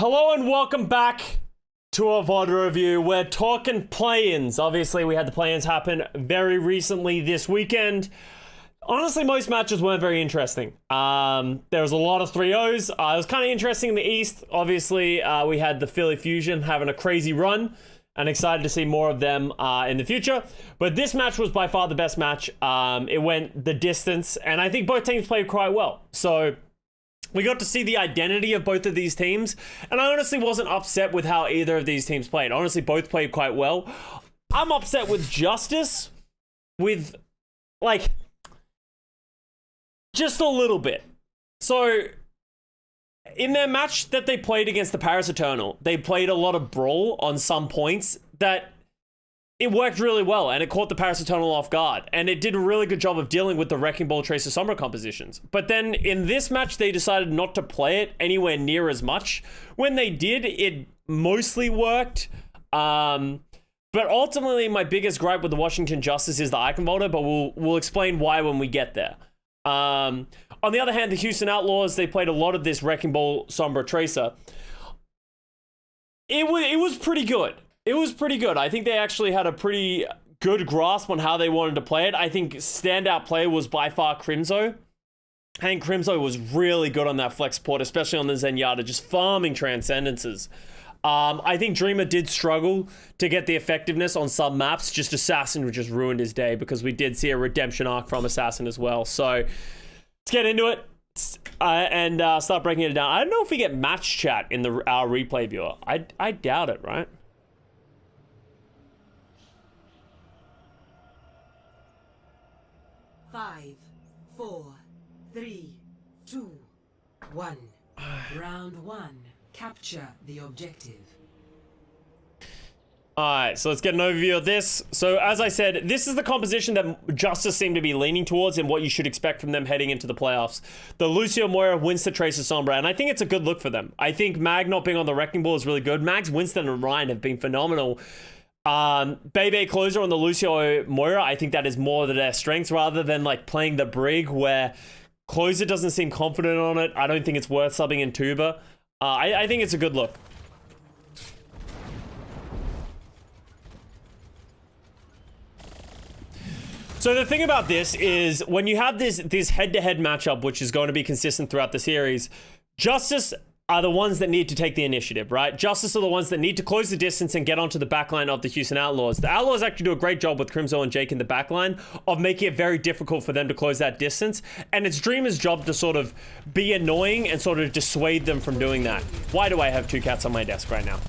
Hello and welcome back to a VOD review. We're talking Playins. Obviously, we had the Playins happen very recently this weekend. Honestly, most matches weren't very interesting. There was a lot of 3-0s. It was kind of interesting in the East. Obviously, we had the Philly Fusion having a crazy run, and excited to see more of them in the future. But this match was by far the best match. It went the distance, and I think both teams played quite well. So we got to see the identity of both of these teams, and I honestly wasn't upset with how either of these teams played. Honestly, both played quite well. I'm upset with Justice, with, like, just a little bit. So, in their match that they played against the Paris Eternal, they played a lot of brawl on some points that it worked really well, and it caught the Paris Eternal off guard, and it did a really good job of dealing with the Wrecking Ball Tracer Sombra compositions. But then in this match, they decided not to play it anywhere near as much. When they did, it mostly worked. But ultimately, my biggest gripe with the Washington Justice is the Icon Volta, but we'll explain why when we get there. On the other hand, the Houston Outlaws, they played a lot of this Wrecking Ball Sombra Tracer. It was pretty good. It was pretty good. I think they actually had a pretty good grasp on how they wanted to play it. I think standout player was by far Crimzo. I think Crimzo was really good on that flex support, especially on the Zenyatta, just farming transcendences. I think Dreamer did struggle to get the effectiveness on some maps. Just Assassin just ruined his day, because we did see a redemption arc from Assassin as well. So let's get into it and start breaking it down. I don't know if we get match chat in our replay viewer. I doubt it, right? Five, 4, 3, 2, 1. Round 1. Capture the objective. Alright, so let's get an overview of this. So as I said, this is the composition that Justice seemed to be leaning towards and what you should expect from them heading into the playoffs. The Lucio Moira, Winston, Tracer, Sombra, and I think it's a good look for them. I think Mag not being on the Wrecking Ball is really good. Mags, Winston, and Ryan have been phenomenal. Bebe Closer on the Lucio Moira, I think that is more of their strengths, rather than like playing the Brig where Closer doesn't seem confident on it. I don't think it's worth subbing in Tuba. I think it's a good look. So the thing about this is, when you have this head-to-head matchup, which is going to be consistent throughout the series, Justice are the ones that need to take the initiative, right? Justice are the ones that need to close the distance and get onto the backline of the Houston Outlaws. The Outlaws actually do a great job with Crimzo and Jake in the backline of making it very difficult for them to close that distance. And it's Dreamer's job to sort of be annoying and sort of dissuade them from doing that. Why do I have two cats on my desk right now?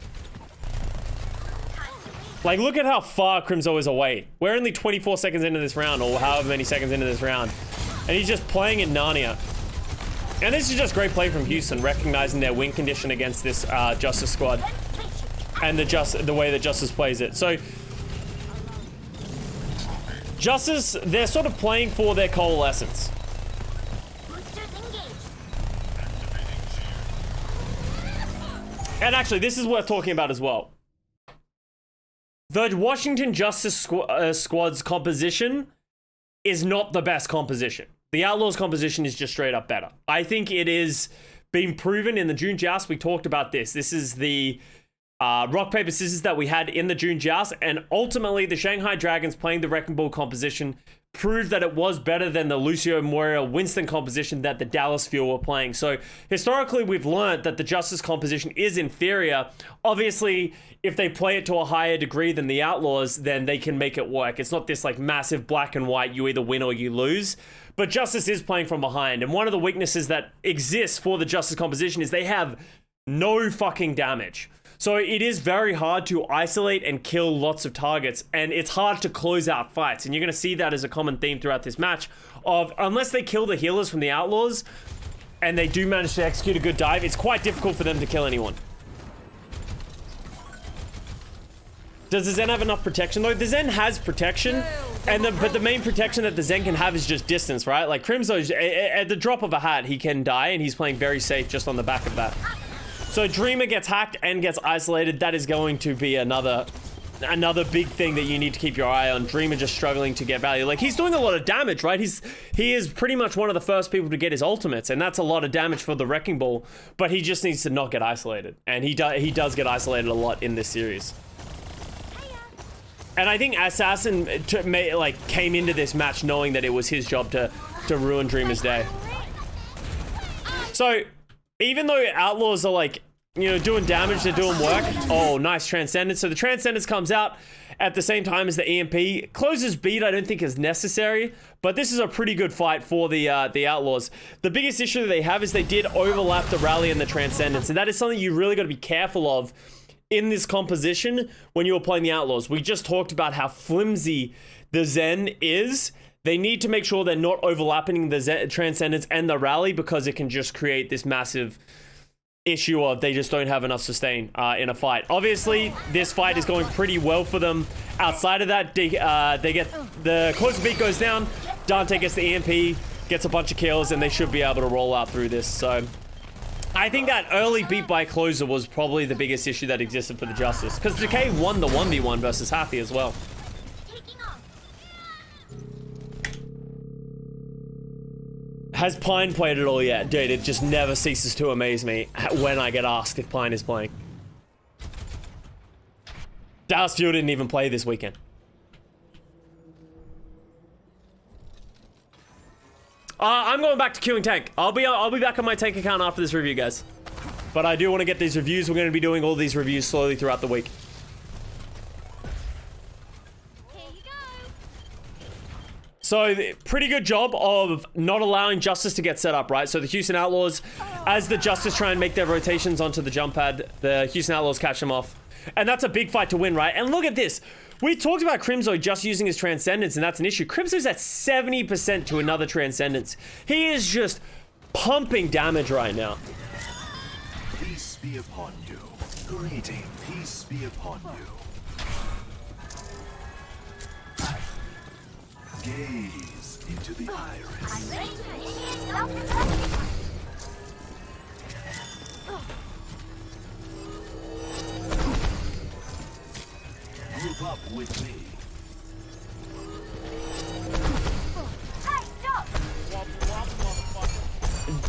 Like, look at how far Crimzo is away. We're only 24 seconds into this round, or however many seconds into this round. And he's just playing in Narnia. And this is just great play from Houston, recognizing their win condition against this Justice squad, and the way that Justice plays it. So Justice, they're sort of playing for their coalescence. And actually, this is worth talking about as well. The Washington Justice squad's composition is not the best composition. The Outlaws composition is just straight up better. I think it is being proven in the June Joust. We talked about this. This is the rock, paper, scissors that we had in the June Joust. And ultimately, the Shanghai Dragons playing the Wrecking Ball composition proved that it was better than the Lucio Moira Winston composition that the Dallas Fuel were playing. So historically, we've learned that the Justice composition is inferior. Obviously, if they play it to a higher degree than the Outlaws, then they can make it work. It's not this like massive black and white, you either win or you lose. But Justice is playing from behind. And one of the weaknesses that exists for the Justice composition is they have no fucking damage. So it is very hard to isolate and kill lots of targets, and it's hard to close out fights. And you're going to see that as a common theme throughout this match of, unless they kill the healers from the Outlaws and they do manage to execute a good dive, it's quite difficult for them to kill anyone. Does the Zen have enough protection though? The Zen has protection, but the main protection that the Zen can have is just distance, right? Like Crimzo, at the drop of a hat, he can die, and he's playing very safe just on the back of that. So Dreamer gets hacked and gets isolated. That is going to be another another big thing that you need to keep your eye on. Dreamer just struggling to get value. Like, he's doing a lot of damage, right? He is pretty much one of the first people to get his ultimates, and that's a lot of damage for the Wrecking Ball, but he just needs to not get isolated. And he does get isolated a lot in this series. And I think Assassin came into this match knowing that it was his job to ruin Dreamer's day. So, even though Outlaws are like, you know, doing damage, they're doing work. Oh, nice Transcendence. So the Transcendence comes out at the same time as the EMP. Closer's beat I don't think is necessary, but this is a pretty good fight for the Outlaws. The biggest issue that they have is they did overlap the Rally and the Transcendence, and that is something you really got to be careful of in this composition when you're playing the Outlaws. We just talked about how flimsy the Zen is. They need to make sure they're not overlapping the Transcendence and the Rally, because it can just create this massive issue of they just don't have enough sustain in a fight. Obviously, this fight is going pretty well for them. Outside of that, they get the closer beat goes down. Dante gets the EMP, gets a bunch of kills, and they should be able to roll out through this. So I think that early beat by closer was probably the biggest issue that existed for the Justice, because Decay won the 1v1 versus Happy as well. Has Pine played it all yet? Dude, it just never ceases to amaze me when I get asked if Pine is playing. Dallas Fuel didn't even play this weekend. I'm going back to queuing tank. I'll be back on my tank account after this review, guys. But I do want to get these reviews. We're going to be doing all these reviews slowly throughout the week. So, pretty good job of not allowing Justice to get set up, right? So the Houston Outlaws, as the Justice try and make their rotations onto the jump pad, the Houston Outlaws catch them off. And that's a big fight to win, right? And look at this. We talked about Crimzo just using his Transcendence, and that's an issue. Crimzo's at 70% to another Transcendence. He is just pumping damage right now. Peace be upon you. Greeting, peace be upon you. Gaze into the iris. Group up with me.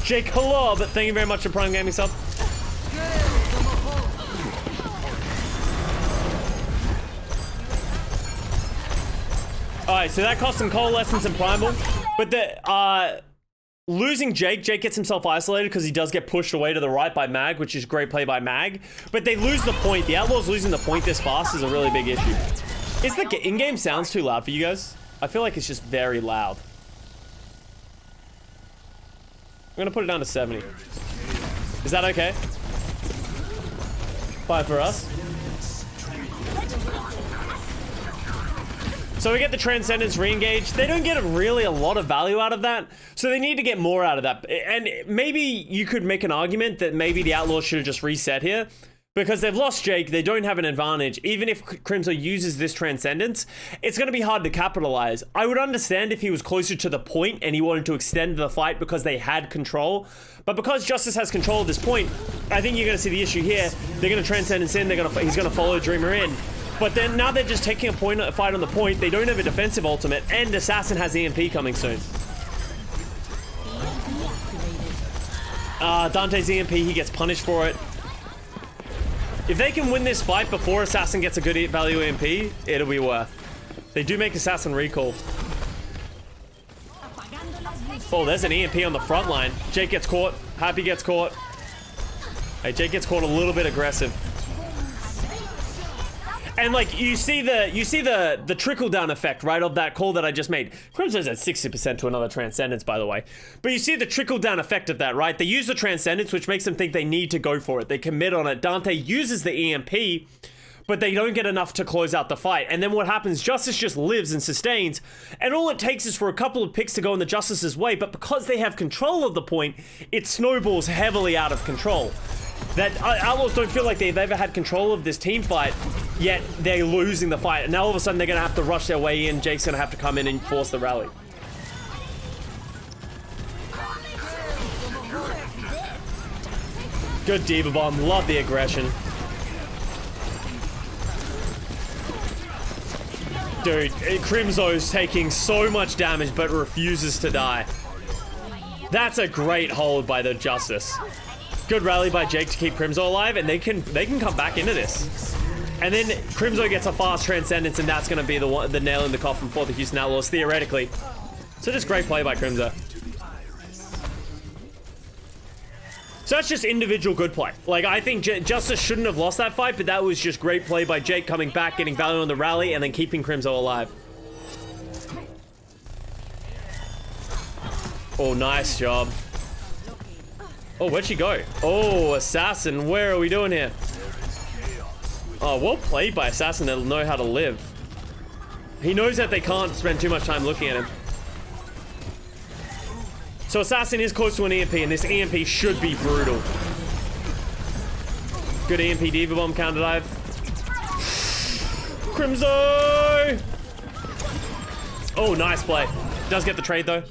Jake, hello, but thank you very much for Prime Gaming sub. Alright, so that cost some Coalescence and Primal, but the, losing Jake gets himself isolated because he does get pushed away to the right by Mag, which is great play by Mag, but they lose the point. The Outlaws losing the point this fast is a really big issue. Is the in-game sounds too loud for you guys? I feel like it's just very loud. I'm gonna put it down to 70. Is that okay? Fine for us. So we get the Transcendence re-engage. They don't get really a lot of value out of that, so they need to get more out of that. And maybe you could make an argument that maybe the Outlaws should have just reset here, because they've lost Jake, they don't have an advantage. Even if Crimzo uses this Transcendence, it's going to be hard to capitalize. I would understand if he was closer to the point and he wanted to extend the fight because they had control, but because Justice has control at this point, I think you're going to see the issue here. They're going to Transcendence in, he's going to follow Dreamer in. But then now they're just taking a fight on the point. They don't have a defensive ultimate, and Assassin has EMP coming soon. Dante's EMP, he gets punished for it. If they can win this fight before Assassin gets a good value EMP, it'll be worth. They do make Assassin recall. Oh, there's an EMP on the front line. Jake gets caught. Happy gets caught. Hey, Jake gets caught a little bit aggressive. And like you see the trickle down effect, right, of that call that I just made. Crimson's at 60% to another Transcendence, by the way. But you see the trickle down effect of that, right? They use the Transcendence, which makes them think they need to go for it. They commit on it. Dante uses the EMP, but they don't get enough to close out the fight. And then what happens? Justice just lives and sustains, and all it takes is for a couple of picks to go in the Justice's way. But because they have control of the point, it snowballs heavily out of control. That Outlaws don't feel like they've ever had control of this team fight, yet they're losing the fight. And now all of a sudden they're going to have to rush their way in. Jake's going to have to come in and force the rally. Good Diva Bomb. Love the aggression. Dude, Crimzo's taking so much damage but refuses to die. That's a great hold by the Justice. Good rally by Jake to keep Crimzo alive, and they can come back into this. And then Crimzo gets a fast Transcendence, and that's going to be the nail in the coffin for the Houston Outlaws, theoretically. So just great play by Crimzo. So that's just individual good play. Like, I think Justice shouldn't have lost that fight, but that was just great play by Jake coming back, getting value on the rally, and then keeping Crimzo alive. Oh, nice job. Oh, where'd she go? Oh, Assassin, where are we doing here? Oh, well played by Assassin. They'll know how to live. He knows that they can't spend too much time looking at him. So Assassin is close to an EMP, and this EMP should be brutal. Good EMP Diva Bomb counter dive. Crimzo! Oh, nice play. Does get the trade, though.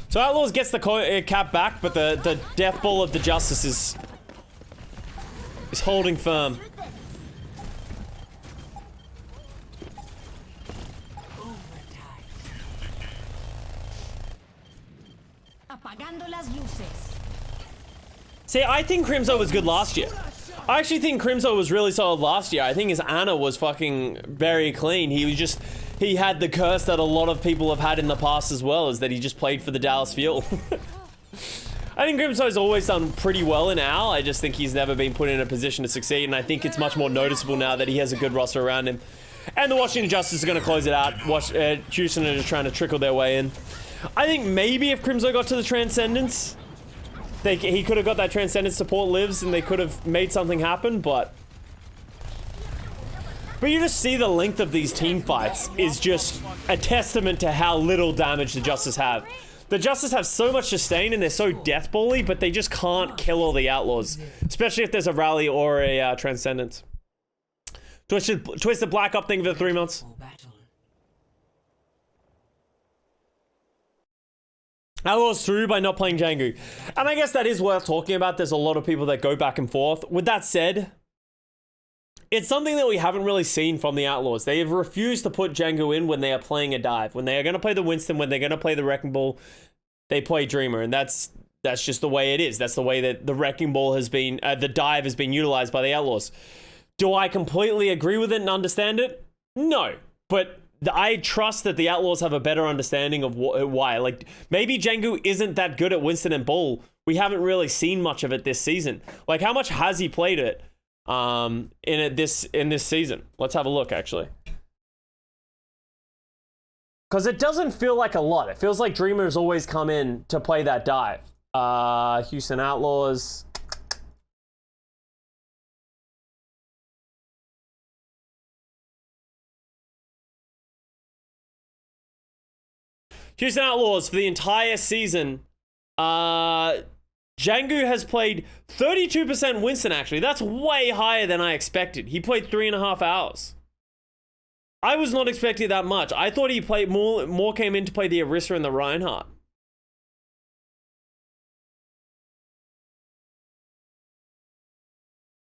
So Outlaws gets the cap back, but the death ball of the Justice is holding firm. See, I think Crimzo was good last year. I actually think Crimzo was really solid last year. I think his Ana was fucking very clean. He had the curse that a lot of people have had in the past as well, is that he just played for the Dallas Fuel. I think Crimzo's always done pretty well in Owl. I just think he's never been put in a position to succeed, and I think it's much more noticeable now that he has a good roster around him. And the Washington Justice are going to close it out. Houston are just trying to trickle their way in. I think maybe if Crimzo got to the Transcendence, he could have got that Transcendence support lives, and they could have made something happen, but you just see the length of these team fights is just a testament to how little damage the Justice have. The Justice have so much sustain and they're so deathbally, but they just can't kill all the Outlaws, especially if there's a rally or a Transcendence. Twisted Black up thing for the 3 months. Outlaws through by not playing Jangu. And I guess that is worth talking about. There's a lot of people that go back and forth. With that said, it's something that we haven't really seen from the Outlaws. They have refused to put Jangu in when they are playing a dive. When they are going to play the Winston, when they're going to play the Wrecking Ball, they play Dreamer. And that's just the way it is. That's the way that the Wrecking Ball has been, the dive has been utilized by the Outlaws. Do I completely agree with it and understand it? No. But I trust that the Outlaws have a better understanding of why. Like, maybe Jangu isn't that good at Winston and Bull. We haven't really seen much of it this season. Like, how much has he played it in this season? Let's have a look, actually. Because it doesn't feel like a lot. It feels like Dreamer's always come in to play that dive. Houston Outlaws. Houston Outlaws for the entire season. Jangu has played 32% Winston, actually. That's way higher than I expected. He played 3.5 hours. I was not expecting that much. I thought he played more came in to play the Orisa and the Reinhardt.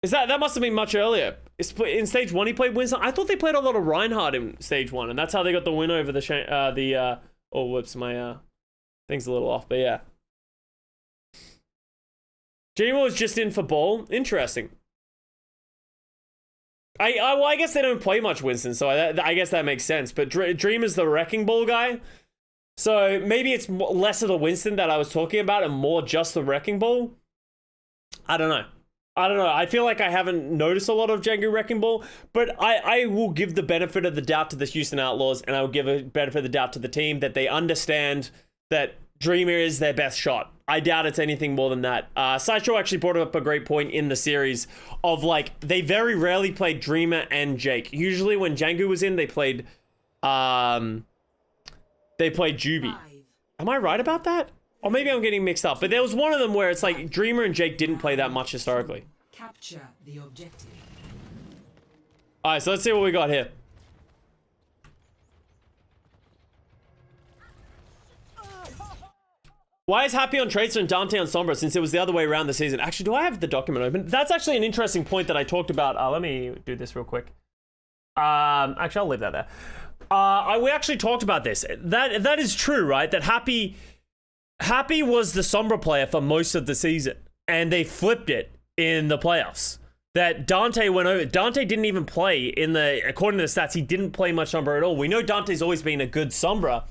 That must have been much earlier. In stage 1 he played Winston. I thought they played a lot of Reinhardt in stage 1, and that's how they got the win over the oh, whoops, my thing's a little off, but yeah. Dreamer was just in for Ball. Interesting. Well, I guess they don't play much Winston, so I guess that makes sense. But Dreamer's the Wrecking Ball guy, so maybe it's less of the Winston that I was talking about and more just the Wrecking Ball. I don't know. I feel like I haven't noticed a lot of Jangu Wrecking Ball, but I will give the benefit of the doubt to the Houston Outlaws, and I will give a benefit of the doubt to the team that they understand that Dreamer is their best shot. I doubt it's anything more than that. Sideshow actually brought up a great point in the series of, like, they very rarely played Dreamer and Jake. Usually when Jangu was in, they played Juby. Am I right about that? Or maybe I'm getting mixed up. But there was one of them where it's like Dreamer and Jake didn't play that much historically. Capture the objective. Alright, so let's see what we got here. Why is Happy on Tracer and Dante on Sombra since it was the other way around the season? Actually, do I have the document open? That's actually an interesting point that I talked about. Let me do this real quick. Actually, I'll leave that there. We actually talked about this. That is true, right? That Happy was the Sombra player for most of the season, and they flipped it in the playoffs. That Dante went over. Dante didn't even play according to the stats, he didn't play much Sombra at all. We know Dante's always been a good Sombra,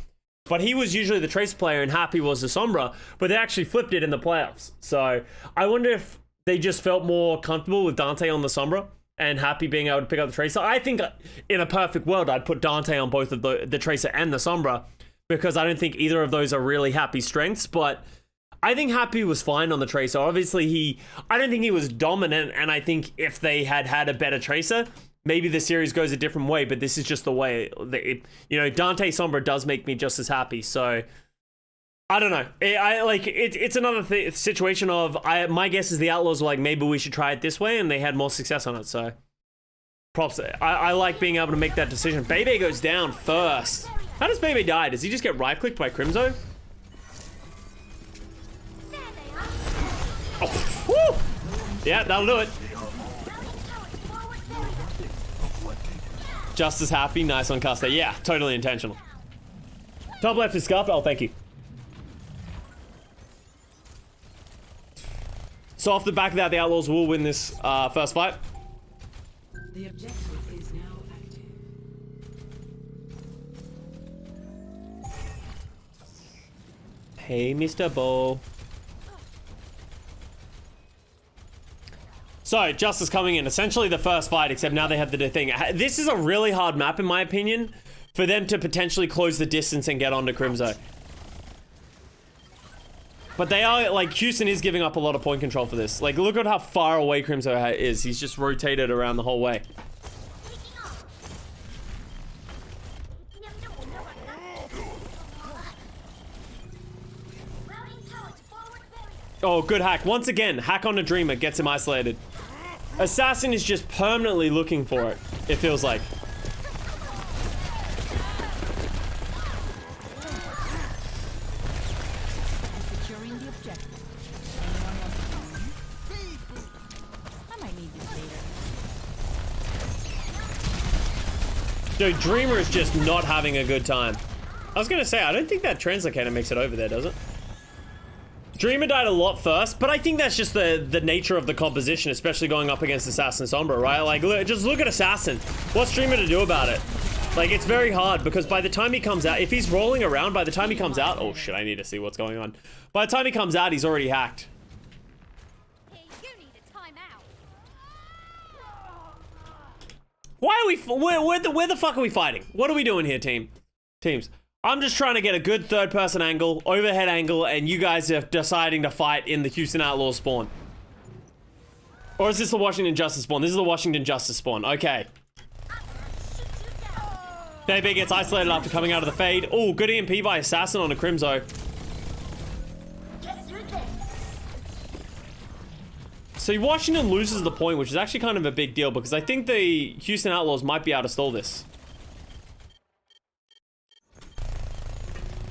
but he was usually the Tracer player and Happy was the Sombra, but they actually flipped it in the playoffs. So I wonder if they just felt more comfortable with Dante on the Sombra and Happy being able to pick up the Tracer. I think in a perfect world, I'd put Dante on both of the Tracer and the Sombra because I don't think either of those are really Happy's strengths, but I think Happy was fine on the Tracer. Obviously, I don't think he was dominant, and I think if they had a better Tracer, maybe the series goes a different way, but this is just the way. Dante Sombra does make me just as happy, so I don't know. It's another situation of, my guess is the Outlaws were like, maybe we should try it this way, and they had more success on it, so props. I like being able to make that decision. Bebe goes down first. How does Bebe die? Does he just get right-clicked by Crimzo? Oh, woo! Yeah, that'll do it. Just as happy. Nice on Custa. Yeah, totally intentional. Top left is scuffed. Oh, thank you. So off the back of that, the Outlaws will win this first fight. The objective is now active. Hey, Mr. Bo. So, Justice coming in. Essentially the first fight, except now they have the thing. This is a really hard map, in my opinion, for them to potentially close the distance and get onto Crimzo. But they are, like, Houston is giving up a lot of point control for this. Like, look at how far away Crimzo is. He's just rotated around the whole way. Oh, good hack. Once again, hack on a Dreamer gets him isolated. Assassin is just permanently looking for it, it feels like. Securing the objective. I might need this later. Dude, Dreamer is just not having a good time. I was gonna say, I don't think that translocator makes it over there, does it? Dreamer died a lot first, but I think that's just the nature of the composition, especially going up against Assassin Sombra, right? Like, just look at Assassin. What's Dreamer to do about it? Like, it's very hard, because by the time he comes out, if he's rolling around, by the time he comes out... Oh, shit, I need to see what's going on. By the time he comes out, he's already hacked. Hey, you need a timeout. Why are we... Where the fuck are we fighting? What are we doing here, teams? I'm just trying to get a good third-person angle, overhead angle, and you guys are deciding to fight in the Houston Outlaws spawn. Or is this the Washington Justice spawn? This is the Washington Justice spawn. Okay. Bebe gets isolated after coming out of the fade. Oh, good EMP by Assassin on a Crimzo. So Washington loses the point, which is actually kind of a big deal, because I think the Houston Outlaws might be able to stall this.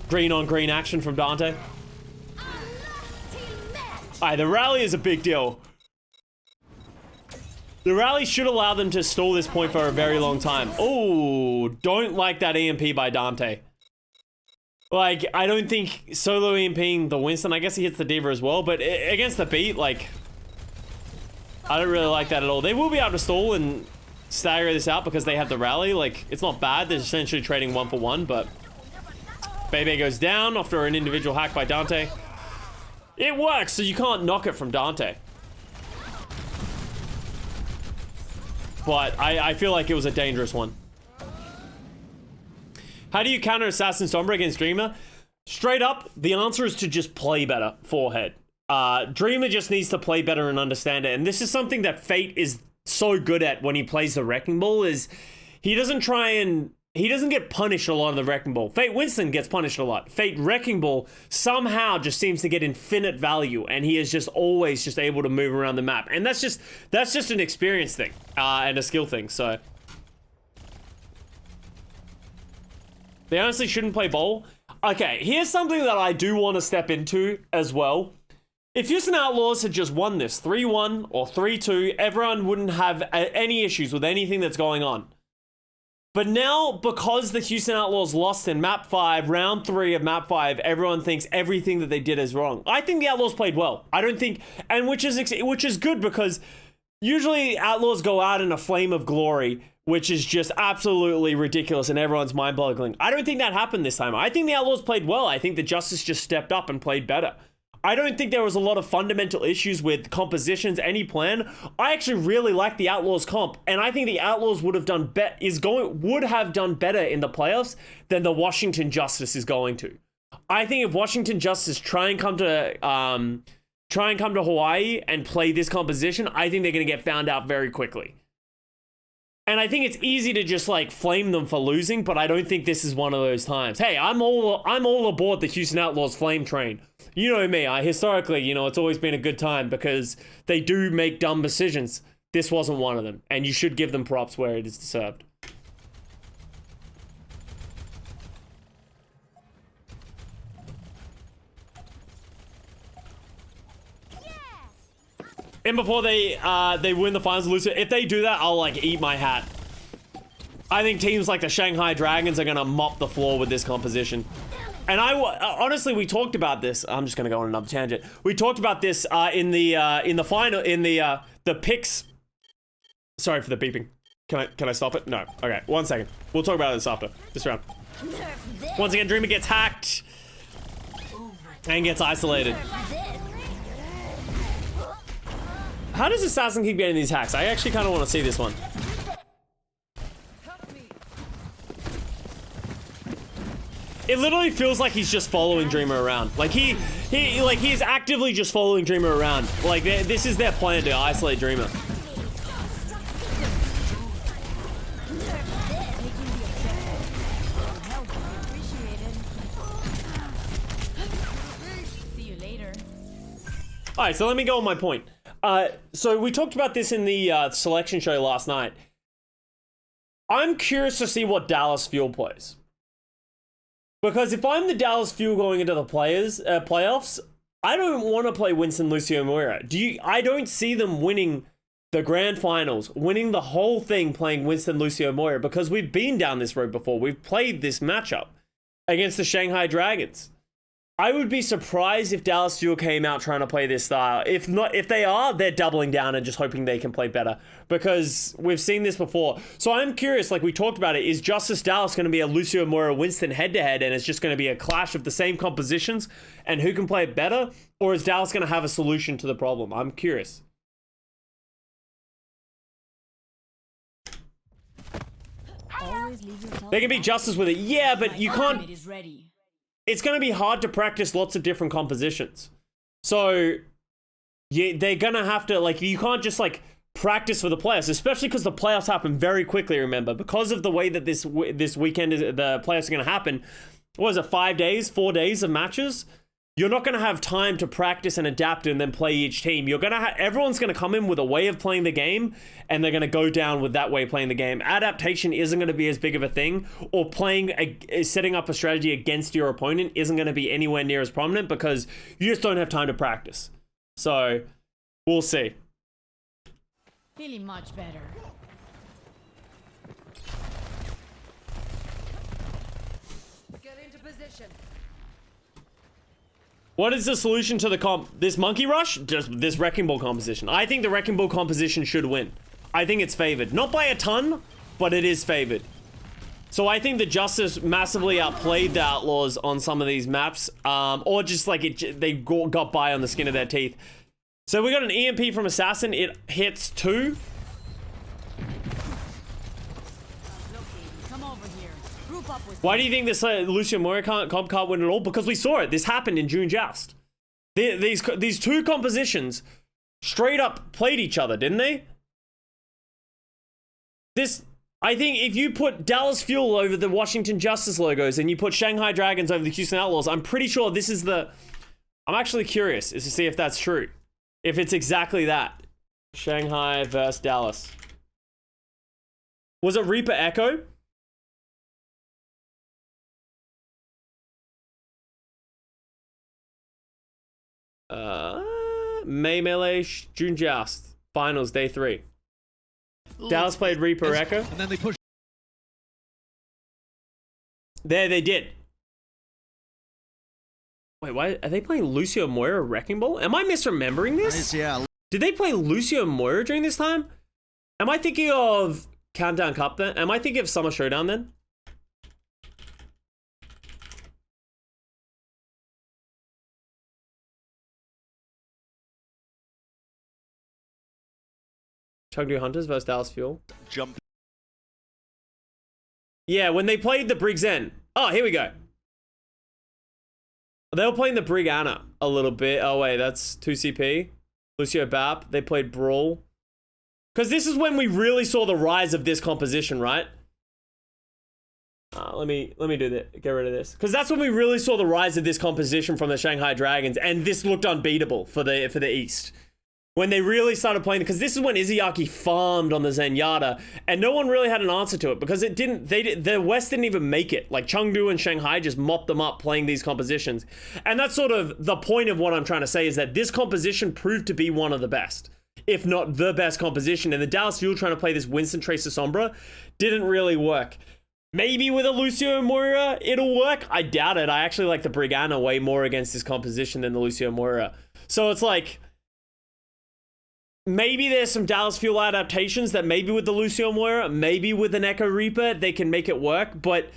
Green on green action from Dante. Alright, the rally is a big deal. The rally should allow them to stall this point for a very long time. Oh, don't like that EMP by Dante. Like, I don't think solo EMPing the Winston, I guess he hits the Diva as well, but against the beat, like, I don't really like that at all. They will be able to stall and stagger this out because they have the rally. Like, it's not bad. They're essentially trading 1 for 1, but Bebe goes down after an individual hack by Dante. It works, so you can't knock it from Dante. But I feel like it was a dangerous one. How do you counter Assassin Sombra against Dreamer? Straight up, the answer is to just play better forehead. Dreamer just needs to play better and understand it. And this is something that Fate is so good at when he plays the Wrecking Ball, is he doesn't get punished a lot in the Wrecking Ball. Fate Winston gets punished a lot. Fate Wrecking Ball somehow just seems to get infinite value, and he is just always just able to move around the map. And that's just an experience thing, and a skill thing, so. They honestly shouldn't play Bowl. Okay, here's something that I do want to step into as well. If Houston Outlaws had just won this 3-1 or 3-2, everyone wouldn't have any issues with anything that's going on. But now, because the Houston Outlaws lost in Map 5, Round 3 of Map 5, everyone thinks everything that they did is wrong. I think the Outlaws played well. I don't think, and which is good because usually Outlaws go out in a flame of glory, which is just absolutely ridiculous and everyone's mind-boggling. I don't think that happened this time. I think the Outlaws played well. I think the Justice just stepped up and played better. I don't think there was a lot of fundamental issues with compositions, any plan. I actually really like the Outlaws comp, and I think the Outlaws would have done better in the playoffs than the Washington Justice is going to. I think if Washington Justice try and come to Hawaii and play this composition, I think they're going to get found out very quickly. And I think it's easy to just like flame them for losing, but I don't think this is one of those times. Hey, I'm all aboard the Houston Outlaws flame train. You know me, historically, it's always been a good time because they do make dumb decisions. This wasn't one of them, and you should give them props where it is deserved. And before they win the finals, lose it. If they do that, I'll like eat my hat. I think teams like the Shanghai Dragons are gonna mop the floor with this composition. And honestly, we talked about this. I'm just gonna go on another tangent. We talked about this in the final the picks. Sorry for the beeping. Can I stop it? No. Okay, 1 second. We'll talk about this after this round. Once again, Dreamer gets hacked and gets isolated. How does Assassin keep getting these hacks? I actually kind of want to see this one. It literally feels like he's just following Dreamer around. Like he's actively just following Dreamer around. Like this is their plan to isolate Dreamer. See you later. All right, so let me go on my point. So we talked about this in the selection show last night. I'm curious to see what Dallas Fuel plays. Because if I'm the Dallas Fuel going into the playoffs, I don't want to play Winston Lucio Moira. I don't see them winning the grand finals, winning the whole thing playing Winston Lucio Moira, because we've been down this road before. We've played this matchup against the Shanghai Dragons. I would be surprised if Dallas Fuel came out trying to play this style. If not, if they are, they're doubling down and just hoping they can play better, because we've seen this before. So I'm curious, like we talked about it, is Justice Dallas going to be a Lucio Moira Winston head-to-head, and it's just going to be a clash of the same compositions and who can play it better? Or is Dallas going to have a solution to the problem? I'm curious. Always leave yourself. They can be Justice with it. Yeah, but you can't... It is ready. It's going to be hard to practice lots of different compositions. So, yeah, they're going to have to, like, you can't just, like, practice for the playoffs, especially because the playoffs happen very quickly, remember. Because of the way that this weekend, the playoffs are going to happen, what is it, 4 days of matches? You're not going to have time to practice and adapt and then play each team. Everyone's going to come in with a way of playing the game, and they're going to go down with that way of playing the game. Adaptation isn't going to be as big of a thing, or setting up a strategy against your opponent isn't going to be anywhere near as prominent, because you just don't have time to practice. So, we'll see. Feeling much better. Get into position. What is the solution to this monkey rush? Just this Wrecking Ball composition. I think the Wrecking Ball composition should win. I think it's favored. Not by a ton, but it is favored. So I think the Justice massively outplayed the Outlaws on some of these maps. Or just like they got by on the skin of their teeth. So we got an EMP from Assassin. It hits 2. Come over here. Group up with Why do you think this Lucio Moira comp can't win at all? Because we saw it. This happened in June Joust. These two compositions straight up played each other, didn't they? I think if you put Dallas Fuel over the Washington Justice logos and you put Shanghai Dragons over the Houston Outlaws, I'm pretty sure this is the... I'm actually curious to see if that's true. If it's exactly that. Shanghai versus Dallas. Was it Reaper Echo? May Melee, June Joust. Finals, day 3. Dallas played Reaper Echo. And then they push. There, they did. Wait, why are they playing Lucio Moira Wrecking Ball? Am I misremembering this? Nice, yeah. Did they play Lucio Moira during this time? Am I thinking of Countdown Cup then? Am I thinking of Summer Showdown then? Chengdu Hunters versus Dallas Fuel. Jump. Yeah, when they played the Briggs End. Oh, here we go. They were playing the Brig Anna a little bit. Oh, wait, that's 2CP. Lucio Bap. They played Brawl. Because this is when we really saw the rise of this composition, right? Let me do that. Get rid of this. Because that's when we really saw the rise of this composition from the Shanghai Dragons. And this looked unbeatable for the East. When they really started playing, because this is when Izayaki farmed on the Zenyatta, and no one really had an answer to it, because it didn't, the West didn't even make it. Like, Chengdu and Shanghai just mopped them up playing these compositions. And that's sort of the point of what I'm trying to say, is that this composition proved to be one of the best, if not the best composition. And the Dallas Fuel trying to play this Winston Tracer Sombra didn't really work. Maybe with a Lucio Moira, it'll work. I doubt it. I actually like the Brigana way more against this composition than the Lucio Moira. So it's like, maybe there's some Dallas Fuel adaptations that maybe with the Lucio Moira, maybe with an Echo Reaper, they can make it work. But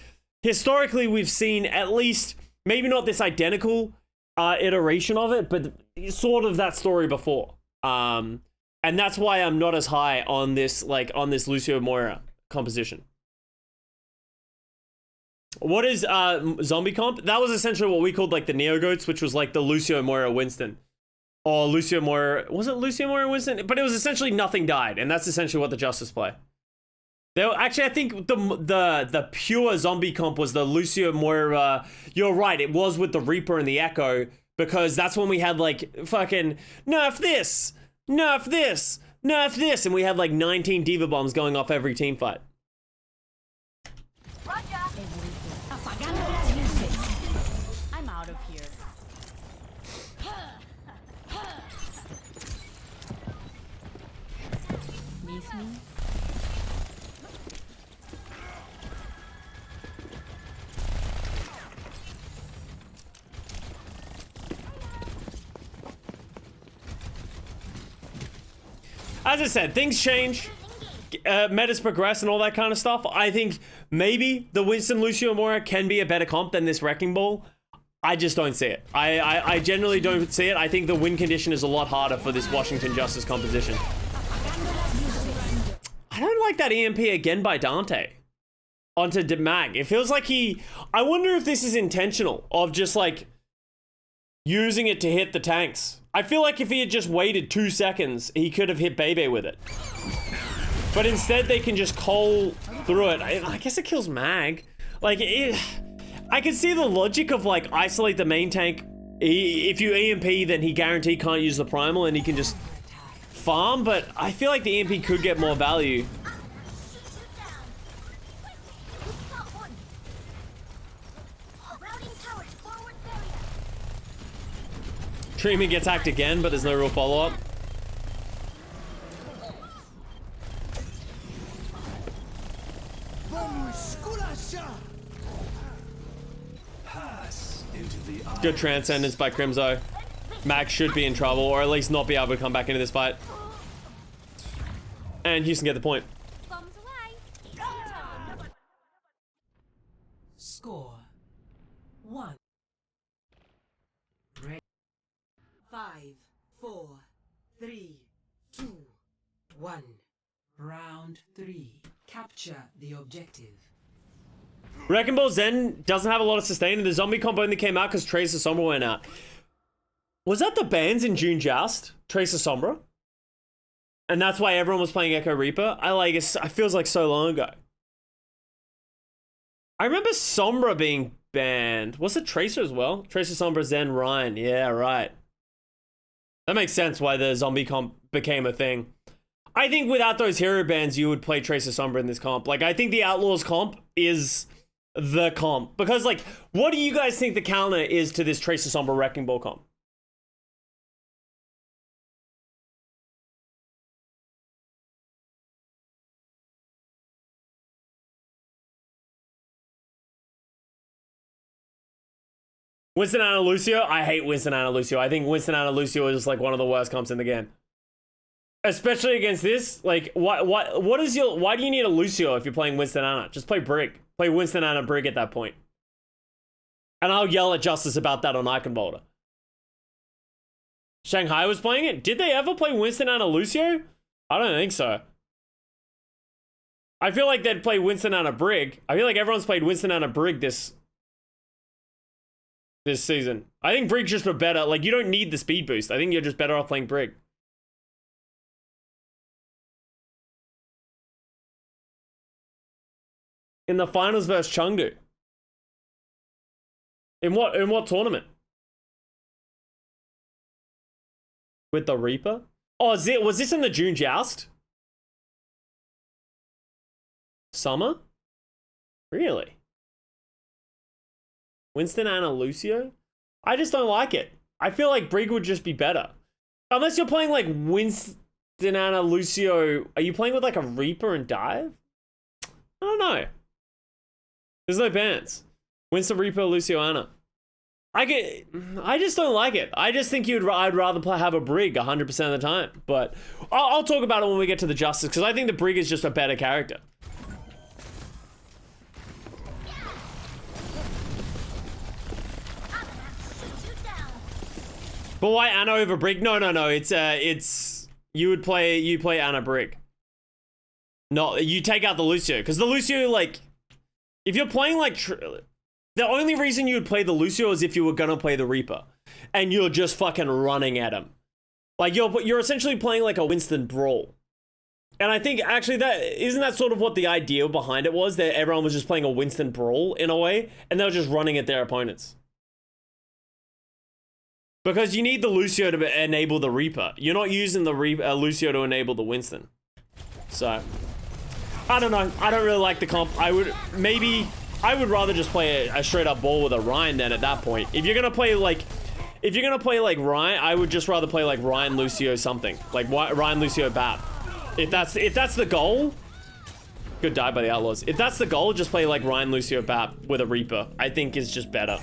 historically, we've seen at least, maybe not this identical iteration of it, but sort of that story before. And that's why I'm not as high on this, like, on this Lucio Moira composition. What is Zombie Comp? That was essentially what we called, like, the Neo Goats, which was like the Lucio Moira Winston. Or Lucio Moira, was it Lucio Moira Winston? But it was essentially Nothing Died, and that's essentially what the Justice play. Actually, I think the pure zombie comp was the Lucio Moira. You're right, it was with the Reaper and the Echo, because that's when we had like fucking nerf this, nerf this, nerf this, and we had like 19 Diva Bombs going off every team fight. I'm out of here. Miss me? As I said, things change, metas progress and all that kind of stuff. I think maybe the Winston Lucio Moira can be a better comp than this Wrecking Ball. I just don't see it. I generally don't see it. I think the win condition is a lot harder for this Washington Justice composition. I don't like that EMP again by Dante onto Mag. It feels like I wonder if this is intentional, of just like using it to hit the tanks. I feel like if he had just waited 2 seconds, he could have hit Bebe with it. But instead, they can just coal through it. I guess it kills Mag. Like, I can see the logic of, like, isolate the main tank. If you EMP, then he guaranteed can't use the primal, and he can just farm. But I feel like the EMP could get more value. Treatment gets hacked again, but there's no real follow-up. Good transcendence by Crimzo. Max should be in trouble, or at least not be able to come back into this fight. And Houston get the point. Bombs away. Score 1. Ready. 5, 4, 3, 2, 1. Round 3. Capture the objective. Wrecking Ball Zen doesn't have a lot of sustain, and the zombie comp only came out because Tracer Sombra went out. Was that the bans in June Joust? Tracer Sombra? And that's why everyone was playing Echo Reaper? It feels like so long ago. I remember Sombra being banned. Was it Tracer as well? Tracer Sombra, Zen, Ryan. Yeah, right. That makes sense why the zombie comp became a thing. I think without those hero bans, you would play Tracer Sombra in this comp. Like, I think the Outlaws comp is the comp. Because, like, what do you guys think the counter is to this Tracer Sombra Wrecking Ball comp? Winston Ana Lucio. I hate Winston Ana Lucio. I think Winston Ana Lucio is like one of the worst comps in the game. Especially against this. Like, what is your... Why do you need a Lucio if you're playing Winston Ana? Just play Brig. Play Winston Ana Brig at that point. And I'll yell at Justice about that on Icon Boulder. Shanghai was playing it? Did they ever play Winston Ana Lucio? I don't think so. I feel like they'd play Winston Ana Brig. I feel like everyone's played Winston Ana Brig this season. I think Brig's just a better... Like, you don't need the speed boost. I think you're just better off playing Brig. In the finals versus Chengdu. In what tournament? With the Reaper? Oh, was this in the June Joust? Summer? Really? Winston Ana Lucio? I just don't like it. I feel like Brig would just be better. Unless you're playing like Winston Ana Lucio. Are you playing with like a Reaper and Dive? I don't know. There's no bans. Winston Reaper, Lucio Ana. I just don't like it. I just think I'd rather have a Brig 100% of the time. But I'll talk about it when we get to the Justice, because I think the Brig is just a better character. But why Ana over Brig? No. It's you play Ana Brig. No, you take out the Lucio, because the Lucio, like, if you're playing like the only reason you would play the Lucio is if you were gonna play the Reaper, and you're just fucking running at him. Like you're essentially playing like a Winston Brawl. And I think actually isn't that sort of what the idea behind it was, that everyone was just playing a Winston Brawl in a way, and they were just running at their opponents. Because you need the Lucio to enable the Reaper. You're not using the Lucio to enable the Winston. So, I don't know. I don't really like the comp. I would rather just play a straight up ball with a Ryan then at that point. If you're gonna play like Ryan, I would just rather play like Ryan Lucio something. Like Ryan Lucio Bap. If that's the goal, good die by the Outlaws. If that's the goal, just play like Ryan Lucio Bap with a Reaper. I think is just better.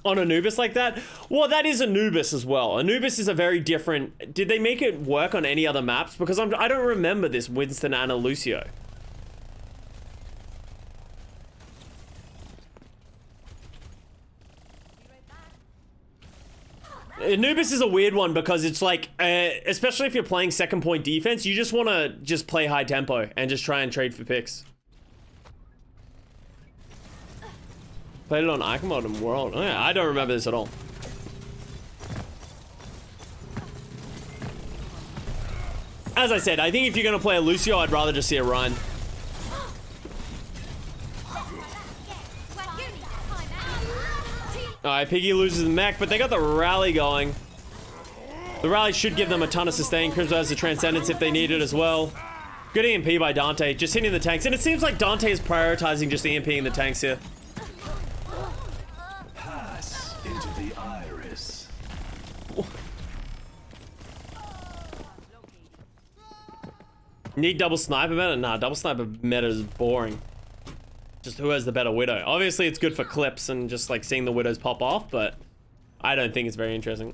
On Anubis like that? Well, that is Anubis as well. Anubis is a very different... Did they make it work on any other maps? Because I don't remember this Winston Ana Lucio. Anubis is a weird one because it's like, especially if you're playing second point defense, you just want to just play high tempo and just try and trade for picks. Played it on Icon Mode and World. Oh, yeah, I don't remember this at all. As I said, I think if you're going to play a Lucio, I'd rather just see a Ryan. Alright, Piggy loses the mech, but they got the rally going. The rally should give them a ton of sustain. Crimzo has the Transcendence if they need it as well. Good EMP by Dante, just hitting the tanks. And it seems like Dante is prioritizing just EMPing the tanks here. Pass into the iris. Need double sniper meta? Nah, double sniper meta is boring. Just who has the better Widow. Obviously, it's good for clips and just like seeing the Widows pop off, but I don't think it's very interesting.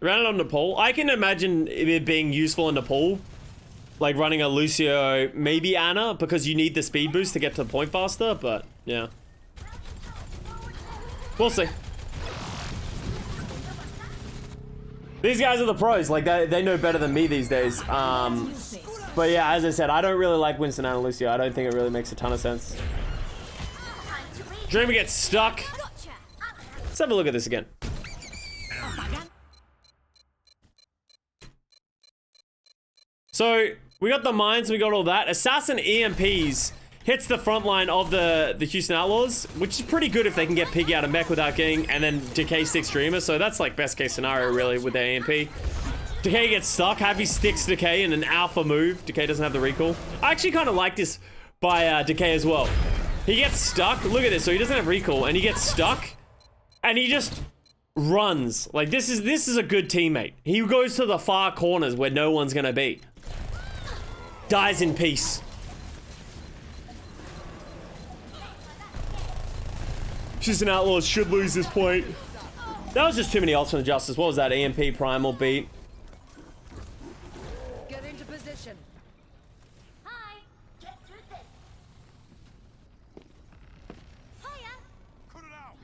Ran it on Nepal. I can imagine it being useful in Nepal. Like running a Lucio, maybe Ana, because you need the speed boost to get to the point faster, but yeah. We'll see. These guys are the pros. Like, they know better than me these days. But yeah, as I said, I don't really like Winston Ana Lucio. I don't think it really makes a ton of sense. Dreamer gets stuck. Let's have a look at this again. So, we got the mines, we got all that. Assassin EMPs hits the front line of the Houston Outlaws, which is pretty good if they can get Piggy out of mech without getting, and then Decay sticks Dreamer. So that's like best case scenario really with their EMP. Decay gets stuck. Happy sticks Decay in an alpha move. Decay doesn't have the recall. I actually kind of like this by Decay as well. He gets stuck. Look at this. So he doesn't have recall, and he gets stuck, and he just runs. Like this is a good teammate. He goes to the far corners where no one's gonna be. Dies in peace. Houston Outlaws should lose this point. That was just too many ults from the Justice. What was that? EMP Primal beat. Get into position. Hi. Get through this. Hiya. Cut it out.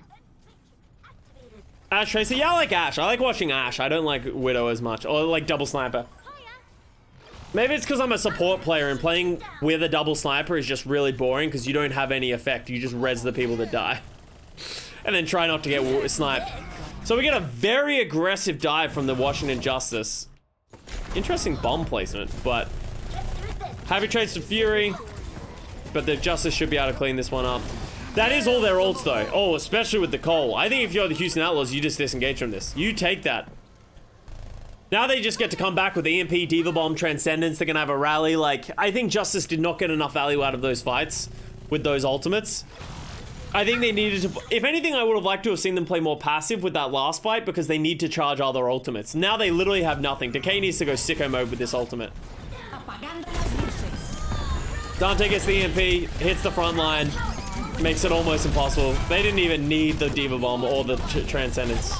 Activated. Ash Tracer. Yeah, I like Ash. I like watching Ash. I don't like Widow as much. Or like Double Sniper. Hiya. Maybe it's because I'm a support player and playing with a Double Sniper is just really boring because you don't have any effect. You just res the people that die. And then try not to get sniped. So we get a very aggressive dive from the Washington Justice. Interesting bomb placement, but heavy trades to Fury. But the Justice should be able to clean this one up. That is all their ults though. Oh, especially with the Cole. I think if you're the Houston Outlaws, you just disengage from this. You take that. Now they just get to come back with EMP, Diva Bomb, Transcendence. They're gonna have a rally. Like, I think Justice did not get enough value out of those fights with those ultimates. I think they needed to, if anything, I would have liked to have seen them play more passive with that last fight because they need to charge other ultimates. Now they literally have nothing. Decay needs to go sicko mode with this ultimate. Dante gets the EMP, hits the front line, makes it almost impossible. They didn't even need the Diva Bomb or the Transcendence.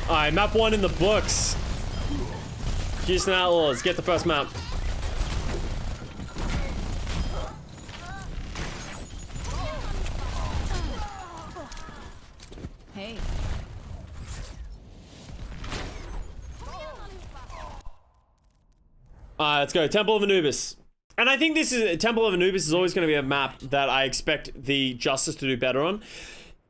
Alright, map 1 in the books. Houston Outlaws, get the first map. Hey. Let's go. Temple of Anubis. And I think this is Temple of Anubis is always going to be a map that I expect the Justice to do better on.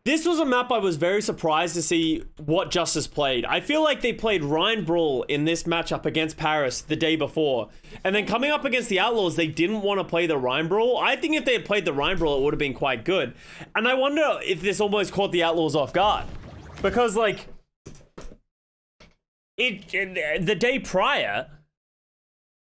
This was a map I was very surprised to see what Justice played. I feel like they played Rhine Brawl in this matchup against Paris the day before. And then coming up against the Outlaws, they didn't want to play the Rhine Brawl. I think if they had played the Rhine Brawl, it would have been quite good. And I wonder if this almost caught the Outlaws off guard. Because, like, the day prior,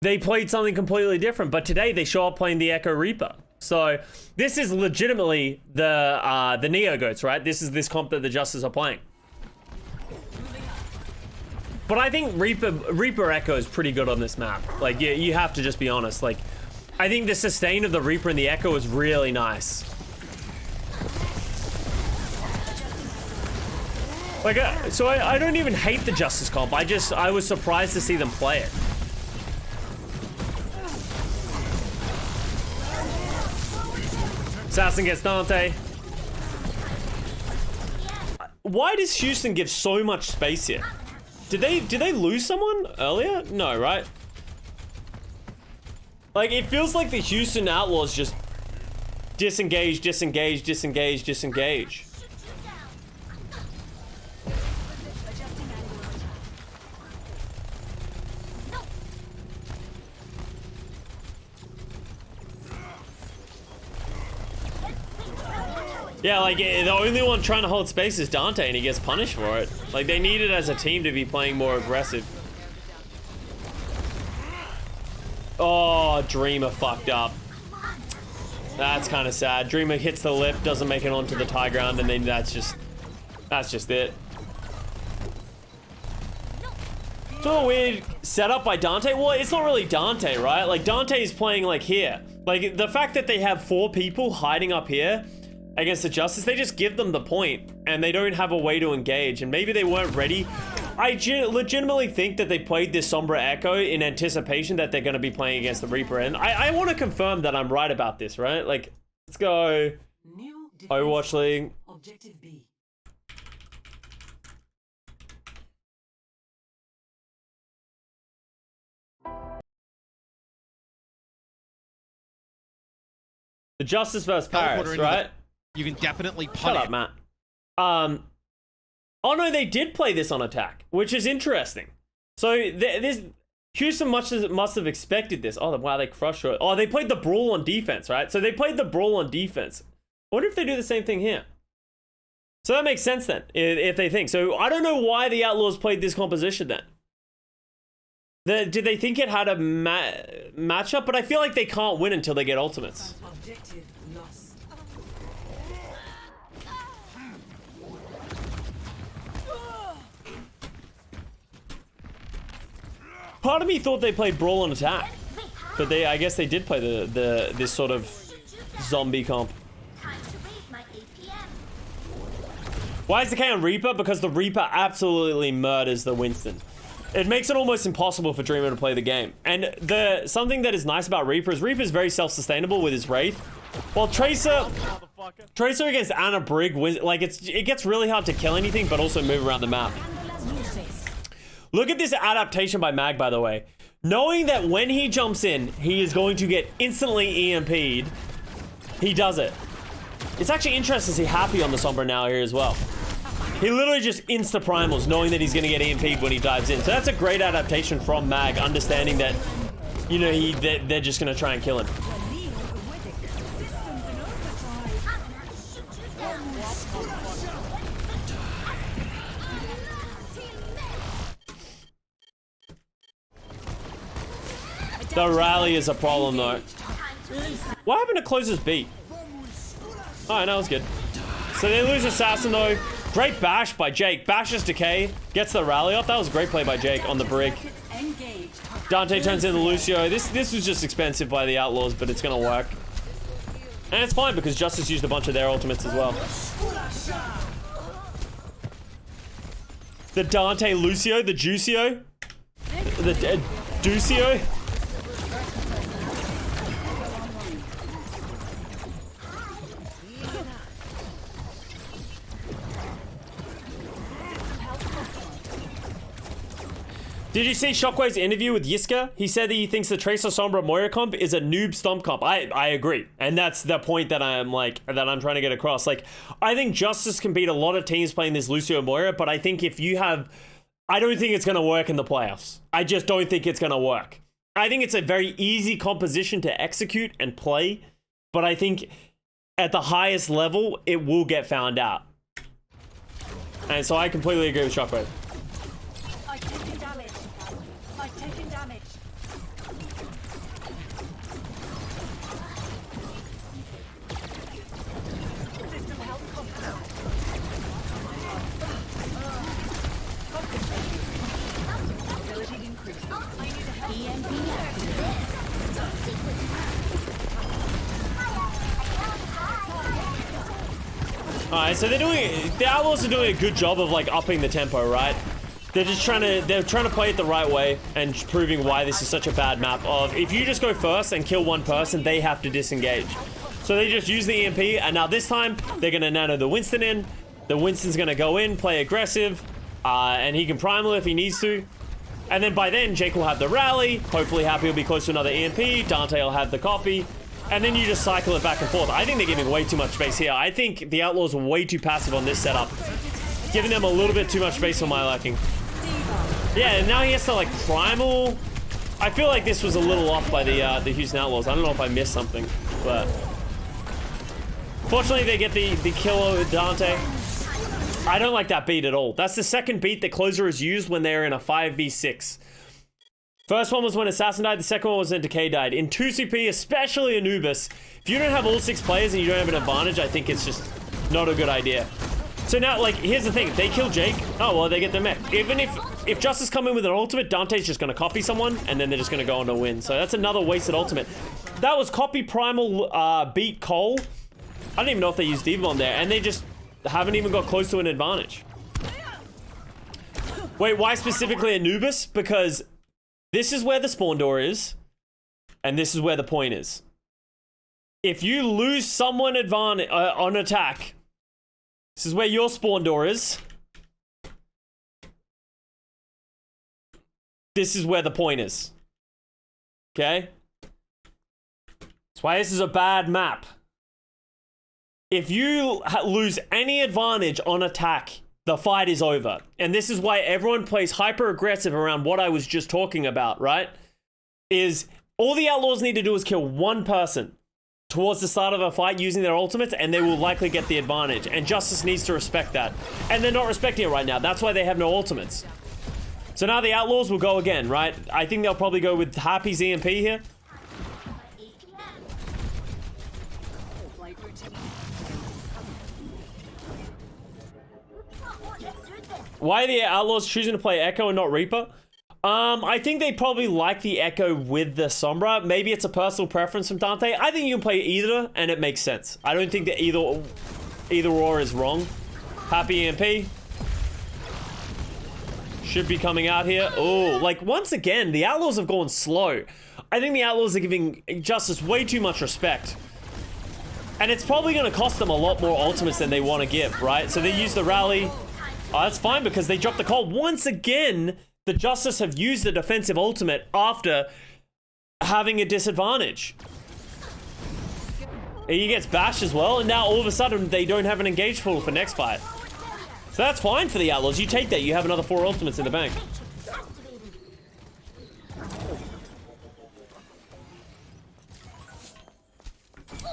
they played something completely different. But today, they show up playing the Echo Reaper. So this is legitimately the Neo Goats, right? This is this comp that the Justice are playing. But I think Reaper Echo is pretty good on this map. Like, you have to just be honest. Like, I think the sustain of the Reaper and the Echo is really nice. Like, so I don't even hate the Justice comp. I was surprised to see them play it. Assassin gets Dante. Why does Houston give so much space here? Did they lose someone earlier? No, right? Like, it feels like the Houston Outlaws just disengage, disengage, disengage, disengage. Yeah, like, the only one trying to hold space is Dante, and he gets punished for it. Like, they needed as a team to be playing more aggressive. Oh, Dreamer fucked up. That's kind of sad. Dreamer hits the lip, doesn't make it onto the tie ground, and then that's just it. So a weird setup by Dante. Well, it's not really Dante, right? Like, Dante's playing, like, here. Like, the fact that they have 4 people hiding up here against the Justice, they just give them the point, and they don't have a way to engage, and maybe they weren't ready. I legitimately think that they played this Sombra Echo in anticipation that they're going to be playing against the Reaper, and I want to confirm that I'm right about this, right? Like, let's go New Overwatch League. Objective B. The Justice versus Paris, Teleporter into right? You can definitely punt Shut it. up, Matt. Oh no, they did play this on attack, which is interesting. So this Houston must have expected this. Oh wow, they crushed it. Oh, they played the Brawl on defense, right? So they played the Brawl on defense. I wonder if they do the same thing here. So that makes sense then, if they think. So I don't know why the Outlaws played this composition then. Did they think it had a matchup? But I feel like they can't win until they get ultimates. Objective lost. Part of me thought they played Brawl on attack, but I guess they did play this sort of zombie comp. Time to raise my APM. Why is the K on Reaper? Because the Reaper absolutely murders the Winston. It makes it almost impossible for Dreamer to play the game. And something that is nice about Reaper is Reaper's very self-sustainable with his Wraith. While Tracer against Anna Brig, like it gets really hard to kill anything, but also move around the map. Look at this adaptation by Mag, by the way. Knowing that when he jumps in, he is going to get instantly EMP'd, he does it. It's actually interesting to see Happy on the Sombra now here as well. He literally just insta-primals, knowing that he's going to get EMP'd when he dives in. So that's a great adaptation from Mag, understanding that, you know, they're just going to try and kill him. The rally is a problem, though. What happened to Closer's beat? Alright, that was good. So they lose Assassin, though. Great bash by Jake. Bashes Decay. Gets the rally off. That was a great play by Jake on the Brig. Dante turns into Lucio. This was just expensive by the Outlaws, but it's going to work. And it's fine because Justice used a bunch of their ultimates as well. The Dante Lucio. The Juicio. The Ducio. Did you see Shockwave's interview with Yiska? He said that he thinks the Tracer Sombra Moira comp is a noob stomp comp. I agree. And that's the point that I'm trying to get across. Like, I think Justice can beat a lot of teams playing this Lucio Moira, but I think if you have... I don't think it's going to work in the playoffs. I just don't think it's going to work. I think it's a very easy composition to execute and play, but I think at the highest level, it will get found out. And so I completely agree with Shockwave. Alright, so the Outlaws are doing a good job of like upping the tempo, right? They're trying to play it the right way and proving why this is such a bad map of if you just go first and kill one person, they have to disengage. So they just use the EMP, and now this time they're gonna nano the Winston in. The Winston's gonna go in, play aggressive, and he can primal if he needs to. And then by then, Jake will have the rally. Hopefully Happy will be close to another EMP. Dante will have the copy. And then you just cycle it back and forth. I think they're giving way too much space here. I think the Outlaws are way too passive on this setup. Giving them a little bit too much space for my liking. Yeah, and now he has to like primal. I feel like this was a little off by the Houston Outlaws. I don't know if I missed something, but... Fortunately, they get the kill with Dante. I don't like that beat at all. That's the second beat that Closer has used when they're in a 5v6. First one was when Assassin died, the second one was when Decay died. In 2CP, especially Anubis, if you don't have all 6 players and you don't have an advantage, I think it's just not a good idea. So now, like, here's the thing. If they kill Jake, oh, well, they get the mech. Even if Justice come in with an ultimate, Dante's just going to copy someone, and then they're just going to go on to win. So that's another wasted ultimate. That was copy primal beat Cole. I don't even know if they used D.Va on there, and they just haven't even got close to an advantage. Wait, why specifically Anubis? Because this is where the spawn door is, and this is where the point is. If you lose someone on attack, this is where your spawn door is. This is where the point is. Okay? That's why this is a bad map. If you lose any advantage on attack, the fight is over. And this is why everyone plays hyper aggressive around what I was just talking about, right? Is all the Outlaws need to do is kill one person towards the start of a fight using their ultimates, and they will likely get the advantage. And Justice needs to respect that. And they're not respecting it right now. That's why they have no ultimates. So now the Outlaws will go again, right? I think they'll probably go with Happy's EMP here. Flight routine. Why are the Outlaws choosing to play Echo and not Reaper? I think they probably like the Echo with the Sombra. Maybe it's a personal preference from Dante. I think you can play either, and it makes sense. I don't think that either or is wrong. Happy EMP. Should be coming out here. Oh, like, once again, the Outlaws have gone slow. I think the Outlaws are giving Justice way too much respect. And it's probably going to cost them a lot more ultimates than they want to give, right? So they use the rally. Oh, that's fine because they dropped the call. Once again, the Justice have used the defensive ultimate after having a disadvantage. He gets bashed as well, and now all of a sudden they don't have an engaged pool for next fight. So that's fine for the Outlaws. You take that, you have another 4 ultimates in the bank.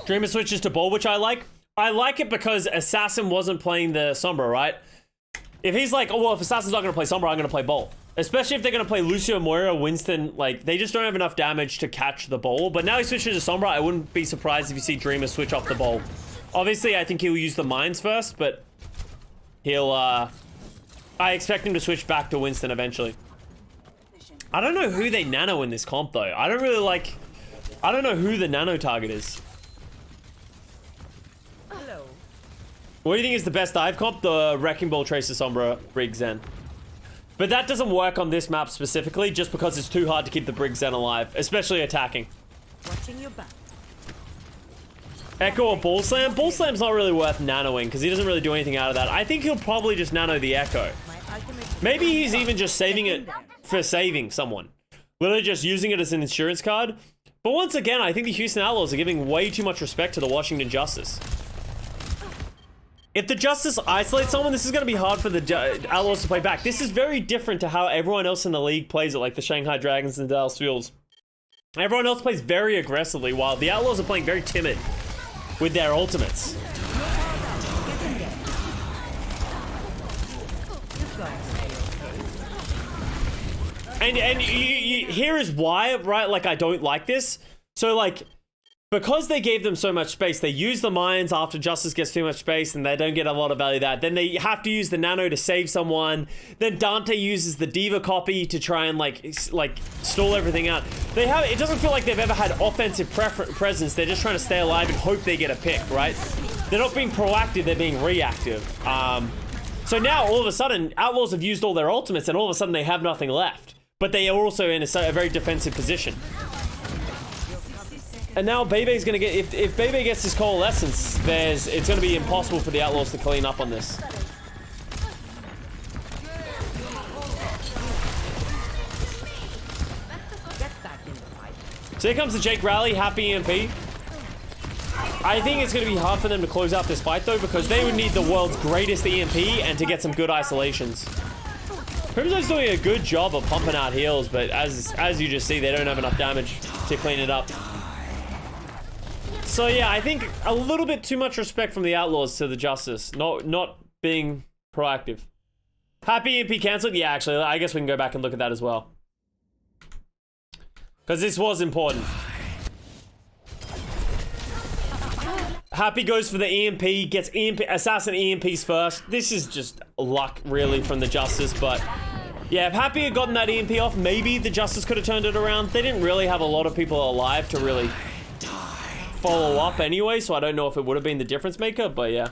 Dreamer switches to Ball, which I like. I like it because Assassin wasn't playing the Sombra, right? If he's like, oh, well, if Assassin's not going to play Sombra, I'm going to play Ball. Especially if they're going to play Lucio, Moira, Winston. Like, they just don't have enough damage to catch the Ball. But now he switches to Sombra. I wouldn't be surprised if you see Dreamer switch off the Ball. Obviously, I think he'll use the Mines first, but he'll, I expect him to switch back to Winston eventually. I don't know who they nano in this comp, though. I don't know who the nano target is. Hello. What do you think is the best dive comp? The Wrecking Ball, Tracer, Sombra, Brig, Zen. But that doesn't work on this map specifically, just because it's too hard to keep the Brig Zen alive, especially attacking. Watching your back. Echo or Ball Slam? Ball Slam's not really worth nanoing, because he doesn't really do anything out of that. I think he'll probably just nano the Echo. Maybe he's even just saving it for saving someone. Literally just using it as an insurance card. But once again, I think the Houston Outlaws are giving way too much respect to the Washington Justice. If the Justice isolates someone, this is going to be hard for the Outlaws to play back. This is very different to how everyone else in the league plays it, like the Shanghai Dragons and the Dallas Fuels. Everyone else plays very aggressively, while the Outlaws are playing very timid with their ultimates. And here is why, right? Like, I don't like this. So, like, because they gave them so much space, they use the mines after Justice gets too much space and they don't get a lot of value of that. Then they have to use the nano to save someone. Then Dante uses the Diva copy to try and like stall everything out. It doesn't feel like they've ever had offensive presence. They're just trying to stay alive and hope they get a pick, right? They're not being proactive, they're being reactive. So now all of a sudden, Outlaws have used all their ultimates and all of a sudden they have nothing left. But they are also in a very defensive position. And now Bebe's gonna get, if Bebe gets his coalescence, it's gonna be impossible for the Outlaws to clean up on this. So here comes the Jake Rally, happy EMP. I think it's gonna be hard for them to close out this fight though, because they would need the world's greatest EMP and to get some good isolations. Crimson's doing a good job of pumping out heals, but as you just see, they don't have enough damage to clean it up. So yeah, I think a little bit too much respect from the Outlaws to the Justice, not being proactive. Happy EMP cancelled? Yeah, actually, I guess we can go back and look at that as well. Because this was important. Happy goes for the EMP, gets Assassin EMPs first. This is just luck, really, from the Justice, but yeah, if Happy had gotten that EMP off, maybe the Justice could have turned it around. They didn't really have a lot of people alive to really follow up anyway, so I don't know if it would have been the difference maker, but yeah.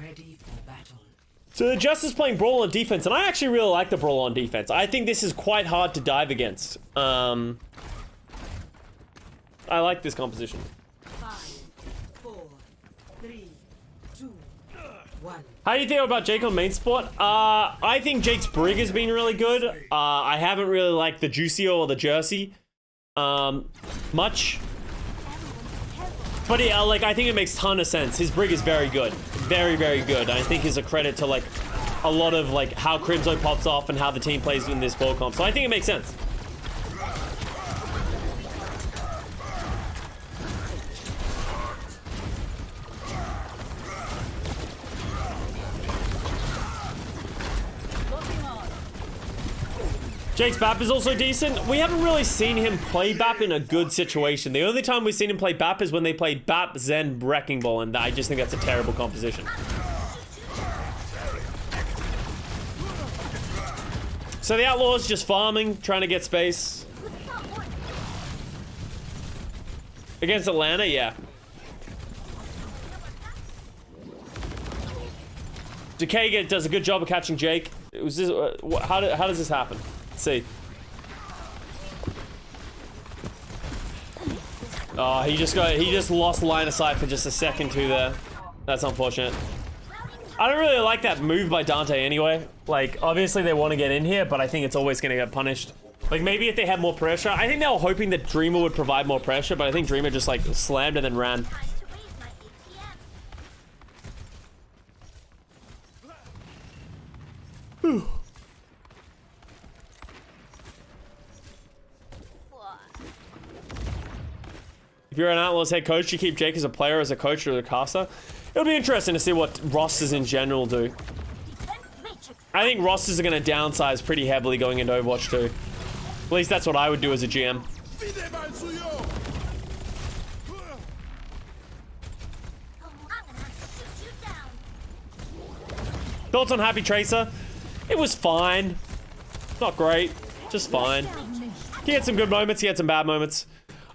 Ready for battle. So the Justice playing Brawl on defense, and I actually really like the Brawl on defense. I think this is quite hard to dive against. I like this composition. 5, 4, 3, 2, 1. How do you feel about Jake on main spot? I think Jake's Brig has been really good. I haven't really liked the Juicio or the Jersey much. But yeah, like, I think it makes a ton of sense. His Brig is very good. Very, very good. I think is a credit to, like, a lot of, like, how Crimzo pops off and how the team plays in this ball comp. So I think it makes sense. Jake's BAP is also decent. We haven't really seen him play BAP in a good situation. The only time we've seen him play BAP is when they played BAP, Zen, Wrecking Ball, and I just think that's a terrible composition. So the Outlaws just farming, trying to get space. Against Atlanta, yeah. Decay does a good job of catching Jake. It was this, how does this happen? Let's see. Oh, he just lost line of sight for just a second too there. That's unfortunate. I don't really like that move by Dante anyway. Like, obviously they want to get in here, but I think it's always going to get punished. Like, maybe if they had more pressure. I think they were hoping that Dreamer would provide more pressure, but I think Dreamer just, like, slammed and then ran. Time to raise my APM. If you're an Outlaws head coach, you keep Jake as a player, as a coach, or a caster. It'll be interesting to see what rosters in general do. I think rosters are going to downsize pretty heavily going into Overwatch 2. At least that's what I would do as a GM. Thoughts on Happy Tracer? It was fine. Not great. Just fine. He had some good moments. He had some bad moments.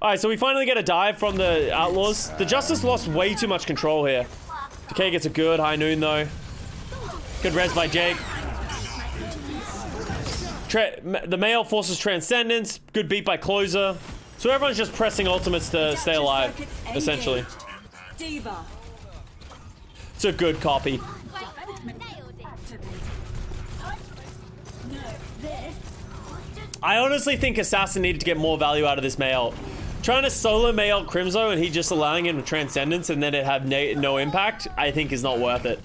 Alright, so we finally get a dive from the Outlaws. The Justice lost way too much control here. Decay gets a good high noon, though. Good res by Jake. The male forces Transcendence. Good beat by Closer. So everyone's just pressing ultimates to stay alive, essentially. Diva. It's a good copy. I honestly think Assassin needed to get more value out of this male. Trying to solo Mael Crimzo and he just allowing him to Transcendence and then it have no impact, I think is not worth it.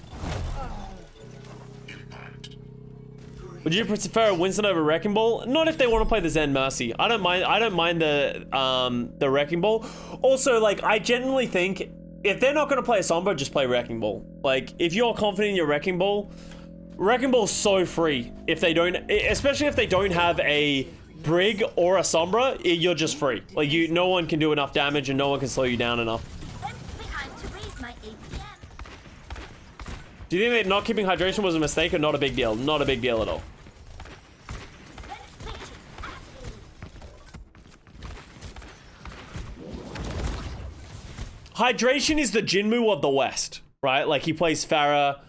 Would you prefer Winston over Wrecking Ball? Not if they want to play the Zen Mercy. I don't mind the Wrecking Ball. Also, like, I genuinely think if they're not going to play a Sombra, just play Wrecking Ball. Like, if you're confident in your Wrecking Ball's so free. If they don't, especially if they don't have a Brig or a Sombra, you're just free. Like, no one can do enough damage and no one can slow you down enough. Time to raise my APM. Do you think that not keeping hydration was a mistake or not a big deal? Not a big deal at all. Hydration is the Jinmu of the West, right? Like, he plays Pharah,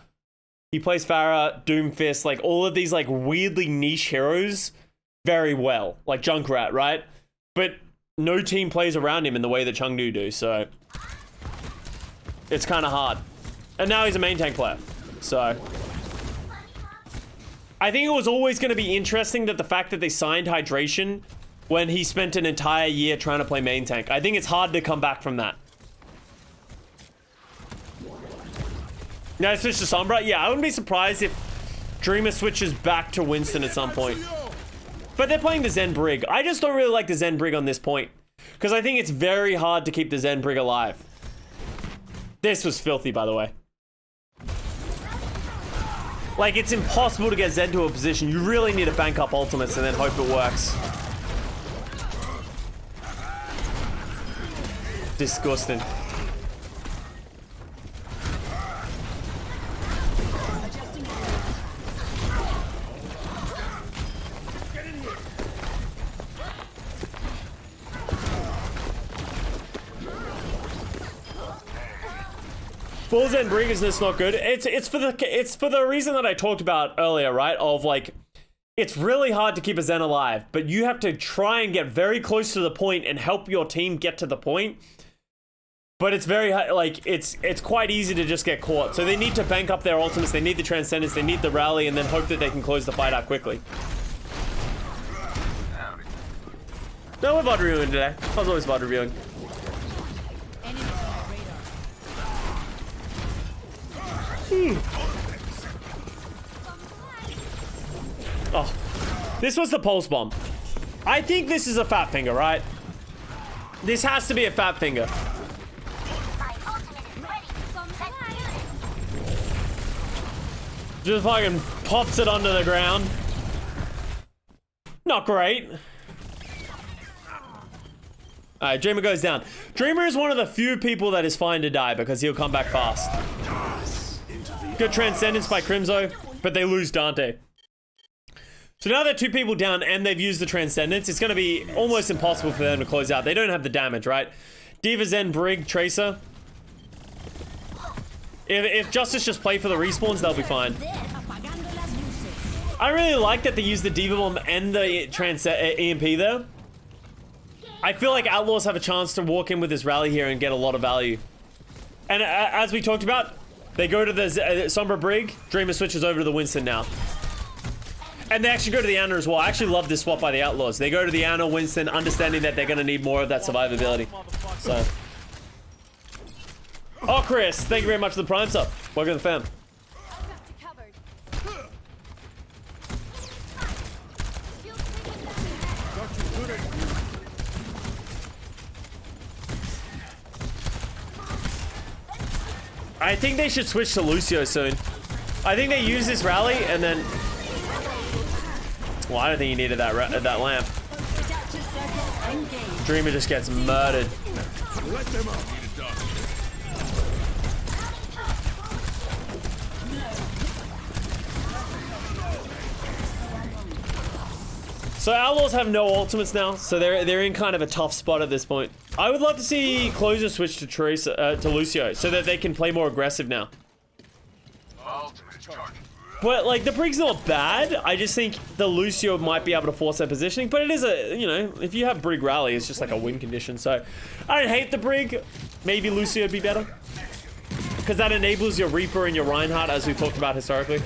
Doomfist, like, all of these, like, weirdly niche heroes very well. Like Junkrat, right? But no team plays around him in the way that Chengdu do, so it's kind of hard. And now he's a main tank player, so I think it was always going to be interesting that the fact that they signed Hydration when he spent an entire year trying to play main tank. I think it's hard to come back from that. Now switch to Sombra. Yeah, I wouldn't be surprised if Dreamer switches back to Winston at some point. But they're playing the Zen Brig. I just don't really like the Zen Brig on this point. Because I think it's very hard to keep the Zen Brig alive. This was filthy, by the way. Like, it's impossible to get Zen to a position. You really need to bank up ultimates and then hope it works. Disgusting. Full Zen Brig is this not good? It's for the reason that I talked about earlier, right? Of like, it's really hard to keep a Zen alive, but you have to try and get very close to the point and help your team get to the point. But it's very like it's quite easy to just get caught. So they need to bank up their ultimates. They need the Transcendence. They need the rally, and then hope that they can close the fight out quickly. No, we're VOD reviewing today. I was always VOD reviewing. Oh, this was the pulse bomb. I think this is a fat finger, right? This has to be a fat finger. Just fucking pops it onto the ground. Not great. Alright, Dreamer goes down. Dreamer is one of the few people that is fine to die because he'll come back fast. Good Transcendence by Crimzo, but they lose Dante. So now they're 2 people down and they've used the Transcendence. It's going to be almost impossible for them to close out. They don't have the damage, right? Diva, Zen, Brig, Tracer. If Justice just play for the respawns, they'll be fine. I really like that they use the Diva Bomb and the EMP there. I feel like Outlaws have a chance to walk in with this rally here and get a lot of value. And as we talked about, they go to the Sombra Brig, Dreamer switches over to the Winston now. And they actually go to the Ana as well. I actually love this swap by the Outlaws. They go to the Ana, Winston, understanding that they're going to need more of that survivability. So. Oh, Chris, thank you very much for the Prime sub. Welcome to the fam. I think they should switch to Lucio soon. I think they use this rally and then... Well, I don't think he needed that lamp. Dreamer just gets murdered. So Outlaws have no ultimates now, so they're in kind of a tough spot at this point. I would love to see Closure switch to Lucio so that they can play more aggressive now. But like the Brig's not bad. I just think the Lucio might be able to force their positioning. But it is a, you know, if you have Brig rally, it's just like a win condition. So I don't hate the Brig. Maybe Lucio would be better because that enables your Reaper and your Reinhardt, as we've talked about historically.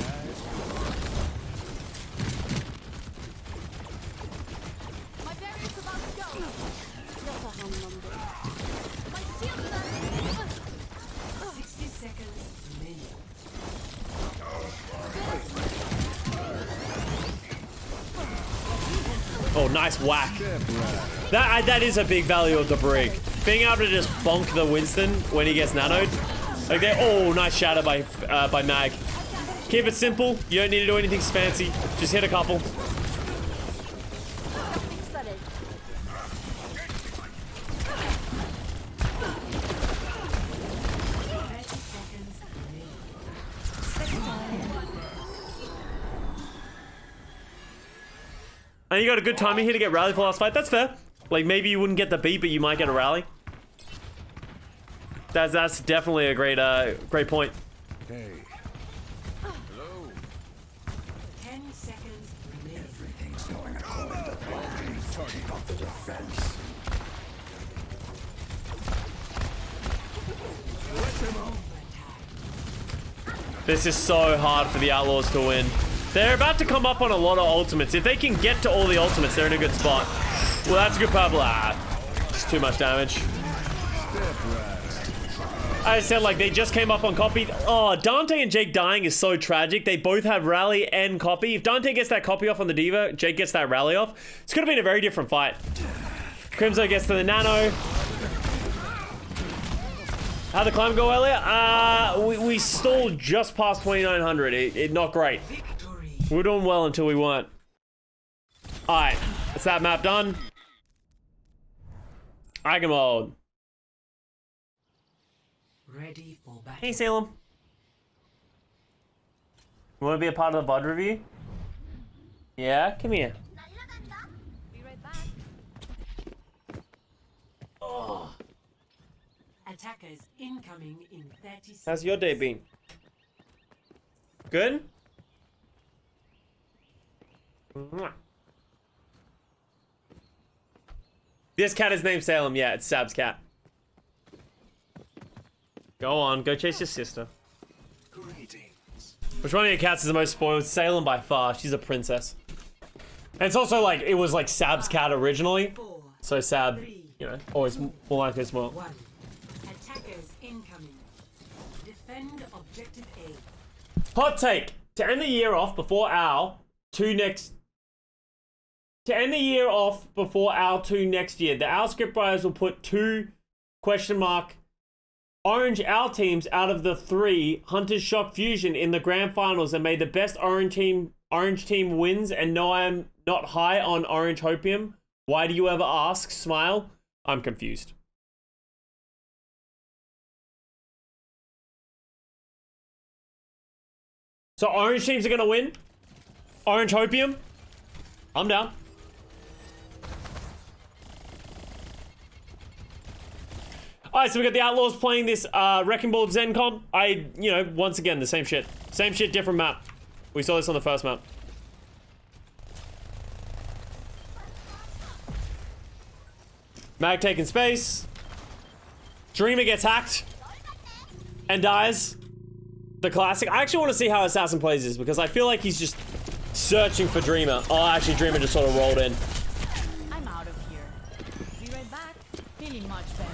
Oh, nice whack. That is a big value of the Brig. Being able to just bonk the Winston when he gets nanoed. Like that. Oh, nice shatter by Mag. Keep it simple. You don't need to do anything fancy. Just hit a couple. And you got a good timing here to get rally for last fight. That's fair. Like maybe you wouldn't get the beat, but you might get a rally. That's definitely a great point. Hey. Hello. 10 seconds remaining. Everything's going according to plan. Target off the defense. This is so hard for the Outlaws to win. They're about to come up on a lot of ultimates. If they can get to all the ultimates, they're in a good spot. Well, that's a good purple. It's too much damage. I said, like, they just came up on copy. Oh, Dante and Jake dying is so tragic. They both have rally and copy. If Dante gets that copy off on the Diva, Jake gets that rally off. It's going to be a very different fight. Crimzo gets to the nano. How'd the climb go earlier? We stalled just past 2900. Not great. We were doing well until we weren't. Alright, that's that map done. Dragon mode. Ready for battle. Hey, Salem. You want to be a part of the VOD review? Yeah, come here. Be right back. Oh. Attackers incoming in 30 seconds. How's your day been? Good? Mwah. This cat is named Salem. Yeah, it's Sab's cat. Go on, go chase your sister. Greetings. Which one of your cats is the most spoiled? Salem by far. She's a princess. And it's also like, it was like Sab's cat originally. 4, So Sab, 3, you know, always more likely it's more. 1. Attackers incoming. Defend objective A. Hot take. To end the year off before our two next year, the Owl script writers will put 2 orange Owl teams out of the 3 Hunters Shock Fusion in the grand finals, and may the best orange team wins, and no not high on orange hopium. Why do you ever ask? Smile. I'm confused. So orange teams are gonna win? Orange hopium? I'm down. Alright, so we got the Outlaws playing this Wrecking Ball Zen comp. Once again, the same shit. Same shit, different map. We saw this on the first map. Mag taking space. Dreamer gets hacked. And dies. The classic. I actually want to see how Assassin plays this because I feel like he's just searching for Dreamer. Oh, actually, Dreamer just sort of rolled in. I'm out of here. Be right back. Feeling much better.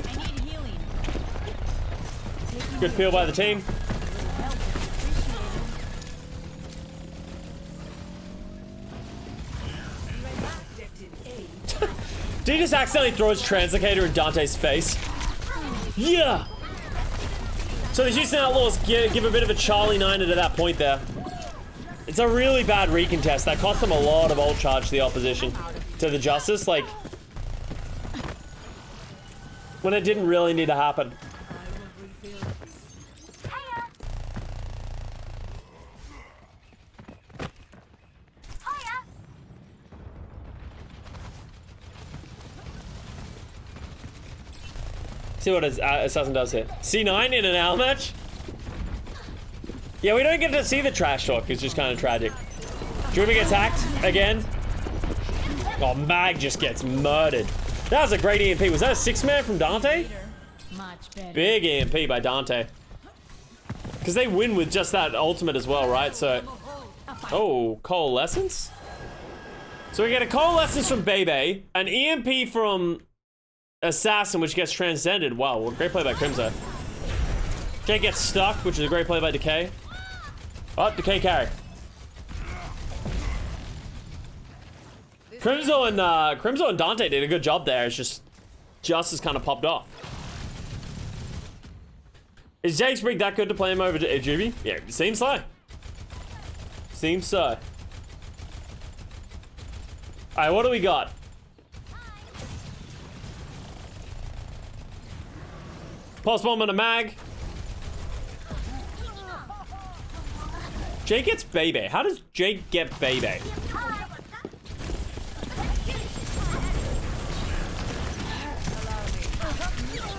I need healing. Good peel by the team. Did he just accidentally throw his translocator in Dante's face? Yeah! So the Houston Outlaws give a bit of a Charlie Niner to that point there. It's a really bad recontest. That cost them a lot of ult charge to the opposition. To the Justice, like... when it didn't really need to happen. See what Assassin does here. C9 in an L match? Yeah, we don't get to see the trash talk. It's just kind of tragic. Dreamer gets hacked again. Oh, Mag just gets murdered. That was a great EMP. Was that a 6-man from Dante? Much better. Big EMP by Dante. Because they win with just that ultimate as well, right? So, oh, Coalescence? So we get a Coalescence from Bebe, an EMP from Assassin, which gets transcended. Wow, well, great play by Crimzo. Jake gets stuck, which is a great play by Decay. Oh, Decay carry. Crimzo and Dante did a good job there. It's just Justice kind of popped off. Is Jake's rig that good to play him over to Juby? Yeah, seems so. Seems so. Alright, what do we got? Pulse bomb and a mag. Jake gets Bebe. How does Jake get Bebe?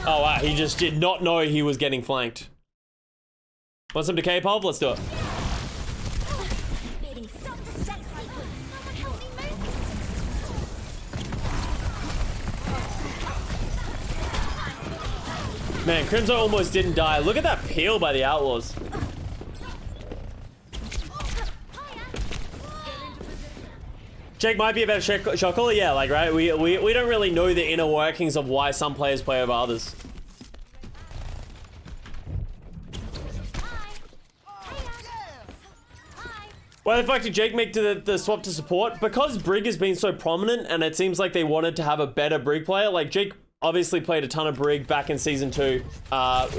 Oh wow, he just did not know he was getting flanked. Want some Decay Pulp? Let's do it. Man, Crimzo almost didn't die. Look at that peel by the Outlaws. Jake might be a better shot caller, yeah, like, right? We don't really know the inner workings of why some players play over others. Why the fuck did Jake make the swap to support? Because Brig has been so prominent and it seems like they wanted to have a better Brig player. Like, Jake obviously played a ton of Brig back in Season 2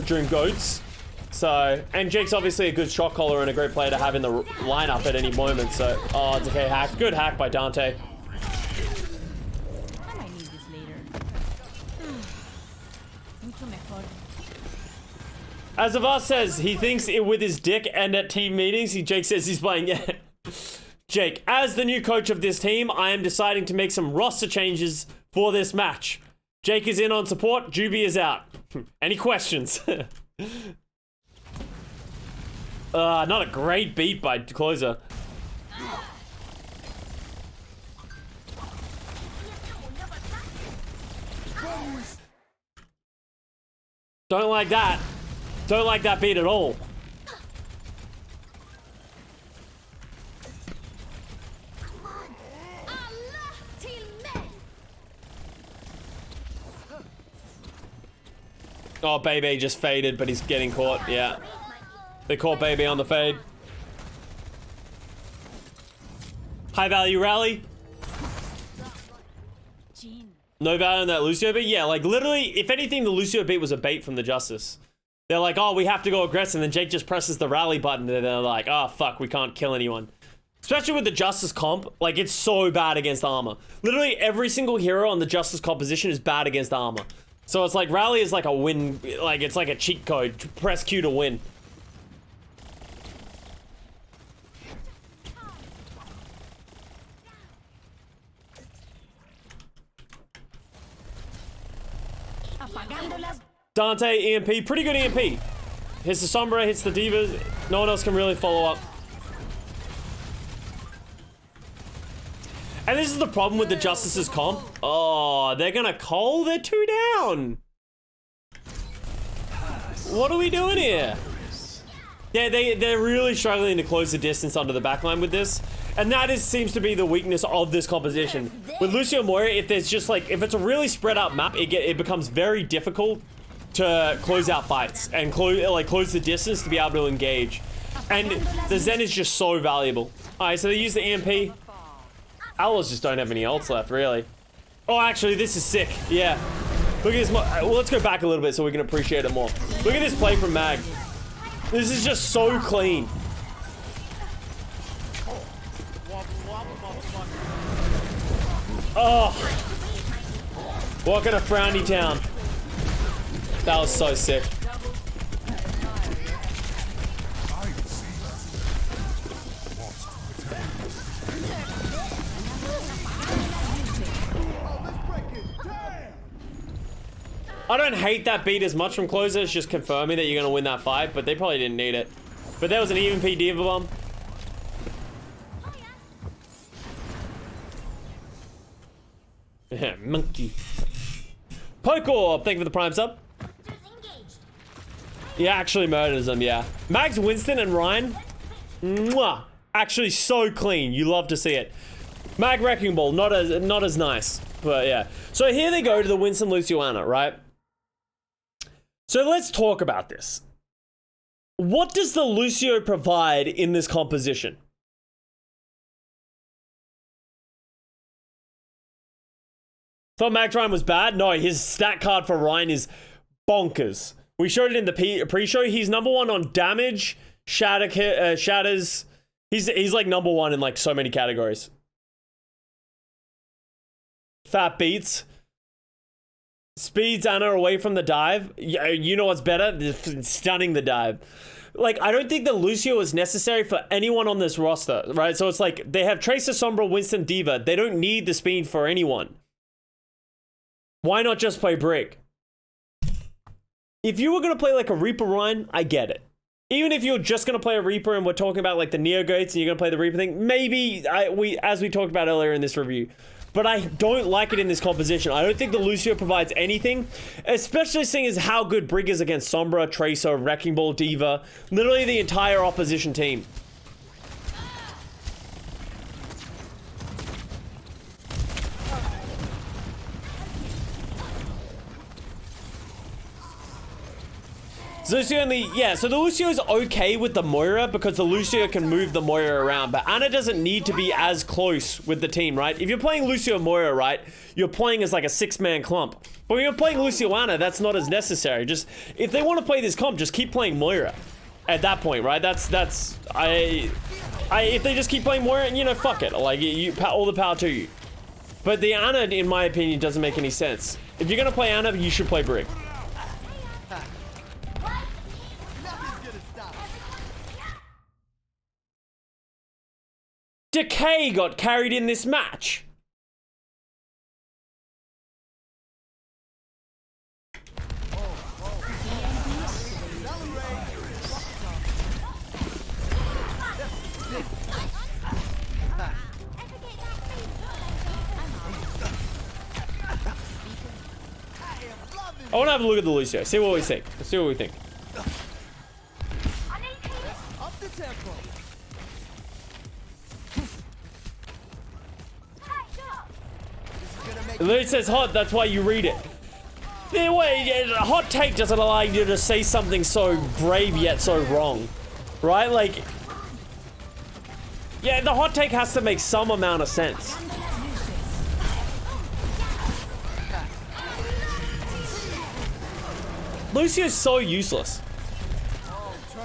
during GOATS. So, and Jake's obviously a good shot caller and a great player to have in the lineup at any moment. So, oh, it's okay, hack. Good hack by Dante. I might need this later. Mucho mejor. As Avas says, he thinks it with his dick and at team meetings. Jake says he's playing, yeah. Jake, as the new coach of this team, I am deciding to make some roster changes for this match. Jake is in on support, Juby is out. Any questions? Not a great beat by Closer. Don't like that. Don't like that beat at all. Oh, Baby just faded, but he's getting caught. Yeah. They caught Baby on the fade. High value rally. No value on that Lucio beat? Yeah, like literally, if anything, the Lucio beat was a bait from the Justice. They're like, oh, we have to go aggressive, and then Jake just presses the rally button, and they're like, oh, fuck, we can't kill anyone. Especially with the Justice comp, like, it's so bad against armor. Literally, every single hero on the Justice composition is bad against armor. So it's like, rally is like a win, like, it's like a cheat code. Press Q to win. Dante, EMP, pretty good EMP. Hits the Sombra, hits the Divas. No one else can really follow up. And this is the problem with the Justice's comp. Oh, they're gonna call? They're 2 down. What are we doing here? Yeah, they're really struggling to close the distance onto the backline with this. And that seems to be the weakness of this composition. With Lucio Moira, if there's just like, if it's a really spread out map, it becomes very difficult to close out fights and close the distance to be able to engage. And the Zen is just so valuable. Alright, so they use the EMP. Outlaws just don't have any ults left, really. Oh, actually, this is sick. Yeah. Look at this. Well, let's go back a little bit so we can appreciate it more. Look at this play from Mag. This is just so clean. Oh. Walking a frowny town. That was so sick. I don't hate that beat as much from closer. It's just confirming that you're going to win that fight, but they probably didn't need it. But there was an even P Diva bomb. Monkey. Poke-Orb, thank you for the prime sub. He actually murders them, yeah. Mags, Winston, and Ryan. Mwah. Actually so clean. You love to see it. Mag Wrecking Ball, not as nice. But yeah. So here they go to the Winston Luciana, right? So let's talk about this. What does the Lucio provide in this composition? Thought Mag Ryan was bad? No, his stat card for Ryan is bonkers. We showed it in the pre-show. He's number 1 on damage, shatters. He's like number 1 in like so many categories. Fat beats. Speeds Anna away from the dive. You know what's better? Stunning the dive. Like, I don't think that Lucio is necessary for anyone on this roster, right? So it's like, they have Tracer, Sombra, Winston, Diva. They don't need the speed for anyone. Why not just play Brig? If you were going to play like a Reaper Ryan, I get it. Even if you're just going to play a Reaper and we're talking about like the Neo Gates and you're going to play the Reaper thing, maybe, as we talked about earlier in this review. But I don't like it in this composition. I don't think the Lucio provides anything, especially seeing as how good Brig is against Sombra, Tracer, Wrecking Ball, Diva, literally the entire opposition team. Lucio only, yeah, so the Lucio is okay with the Moira because the Lucio can move the Moira around, but Anna doesn't need to be as close with the team, right? If you're playing Lucio Moira, right, you're playing as like a 6-man clump. But when you're playing Lucio Anna, that's not as necessary. Just, if they want to play this comp, just keep playing Moira at that point, right? If they just keep playing Moira, you know, fuck it. Like, all the power to you. But the Anna, in my opinion, doesn't make any sense. If you're going to play Anna, you should play Brig. Decay got carried in this match. I want to have a look at the Lucio. See what we think. Let's see what we think. It literally says hot, that's why you read it. The way, a hot take doesn't allow you to say something so brave yet so wrong. Right? Like, yeah, the hot take has to make some amount of sense. Lucio's so useless.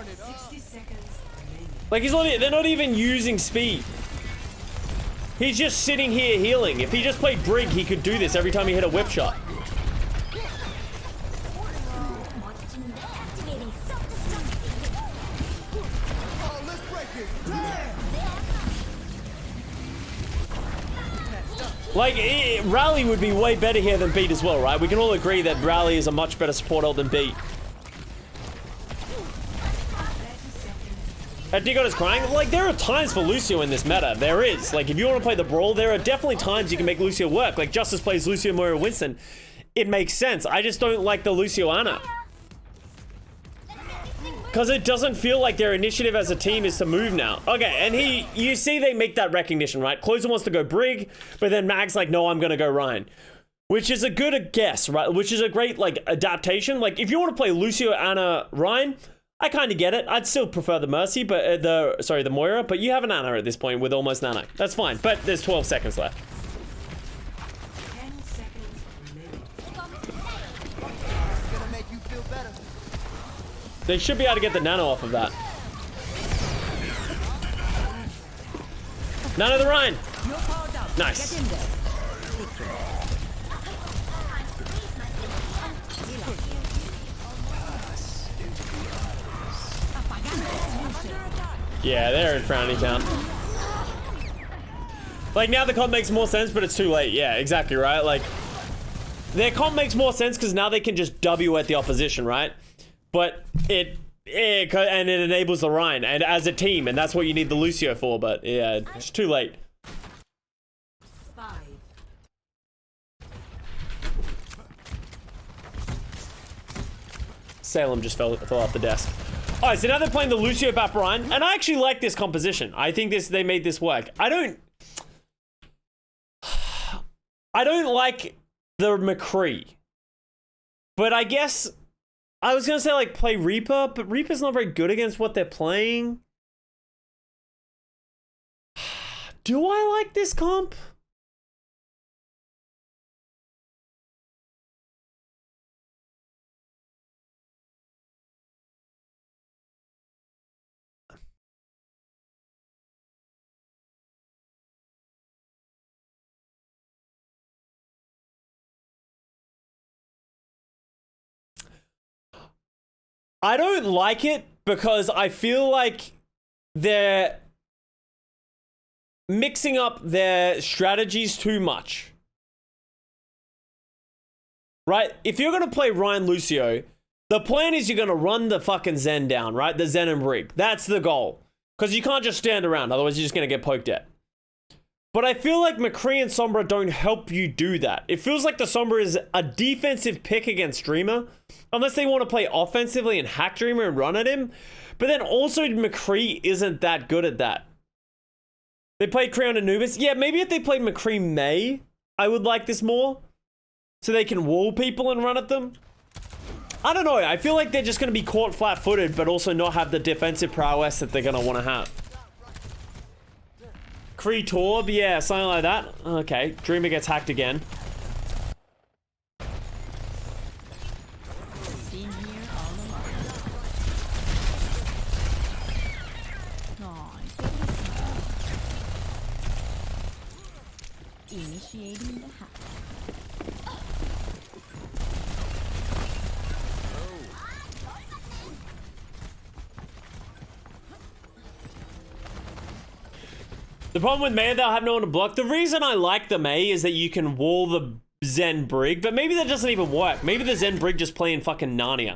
60 seconds remaining. Like, they're not even using speed. He's just sitting here healing. If he just played Brig, he could do this every time he hit a whip shot. Activating self-destruct. Oh, let's break it. Damn! Like, Rally would be way better here than Beat as well, right? We can all agree that Rally is a much better support ult than Beat. Digot is crying. Like, there are times for Lucio in this meta. There is. Like, if you want to play the Brawl, there are definitely times you can make Lucio work. Like, Justice plays Lucio, Moira, Winston. It makes sense. I just don't like the Lucio Ana. Because it doesn't feel like their initiative as a team is to move now. Okay, and you see they make that recognition, right? Closer wants to go Brig, but then Mag's like, no, I'm going to go Ryan. Which is a good guess, right? Which is a great, like, adaptation. Like, if you want to play Lucio, Ana, Ryan, I kind of get it. I'd still prefer the Mercy, but the Moira, but you have an Ana at this point with almost Nano. That's fine, but there's 12 seconds left. 10 seconds remaining. It's gonna make you feel better. They should be able to get the Nano off of that. Nano the Ryan. Nice. Yeah, they're in Frowny Town. Like, now the comp makes more sense, but it's too late. Yeah, exactly, right? Like, their comp makes more sense because now they can just W at the opposition, right? But it enables the Rhine, and as a team, and that's what you need the Lucio for, but yeah, it's too late. 5. Salem just fell off the desk. Alright, so now they're playing the Lucio Bap Ryan, and I actually like this composition. I think they made this work. I don't like the McCree. But I guess I was gonna say, like, play Reaper, but Reaper's not very good against what they're playing. Do I like this comp? I don't like it because I feel like they're mixing up their strategies too much. Right? If you're going to play Ryan Lucio, the plan is you're going to run the fucking Zen down, right? The Zen and Brig. That's the goal. Because you can't just stand around, otherwise you're just going to get poked at. But I feel like McCree and Sombra don't help you do that. It feels like the Sombra is a defensive pick against Dreamer, unless they want to play offensively and hack Dreamer and run at him. But then also McCree isn't that good at that. They played Cree on Anubis. Yeah, maybe if they played McCree May, I would like this more. So they can wall people and run at them. I don't know. I feel like they're just going to be caught flat-footed, but also not have the defensive prowess that they're going to want to have. Cree Torb, yeah, something like that. Okay, Dreamer gets hacked again. Been here all along. Aw, initiating the hack. The problem with May, they'll have no one to block. The reason I like the May is that you can wall the Zen Brig, but maybe that doesn't even work. Maybe the Zen Brig just playing fucking Narnia.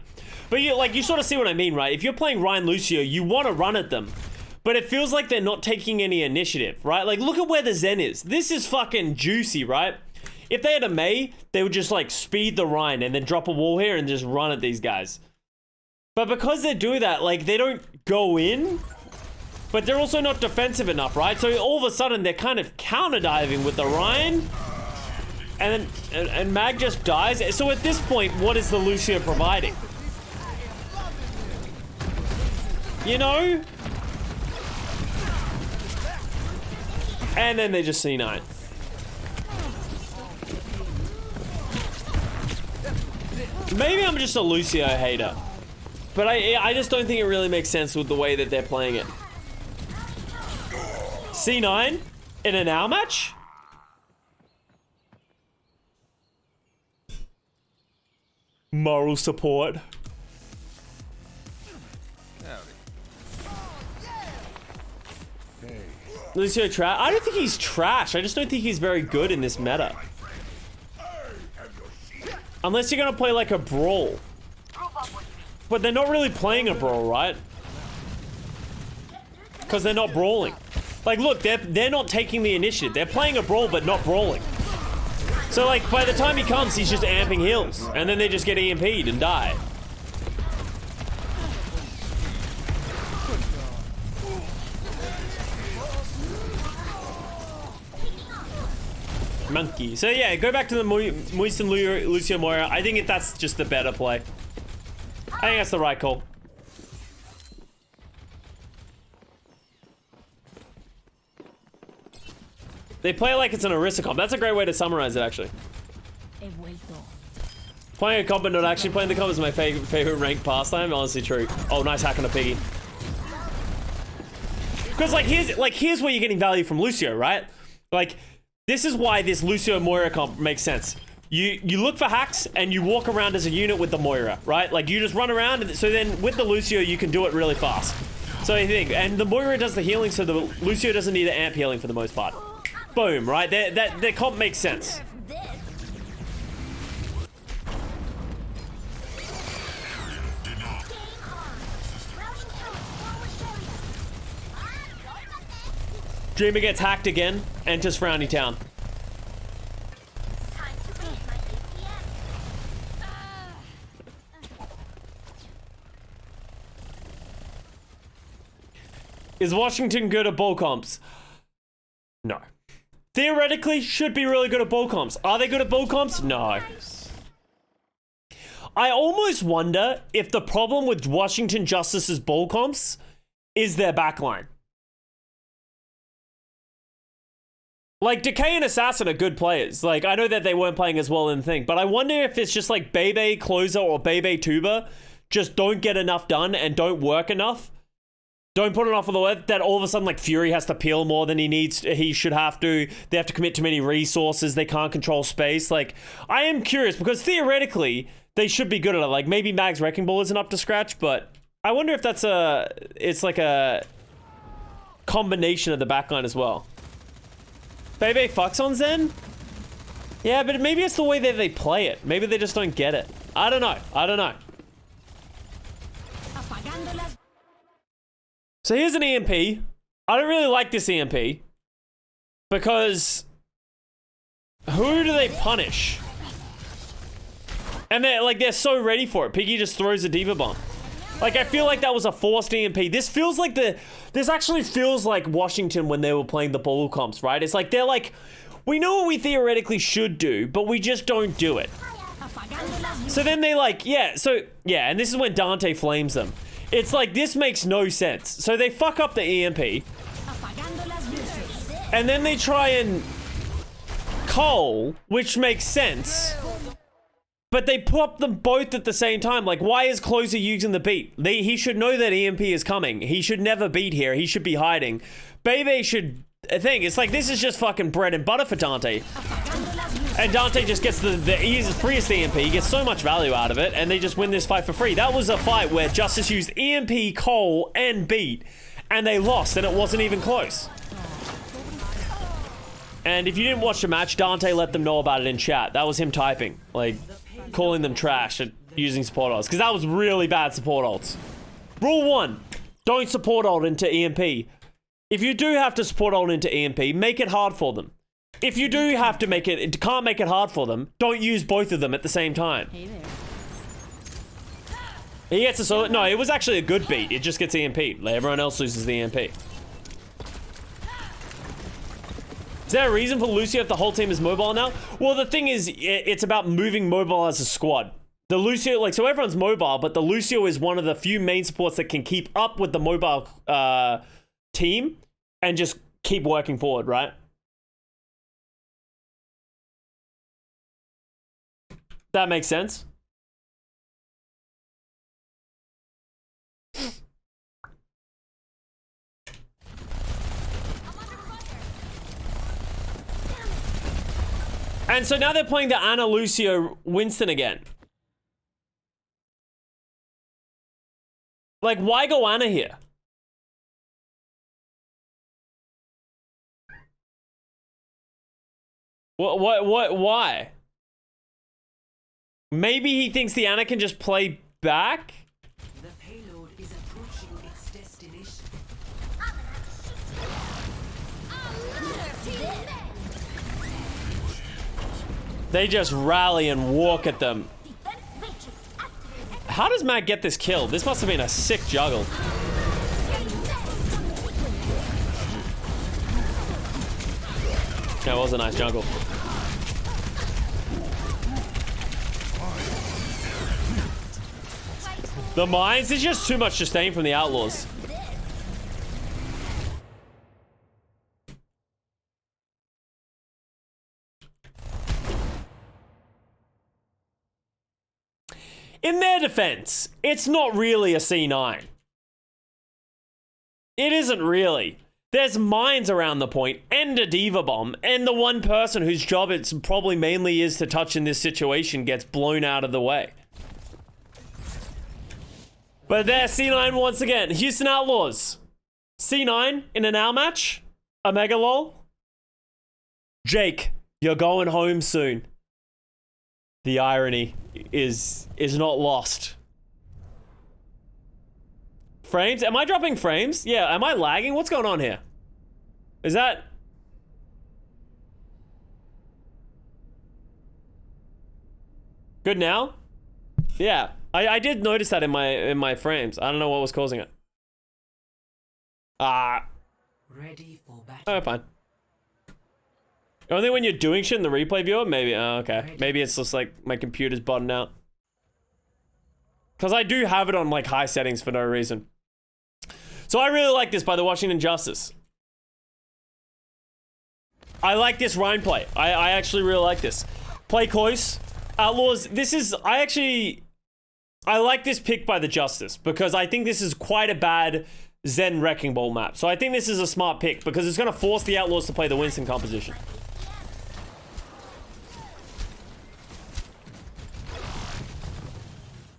But you sort of see what I mean, right? If you're playing Ryan Lucio, you want to run at them. But it feels like they're not taking any initiative, right? Like, look at where the Zen is. This is fucking juicy, right? If they had a May, they would just, like, speed the Rhine and then drop a wall here and just run at these guys. But because they do that, like, they don't go in, but they're also not defensive enough, right? So all of a sudden, they're kind of counter-diving with the Rhine, and then Mag just dies. So at this point, what is the Lucio providing? You know? And then they just C9. Maybe I'm just a Lucio hater. But I just don't think it really makes sense with the way that they're playing it. C9 in an hour match? Moral support. Lucio trash? I don't think he's trash. I just don't think he's very good in this meta. Unless you're gonna play like a brawl. But they're not really playing a brawl, right? Because they're not brawling. Like, look, they're not taking the initiative. They're playing a brawl, but not brawling. So, like, by the time he comes, he's just amping heals. And then they just get EMP'd and die. Monkey. So, yeah, go back to the Muisin Lucio Moira. I think that's just the better play. I think that's the right call. They play like it's an Orisa comp. That's a great way to summarize it, actually. Playing a comp but not actually playing the comp is my favorite ranked pastime. Honestly, true. Oh, nice hack on a piggy. Because here's where you're getting value from Lucio, right? Like, this is why this Lucio Moira comp makes sense. You look for hacks and you walk around as a unit with the Moira, right? Like, you just run around, and so then with the Lucio you can do it really fast. So I think, and the Moira does the healing, so the Lucio doesn't need the amp healing for the most part. Boom, right? That comp makes sense. Dreamer gets hacked again, enters Frowny Town. Is Washington good at ball comps? No. Theoretically, should be really good at ball comps. Are they good at ball comps? No. I almost wonder if the problem with Washington Justice's ball comps is their backline. Like, Decay and Assassin are good players. Like, I know that they weren't playing as well in the thing, but I wonder if it's just like Bebe Closer or Bebe Tuber just don't get enough done and don't work enough. Don't put enough of the work that all of a sudden, like, Fury has to peel more than he should have to. They have to commit too many resources. They can't control space. Like, I am curious because theoretically, they should be good at it. Like, maybe Mag's Wrecking Ball isn't up to scratch, but I wonder if it's like a combination of the backline as well. Bebe fucks on Zen? Yeah, but maybe it's the way that they play it. Maybe they just don't get it. I don't know. I don't know. So here's an EMP. I don't really like this EMP because who do they punish? And they're so ready for it. Piggy just throws a Diva Bomb. Like, I feel like that was a forced EMP. This actually feels like Washington when they were playing the ball comps, right? It's like, they're like, we know what we theoretically should do, but we just don't do it. So then they and this is when Dante flames them. It's like, this makes no sense. So they fuck up the EMP. And then they try and Cole, which makes sense. But they pop them both at the same time. Like, why is Closer using the beat? He should know that EMP is coming. He should never beat here. He should be hiding. Bebe should... It's like, this is just fucking bread and butter for Dante. And Dante just gets the easiest, freest EMP. He gets so much value out of it, and they just win this fight for free. That was a fight where Justice used EMP, Cole, and beat, and they lost, and it wasn't even close. And if you didn't watch the match, Dante let them know about it in chat. That was him typing, like, calling them trash and using support ults, because that was really bad support ults. Rule 1, don't support ult into EMP. If you do have to support ult into EMP, make it hard for them. If you do have to can't make it hard for them, don't use both of them at the same time. Hey there. He gets a solid... No, it was actually a good beat. It just gets EMP'd. Everyone else loses the EMP. Is there a reason for Lucio if the whole team is mobile now? Well, the thing is, it's about moving mobile as a squad. The Lucio, like, so everyone's mobile, but the Lucio is one of the few main supports that can keep up with the mobile team and just keep working forward, right? That makes sense. And so now they're playing the Ana Lucio Winston again. Like, why go Ana here? Why? Maybe he thinks the Ana can just play back? The payload is approaching its destination. They just rally and walk at them. Defense matrix activated. How does Matt get this kill? This must have been a sick juggle. That was a nice juggle. The mines, there's just too much sustain from the Outlaws. In their defense, it's not really a C9. It isn't really. There's mines around the point and a diva bomb, and the one person whose job it's probably mainly is to touch in this situation gets blown out of the way. But there, C9 once again. Houston Outlaws. C9 in an hour match. A mega lol. Jake, you're going home soon. The irony is not lost. Frames? Am I dropping frames? Yeah, am I lagging? What's going on here? Is that... good now? Yeah. I did notice that in my frames. I don't know what was causing it. Ready for battle. Oh, fine. Only when you're doing shit in the replay viewer? Maybe. Oh, okay. Maybe it's just like my computer's buttoned out. Because I do have it on like high settings for no reason. So I really like this by the Washington Justice. I like this Rhine play. I actually really like this. Play close. Outlaws. This is... I like this pick by the Justice because I think this is quite a bad Zen Wrecking Ball map. So I think this is a smart pick because it's going to force the Outlaws to play the Winston composition.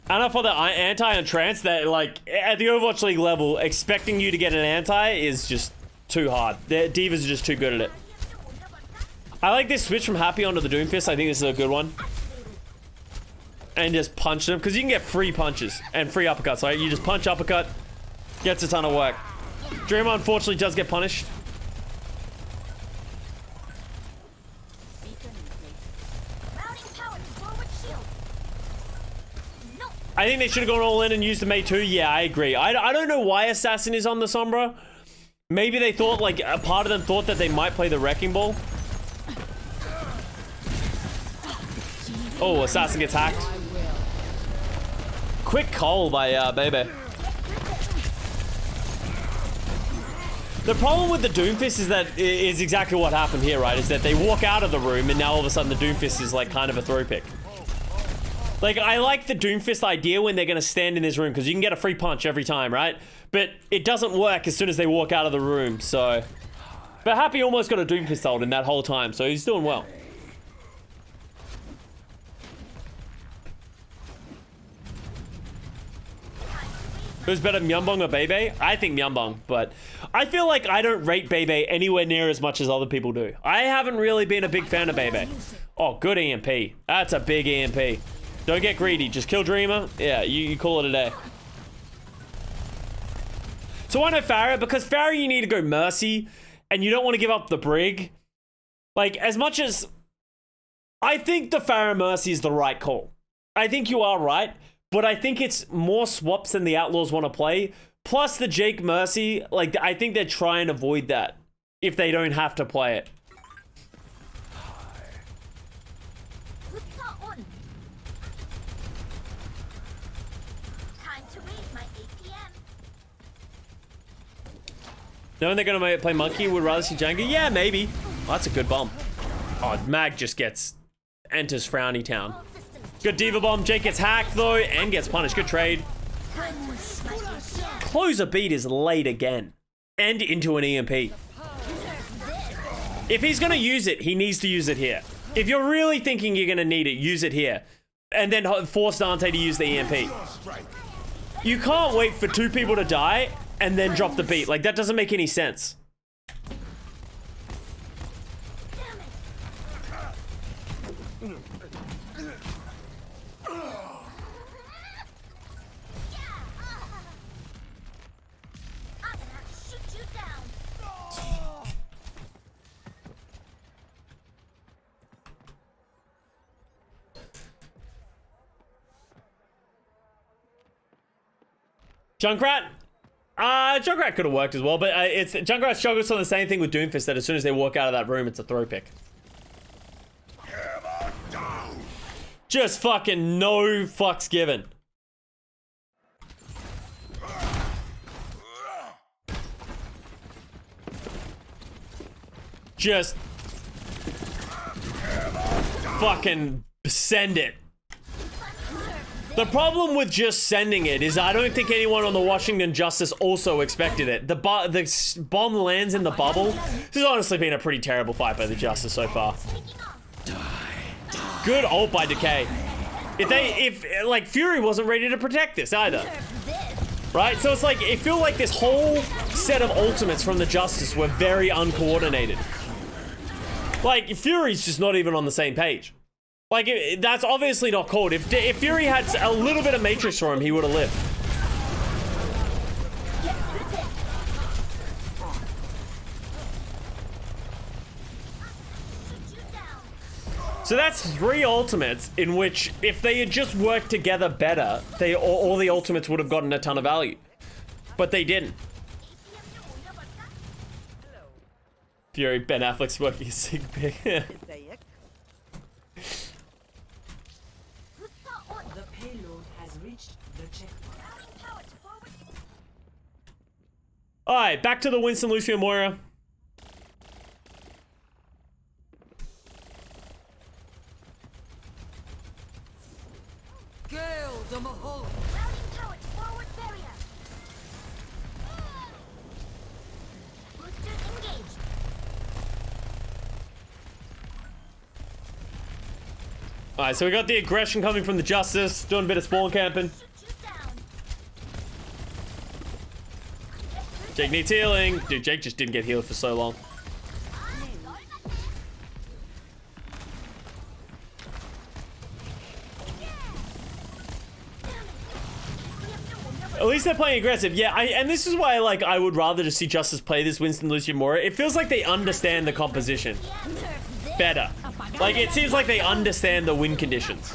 I don't know for the anti and trance that like at the Overwatch League level, expecting you to get an anti is just too hard. The divas are just too good at it. I like this switch from Happy onto the Doomfist. I think this is a good one. And just punch them, because you can get free punches and free uppercuts, right? You just punch, uppercut, gets a ton of work. Dreamer unfortunately does get punished. I think they should have gone all in and used the Mei 2. Yeah, I agree. I don't know why Assassin is on the Sombra. Maybe they thought, like, a part of them thought that they might play the Wrecking Ball. Oh, Assassin gets hacked. Quick call by Bebe. The problem with the Doomfist is that is exactly what happened here, right? Is that they walk out of the room and now all of a sudden the Doomfist is like kind of a throw pick. Like, I like the Doomfist idea when they're going to stand in this room because you can get a free punch every time, right? But it doesn't work as soon as they walk out of the room, so... But Happy almost got a Doomfist hold in that whole time, so he's doing well. Who's better, Myeonbong or Bebe? I think Myeonbong, but I feel like I don't rate Bebe anywhere near as much as other people do. I haven't really been a big fan of Bebe. Oh, good EMP. That's a big EMP. Don't get greedy. Just kill Dreamer. Yeah, you call it a day. So why not Pharah? Because Pharah you need to go Mercy, and you don't want to give up the Brig. Like, as much as... I think the Pharah Mercy is the right call. I think you are right. But I think it's more swaps than the Outlaws want to play. Plus the Jake Mercy, like, I think they're trying to avoid that. If they don't have to play it. Time to raise my APM. Knowing they're going to play Monkey, would rather see Jenga? Yeah, maybe. Oh, that's a good bomb. Oh, Mag just enters Frowny Town. Good Diva Bomb. Jake gets hacked, though, and gets punished. Good trade. Closer beat is late again. And into an EMP. If he's going to use it, he needs to use it here. If you're really thinking you're gonna need it, use it here. And then force Dante to use the EMP. You can't wait for 2 people to die and then drop the beat. Like, that doesn't make any sense. Junkrat? Junkrat could have worked as well, but it's Junkrat struggles on the same thing with Doomfist, that as soon as they walk out of that room, it's a throw pick. Just fucking no fucks given. Just fucking send it. The problem with just sending it is I don't think anyone on the Washington Justice also expected it. The bomb lands in the bubble. This has honestly been a pretty terrible fight by the Justice so far. Good ult by Decay. If like Fury wasn't ready to protect this either. Right? So it's like, it feels like this whole set of ultimates from the Justice were very uncoordinated. Like, Fury's just not even on the same page. Like, that's obviously not called. If Fury had a little bit of Matrix for him, he would have lived. So that's 3 ultimates in which, if they had just worked together better, all the ultimates would have gotten a ton of value. But they didn't. Fury, Ben Affleck's working a sick pick. The payload has reached the checkpoint. Alright, back to the Winston, Lucio, Moira. Gale the Mahal. Routing turret, forward barrier. Boosters engaged. Alright, so we got the aggression coming from the Justice, doing a bit of spawn camping. Shoot you down. Jake needs healing. Dude, Jake just didn't get healed for so long. At least they're playing aggressive. Yeah, and this is why I would rather just see Justice play this Winston, Lucio, Moira. It feels like they understand the composition better. Like, it seems like they understand the win conditions.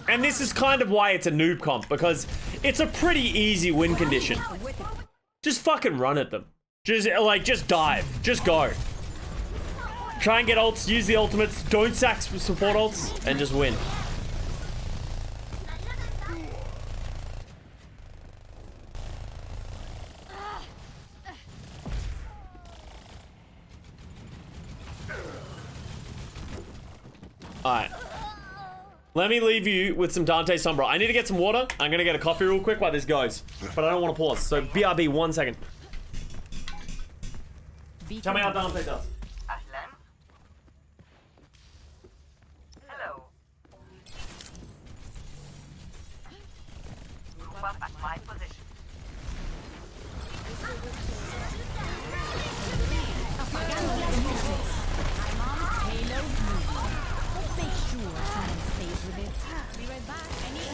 And this is kind of why it's a noob comp, because it's a pretty easy win condition. Just fucking run at them. Just dive. Just go. Try and get ults, use the ultimates, don't sack support ults, and just win. Alright. Let me leave you with some Dante Sombra. I need to get some water. I'm gonna get a coffee real quick while this goes. But I don't want to pause. So BRB 1 second. Tell me how Dante does. Ahlan. Hello. Move up at my position. Be right back. I need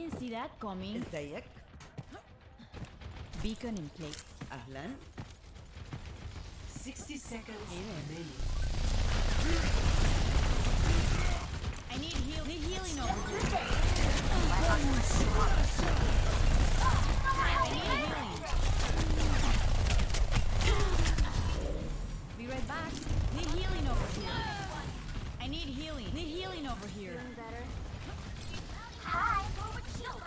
Didn't see that coming. ازيك؟ Beacon in place. أهلا. 60 seconds remaining. I need healing over here. I need healing. Be right back. Need healing over here. I need healing. Need healing over here. Better. Hi, forward shield.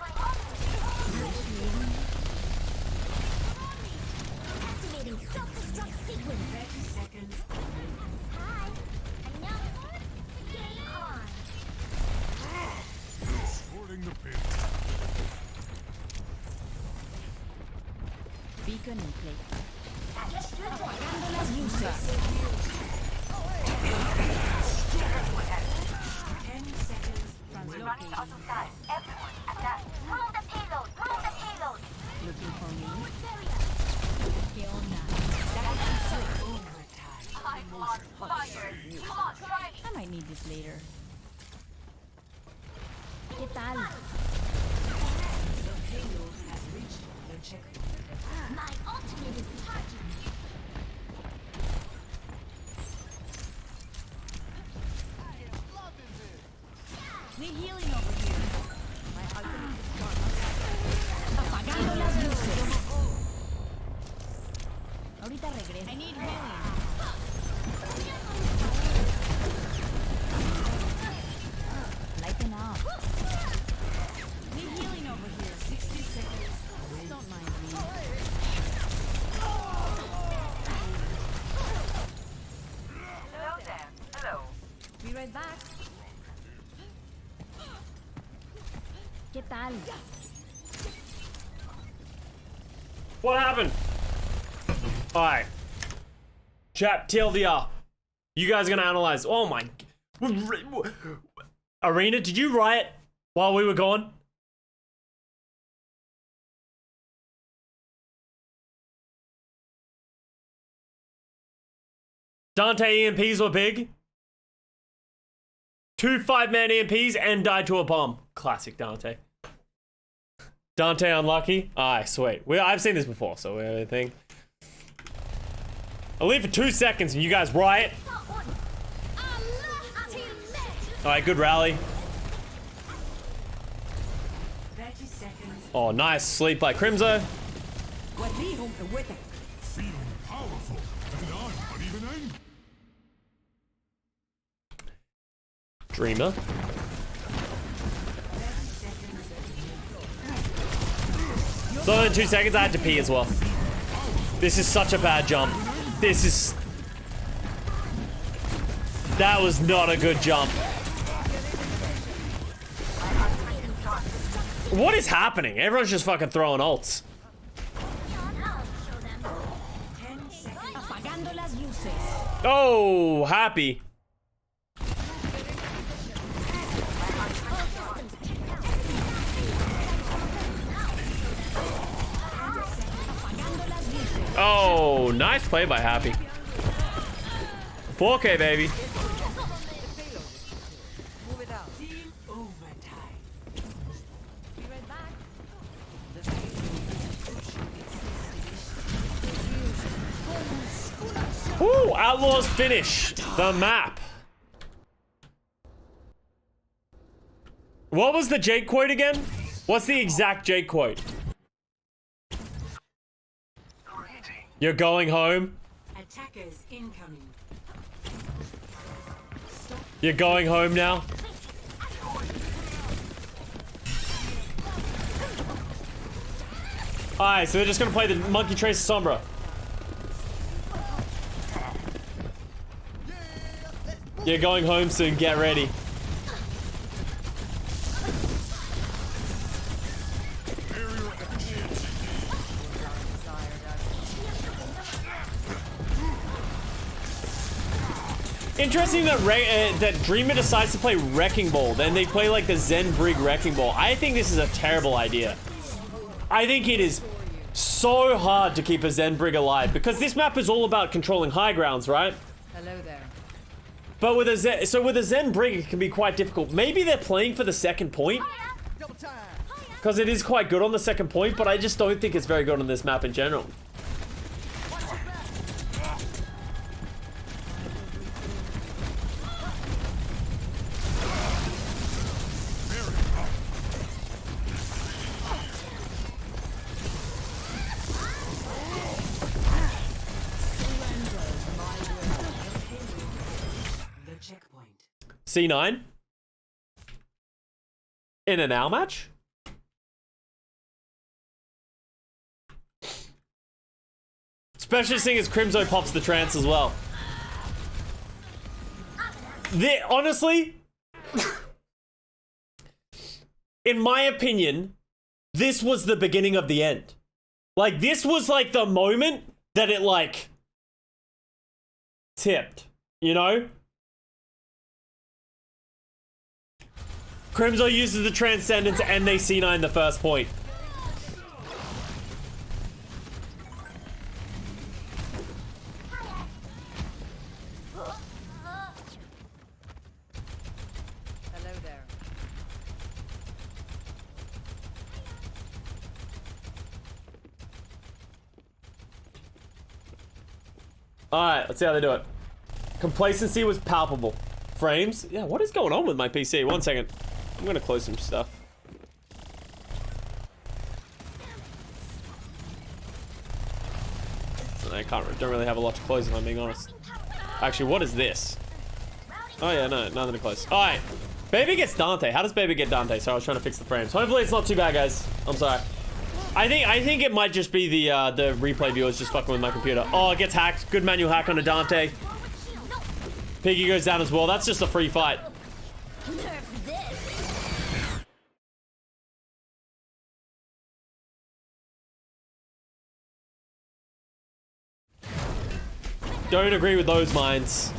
Activating self-destruct sequence. 30 seconds remaining. Beacon in place. Apagando las luces. 10 seconds. We're running out of time. Everyone, attack. Pull the payload. Pull the payload. Looking for me? ¿Qué onda? I'm on fire. Come on, try me. I might need this later. ¿Qué tal? The payload has reached the checkpoint. My ultimate is charging. Need healing over here. My ultimate is gone. Apagando las luces. Ahorita regreso. I need healing. Lighten up. Need healing over here. 60 seconds. Don't mind me. Hello there. Hello. Be right back. ¿Qué tal? What happened? Alright. Chat, TLDR. You guys are gonna analyze. Oh my. Arena, did you riot while we were gone? Dante EMPs were big. 2 5-man EMPs and died to a bomb. Classic Dante. Dante unlucky. Aye, sweet. I've seen this before, so I think. I'll leave for 2 seconds and you guys riot. Alright, good rally. 30 seconds. Oh, nice sleep by Crimzo. Feel powerful, and I'm not even angry. Dreamer. So in 2 seconds, I had to pee as well. This is such a bad jump. This is... That was not a good jump. What is happening? Everyone's just fucking throwing ults. 10 seconds. Apagando las luces. Oh, happy. Oh, nice play by Happy. 4K, baby. Team overtime. Be right back. The payload is pushing its destination. Woo, Outlaws finish the map. What was the Jake quote again? What's the exact Jake quote? You're going home. Attackers incoming. You're going home now. Alright, so they're just gonna play the Monkey Trace Sombra. You're going home soon, get ready. Interesting that that Dreamer decides to play Wrecking Ball, then they play like the Zen Brig Wrecking Ball. I think this is a terrible idea. I think it is so hard to keep a Zen Brig alive because this map is all about controlling high grounds, right? Hello there. But with a Zen Brig, it can be quite difficult. Maybe they're playing for the second point because it is quite good on the second point, but I just don't think it's very good on this map in general. The checkpoint. C9 in an hour match. Especially seeing as Crimzo pops the trance as well. Honestly, in my opinion, this was the beginning of the end. Like, this was like the moment that it like tipped, you know? Crimzo uses the Transcendence and they C9 the first point. Hello there. Alright, let's see how they do it. Complacency was palpable. Frames? Yeah, what is going on with my PC? 1 second. I'm gonna close some stuff. I don't really have a lot to close if I'm being honest. Actually, what is this? Oh yeah, no, nothing to close. Alright. Baby gets Dante. How does Baby get Dante? So I was trying to fix the frames. Hopefully it's not too bad, guys. I'm sorry. I think it might just be the replay viewers just fucking with my computer. Oh, it gets hacked. Good manual hack on a Dante. Piggy goes down as well. That's just a free fight. Don't agree with those minds.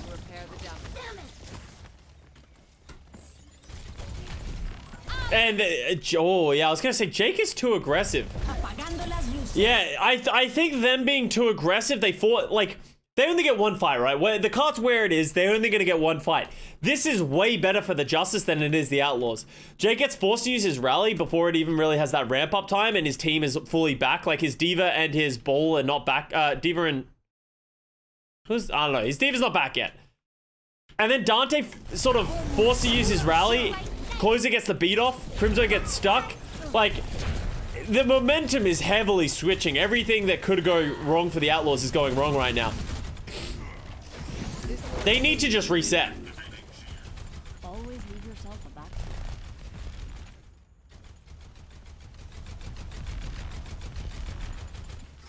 Repair the damage. And oh yeah, I was gonna say Jake is too aggressive. Yeah, I think them being too aggressive, they fought like they only get one fight, right? Where the card's where it is, they're only gonna get one fight. This is way better for the Justice than it is the Outlaws. Jake gets forced to use his rally before it even really has that ramp up time, and his team is fully back. Like his Diva and his Bull are not back. Diva and I don't know. His Diva's not back yet. And then Dante sort of forced to use his rally. Closer gets the beat off. Crimzo gets stuck. Like, the momentum is heavily switching. Everything that could go wrong for the Outlaws is going wrong right now. They need to just reset. Always leave yourself a back.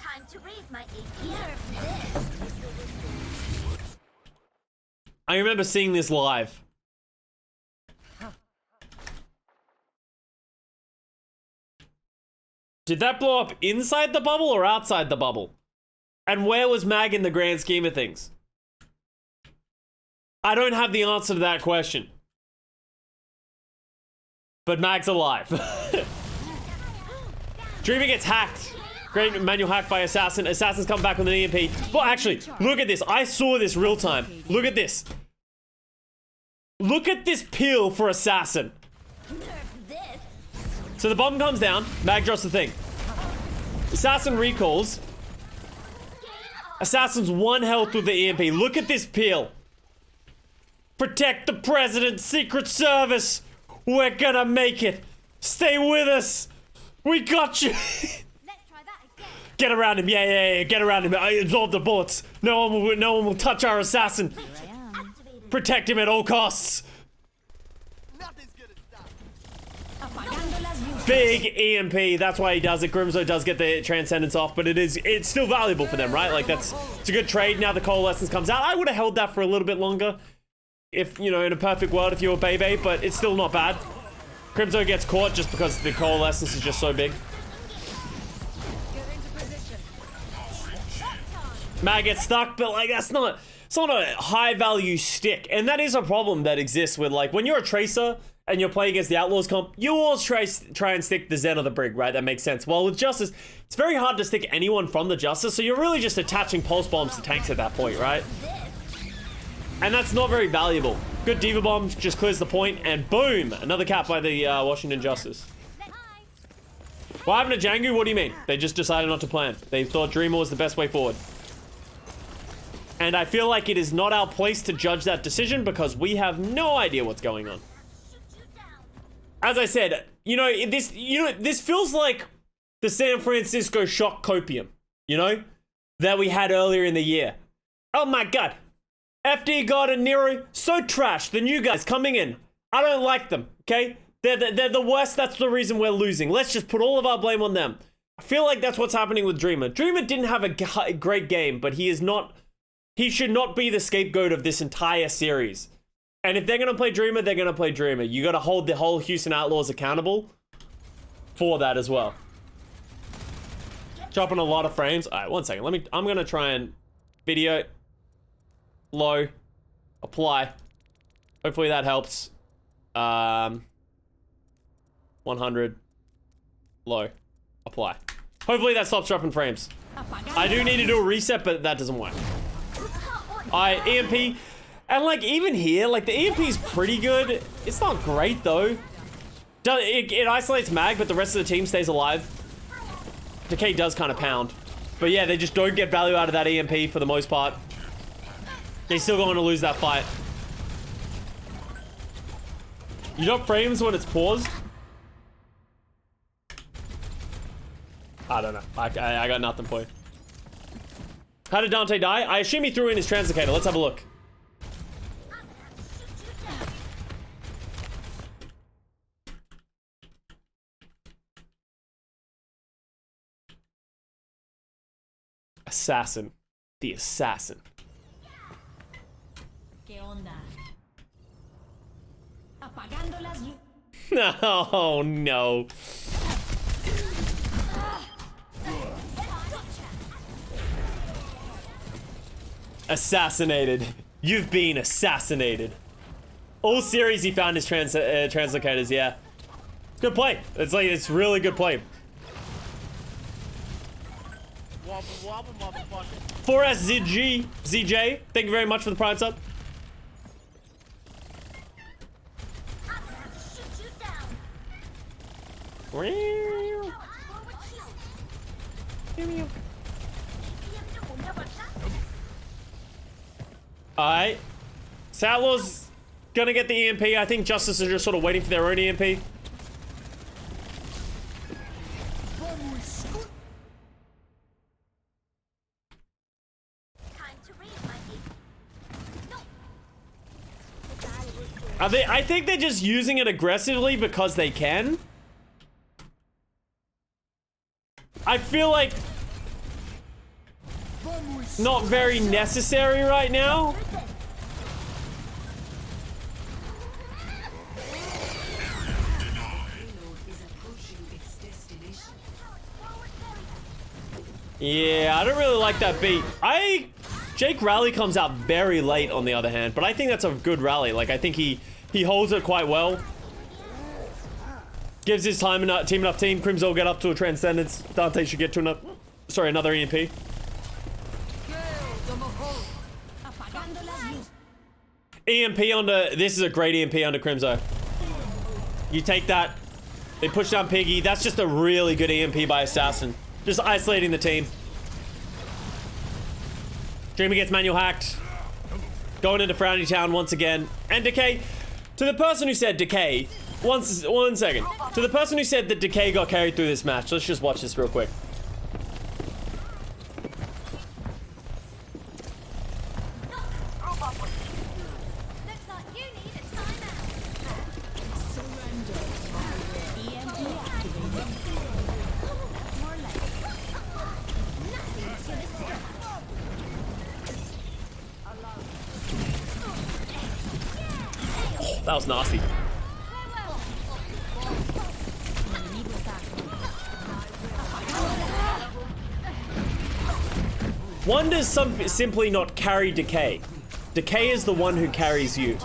Time to raise my APM. I remember seeing this live. Did that blow up inside the bubble or outside the bubble? And where was Mag in the grand scheme of things? I don't have the answer to that question. But Mag's alive. Dreamer gets hacked. Great manual hack by Assassin. Assassin's come back with an EMP. Well, actually, look at this. I saw this real time. Look at this. Look at this peel for Assassin. So the bomb comes down. Mag drops the thing. Assassin recalls. Assassin's 1 health with the EMP. Look at this peel. Protect the president, Secret Service. We're gonna make it. Stay with us. We got you. Let's try that again. Get around him. Yeah. Get around him. I absorb the bullets. No one will touch our assassin. Protect him at all costs. Big EMP. That's why he does it. Grimzo does get the Transcendence off, but it's still valuable for them, right? Like it's a good trade. Now the Coalescence comes out. I would have held that for a little bit longer. If, you know, in a perfect world, if you were Bebe, but it's still not bad. Crimzo gets caught just because the Coalescence is just so big. Mag gets stuck, but like it's not a high value stick. And that is a problem that exists with, like, when you're a Tracer and you're playing against the Outlaws comp, you always try and stick the Zen or the Brig, right? That makes sense. Well, with Justice, it's very hard to stick anyone from the Justice, so you're really just attaching pulse bombs to tanks at that point, right? And that's not very valuable. Good Diva Bomb just clears the point, and boom! Another cap by the Washington Justice. What happened to Django? What do you mean? They just decided not to plan. They thought Dreamer was the best way forward. And I feel like it is not our place to judge that decision because we have no idea what's going on. As I said, this feels like the San Francisco shock copium, that we had earlier in the year. Oh my god. FD God and Nero, so trash. The new guys coming in. I don't like them, okay? They're the worst. That's the reason we're losing. Let's just put all of our blame on them. I feel like that's what's happening with Dreamer. Dreamer didn't have a great game, but he should not be the scapegoat of this entire series. And if they're going to play Dreamer, they're going to play Dreamer. You got to hold the whole Houston Outlaws accountable. for that as well. Dropping a lot of frames. All right, 1 second. I'm gonna try and video low, apply. Hopefully that helps. 100 low, apply. Hopefully that stops dropping frames. I do need to do a reset, but that doesn't work. Alright, EMP. And like even here, like the EMP is pretty good. It's not great though. It isolates mag, but the rest of the team stays alive. Decay does kind of pound. But yeah, they just don't get value out of that EMP for the most part. They're still going to lose that fight. You drop frames when it's paused? I don't know. I got nothing for you. How did Dante die? I assume he threw in his translocator. Let's have a look. Assassin. The assassin. ¿Qué onda? Apagando las luces. Oh no. Assassinated. You've been assassinated. All series he found his translocators, yeah. Good play. It's really good play. 4SZJ, thank you very much for the prime sub. Alright. So Outlaws gonna get the EMP. I think Justice are just sort of waiting for their own EMP. I think they're just using it aggressively because they can. I feel like not very necessary right now. Yeah, I don't really like that beat. Jake rally comes out very late on the other hand, but I think that's a good rally. Like, I think he holds it quite well. Gives his team enough team. Crimson will get up to a Transcendence. Dante should get to another EMP. EMP onto, this is a great EMP onto Crimson. You take that, they push down Piggy. That's just a really good EMP by Assassin. Just isolating the team. Dreamer gets manual hacked. Going into Frowny Town once again. And Decay, to the person who said Decay, one second. To the person who said that Decay got carried through this match, let's just watch this real quick. That was nasty. One does simply not carry Decay. Decay is the one who carries you.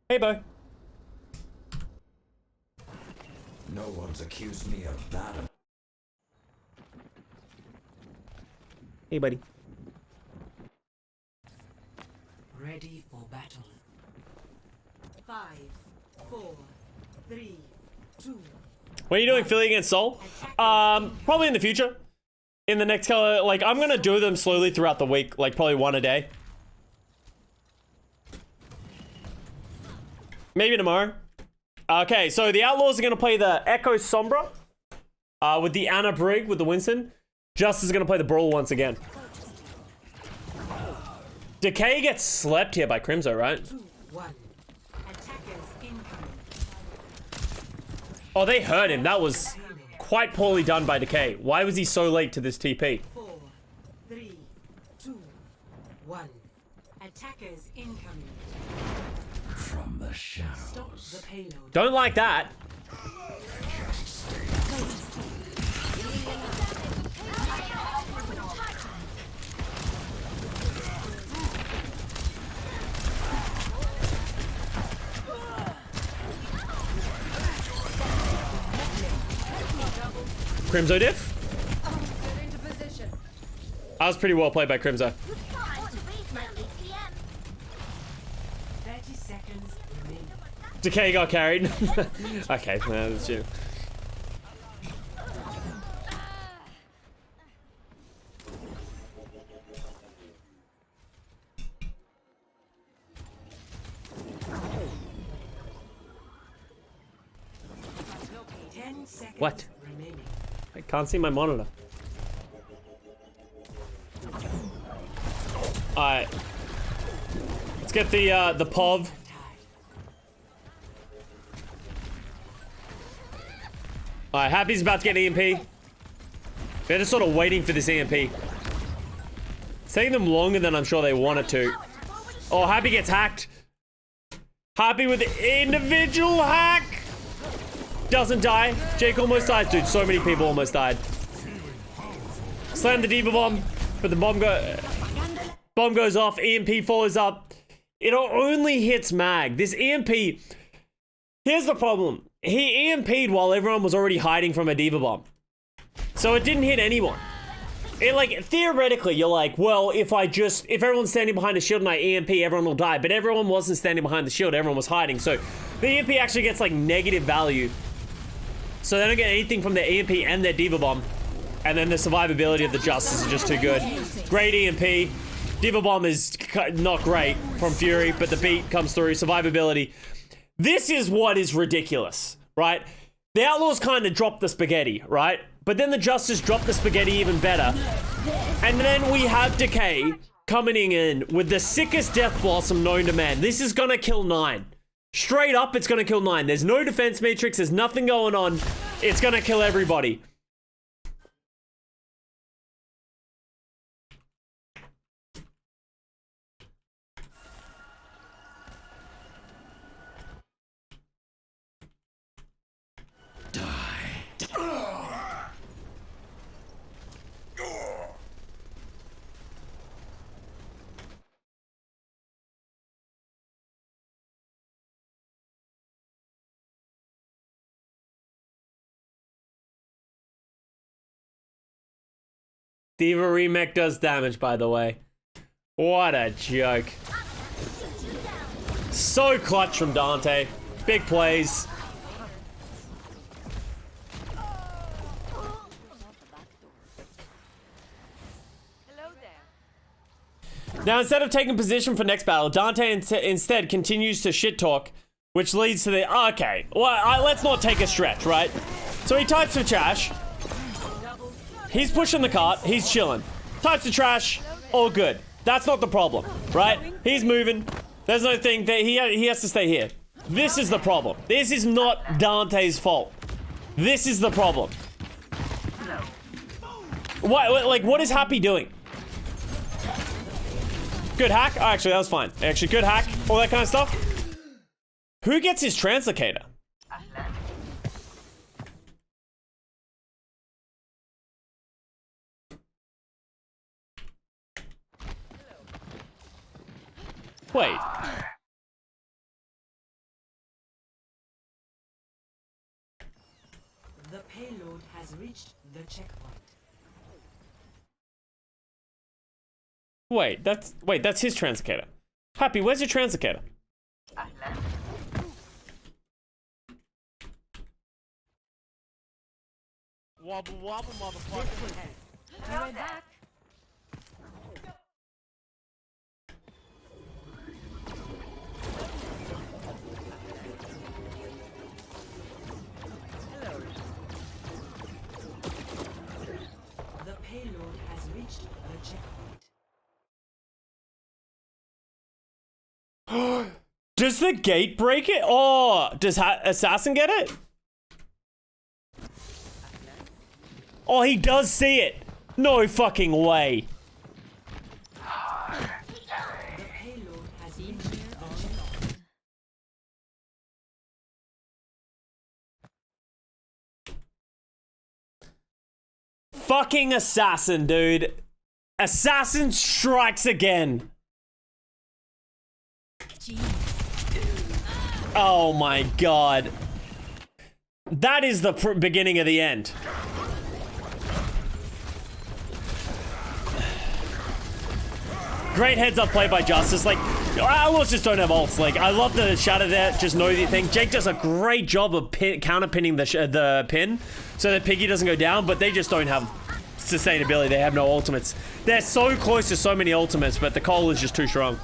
Hey, Bo. No one's accused me of that. Hey, buddy. Ready for battle. 5, 4, 3, 2. When are you doing Philly against Soul? Probably in the future. In the next color, like, I'm gonna do them slowly throughout the week, like probably one a day. Maybe tomorrow. Okay, so the Outlaws are gonna play the Echo Sombra with the Anna Brig with the Winston. Justice is gonna play the Brawl once again. Decay gets slept here by Crimson, right? 2, 1. Attackers incoming. Oh, they hurt him. That was quite poorly done by Decay. Why was he so late to this TP? 4, 3, 2, 1. Attackers incoming. from the Stop shadows. the payload. Don't like that. Crimzo diff? Get into position. That was pretty well played by Crimzo. Time to raise my APM. 30 seconds remaining. Decay got carried. Okay, no, that's you. Locate 10 seconds What? remaining. I can't see my monitor. Alright. Let's get the POV. Alright, Happy's about to get EMP. They're just sort of waiting for this EMP. It's taking them longer than I'm sure they want it to. Oh, Happy gets hacked. Happy with the individual hack. Doesn't die. Jake almost died. Dude, so many people almost died. Slam the Diva Bomb, but the bomb goes off. EMP follows up. It only hits Mag. This EMP... Here's the problem. He EMP'd while everyone was already hiding from a Diva Bomb. So it didn't hit anyone. It, like, theoretically, you're like, well, if everyone's standing behind a shield and I EMP, everyone will die. But everyone wasn't standing behind the shield. Everyone was hiding. So the EMP actually gets, like, negative value. So they don't get anything from their EMP and their Diva Bomb. And then the survivability of the Justice is just too good. Great EMP. Diva Bomb is not great from Fury, but the beat comes through. Survivability. This is what is ridiculous, right? The Outlaws kind of dropped the spaghetti, right? But then the Justice dropped the spaghetti even better. And then we have Decay coming in with the sickest Death Blossom known to man. This is gonna kill 9. Straight up, it's gonna kill 9. There's no defense matrix. There's nothing going on. It's gonna kill everybody. Diva Remake does damage, by the way. What a joke. So clutch from Dante. Big plays. Hello there. Now, instead of taking position for next battle, Dante instead continues to shit talk, which leads to the... Okay, well, let's not take a stretch, right? So he types for trash. He's pushing the cart. He's chilling. Types of trash. All good. That's not the problem, right? He's moving. There's no thing that he has to stay here. This is the problem. This is not Dante's fault. This is the problem. What is Happy doing? Good hack. Oh, actually, that was fine. Actually, good hack. All that kind of stuff. Who gets his translocator? Wait. The payload has reached the checkpoint. Wait, that's his translocator. Happy, where's your translocator? Wobble wobble, motherfucker. Be right back. The payload has reached the checkpoint. Does the gate break it? Oh, does Assassin get it? Oh, he does see it. No fucking way. The payload has reached the checkpoint. fucking assassin, dude. Assassin strikes again. Oh my god. That is the beginning of the end. Great heads up play by Justice. Like, Outlaws just don't have ults. Like, I love the shatter there. Just know the thing. Jake does a great job of counter pinning the pin so that Piggy doesn't go down, but they just don't have sustainability. They have no ultimates. They're so close to so many ultimates, but the Cole is just too strong.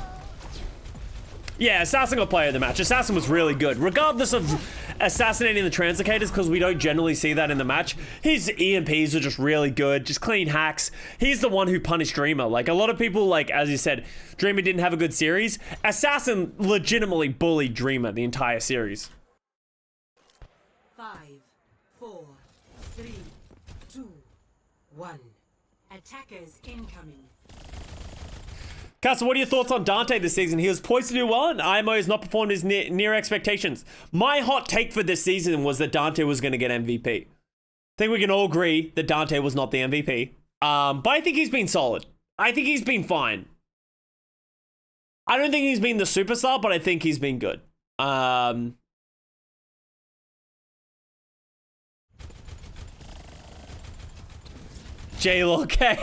Yeah, Assassin got player of the match. Assassin was really good. Regardless of assassinating the Translocators, because we don't generally see that in the match, his EMPs are just really good. Just clean hacks. He's the one who punished Dreamer. Like, a lot of people, like, as you said, Dreamer didn't have a good series. Assassin legitimately bullied Dreamer the entire series. 5, 4, 3, 2, 1. Attackers incoming. Custa, what are your thoughts on Dante this season? He was poised to do well, and IMO has not performed his near expectations. My hot take for this season was that Dante was going to get MVP. I think we can all agree that Dante was not the MVP. But I think he's been solid. I think he's been fine. I don't think he's been the superstar, but I think he's been good. J-Lo K.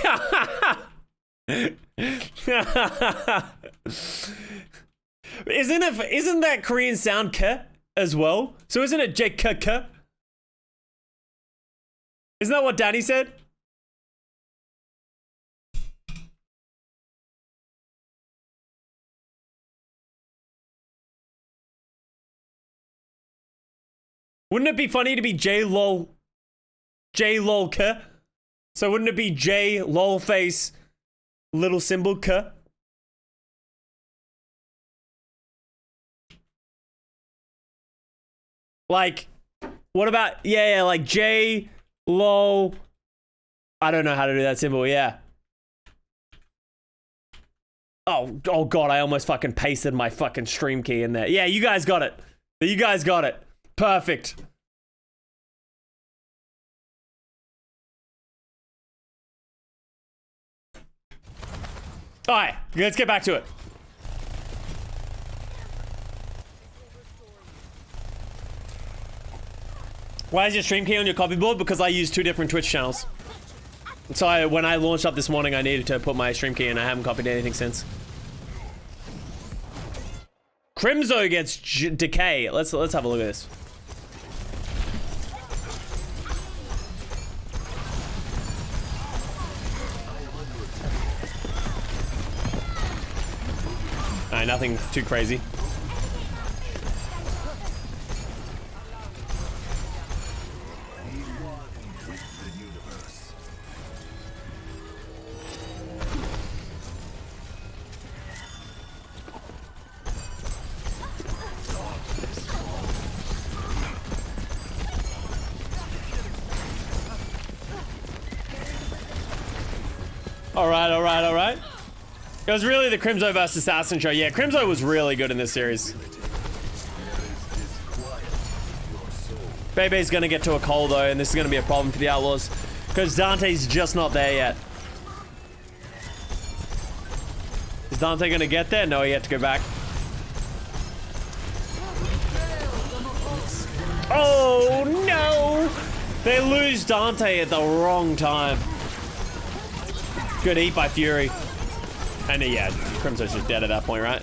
Isn't that Korean sound K as well? So isn't it J-K-K? Isn't that what Danny said? Wouldn't it be funny to be J-Lol K? So wouldn't it be J-Lol face little symbol K? Like, what about, yeah, like J, lol. I don't know how to do that symbol, yeah. Oh god, I almost fucking pasted my fucking stream key in there. Yeah, you guys got it. You guys got it. Perfect. Alright, let's get back to it. Why is your stream key on your copyboard? Because I use 2 different Twitch channels. So when I launched up this morning, I needed to put my stream key in. I haven't copied anything since. Crimzo gets decay. Let's have a look at this. Alright, nothing too crazy. Alright. It was really the Crimzo versus Assassin show. Yeah, Crimzo was really good in this series. Bebe's gonna get to a Cole though, and this is gonna be a problem for the Outlaws. Because Dante's just not there yet. Is Dante gonna get there? No, he had to go back. Oh no! They lose Dante at the wrong time. Good eat by Fury. And yeah, Crimso's just dead at that point, right?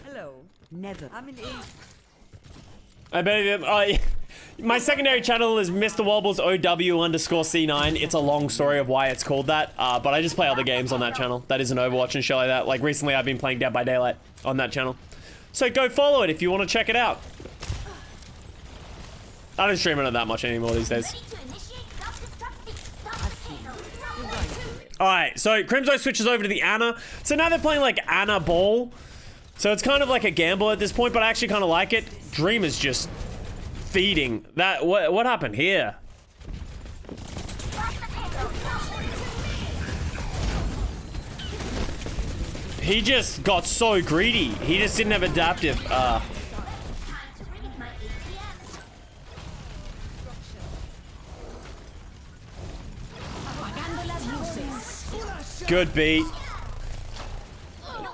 Hello. Never. I'm an I bet my secondary channel is Mr. Wobbles OW_C9. It's a long story of why it's called that, but I just play other games on that channel. That isn't Overwatch and shit like that. Like recently I've been playing Dead by Daylight on that channel. So go follow it if you want to check it out. I don't stream it that much anymore these days. Alright, so Crimzo switches over to the Ana. So now they're playing like Ana Ball. So it's kind of like a gamble at this point, but I actually kind of like it. Dream is just feeding. That what happened here? He just got so greedy. He just didn't have adaptive. Time to read my ATM. Good beat.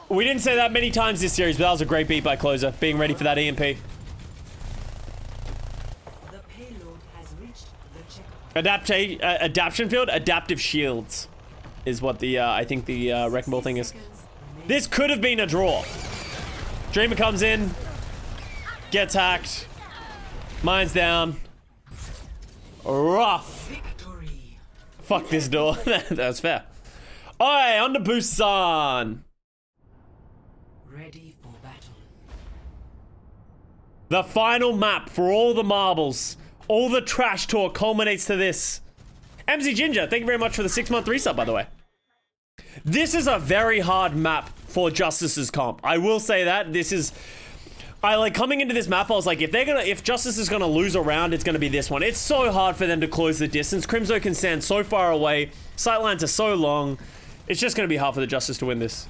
We didn't say that many times this series, but that was a great beat by Closer. Being ready for that EMP. The payload has reached the checkpoint. Adaptation field? Adaptive shields is what the, I think the Wrecking Ball thing is. This could have been a draw. Dreamer comes in, gets hacked, mine's down. Rough. Victory. Fuck this door. That's fair. Alright, on to Busan. Ready for battle. The final map for all the marbles. All the trash talk culminates to this. MZ Ginger, thank you very much for the 6-month resub, by the way. This is a very hard map for Justice's comp. I will say that. This is... I like coming into this map, I was like, if Justice is gonna lose a round, it's gonna be this one. It's so hard for them to close the distance. Crimzo can stand so far away. Sightlines are so long. It's just gonna be hard for the Justice to win this.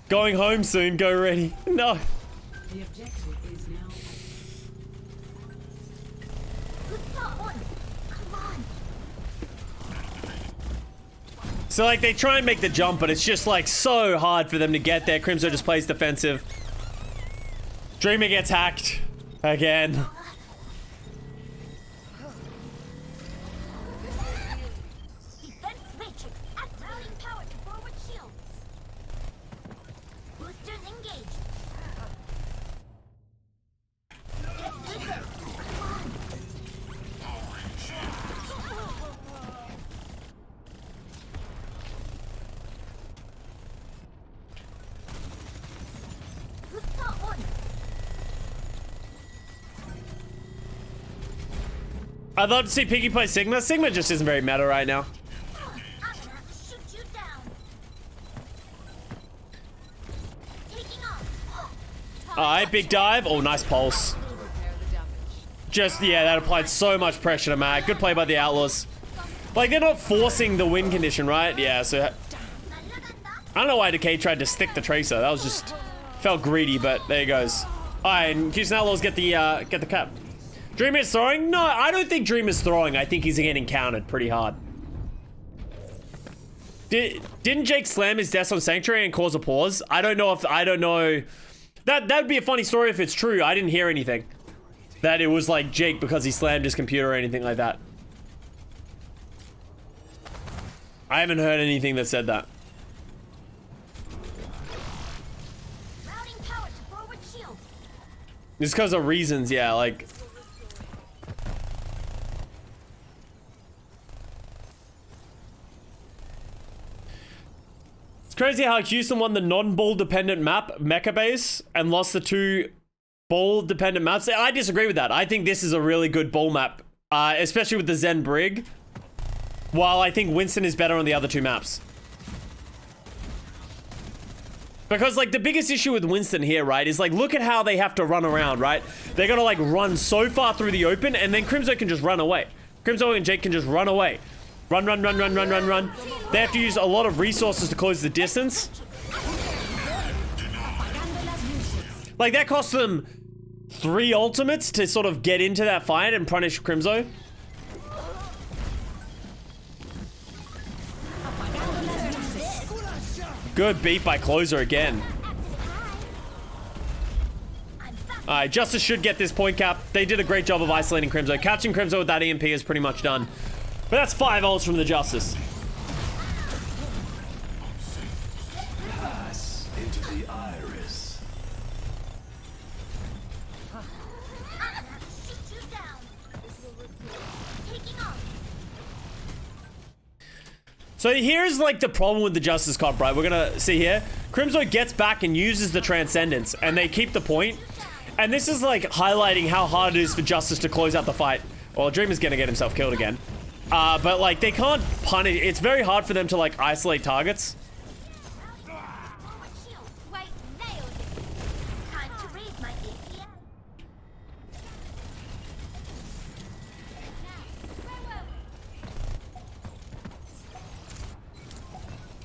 Going home soon, go ready. No. The objective is now Good shot, one. Come on. So like they try and make the jump, but it's just like so hard for them to get there. Crimzo just plays defensive. Dreamer gets hacked again. Defense matrix at routing power to forward shields. Boosters engaged. Get good there. Come on. Good shot, one. I'd love to see Piggy play Sigma. Sigma just isn't very meta right now. I'm gonna have to shoot you down. Taking off. Alright, big dive. Oh, nice pulse. Just, yeah, that applied so much pressure to Mag. Good play by the Outlaws. Like, they're not forcing the win condition, right? Yeah, so... I don't know why Decay tried to stick the Tracer. That was just... Felt greedy, but there he goes. Alright, and Houston Outlaws get the cap. Dream is throwing? No, I don't think Dream is throwing. I think he's getting countered pretty hard. Didn't Jake slam his desk on Sanctuary and cause a pause? I don't know. That'd be a funny story if it's true. I didn't hear anything. That it was like Jake because he slammed his computer or anything like that. I haven't heard anything that said that. Routing power to forward shield. It's because of reasons, yeah, like... It's crazy how Houston won the non-ball dependent map, Mecha Base, and lost the 2 ball dependent maps. I disagree with that. I think this is a really good ball map, especially with the Zen Brig, while I think Winston is better on the other 2 maps. Because, like, the biggest issue with Winston here, right, is, like, look at how they have to run around, right? They're gonna, like, run so far through the open, and then Crimzo can just run away. Crimzo and Jake can just run away. Run, run, run, run, run, run, run. They have to use a lot of resources to close the distance. Like, that costs them 3 ultimates to sort of get into that fight and punish Crimzo. Good beat by Closer again. Alright, Justice should get this point cap. They did a great job of isolating Crimzo. Catching Crimzo with that EMP is pretty much done. But that's 5 ults from the Justice. Pass into the iris. Shoot you down. Taking off. So here's like the problem with the Justice comp, right? We're gonna see here. Crimzo gets back and uses the Transcendence, and they keep the point. And this is like highlighting how hard it is for Justice to close out the fight. Well, Dreamer's gonna get himself killed again. But like they can't punish. It's very hard for them to like isolate targets. Forward shield. Right, nailed it. Time to raise my ATM.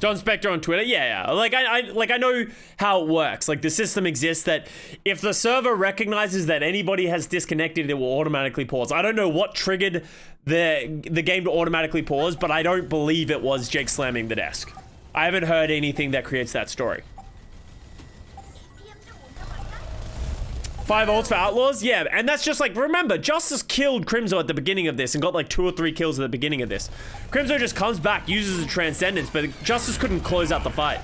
John Spector on Twitter, yeah. Like I know how it works. Like the system exists that if the server recognizes that anybody has disconnected, it will automatically pause. I don't know what triggered the game to automatically pause, but I don't believe it was Jake slamming the desk. I haven't heard anything that creates that story. 5 ults for Outlaws? Yeah, and that's just like, remember, Justice killed Crimzo at the beginning of this and got like 2 or 3 kills at the beginning of this. Crimzo just comes back, uses a Transcendence, but Justice couldn't close out the fight.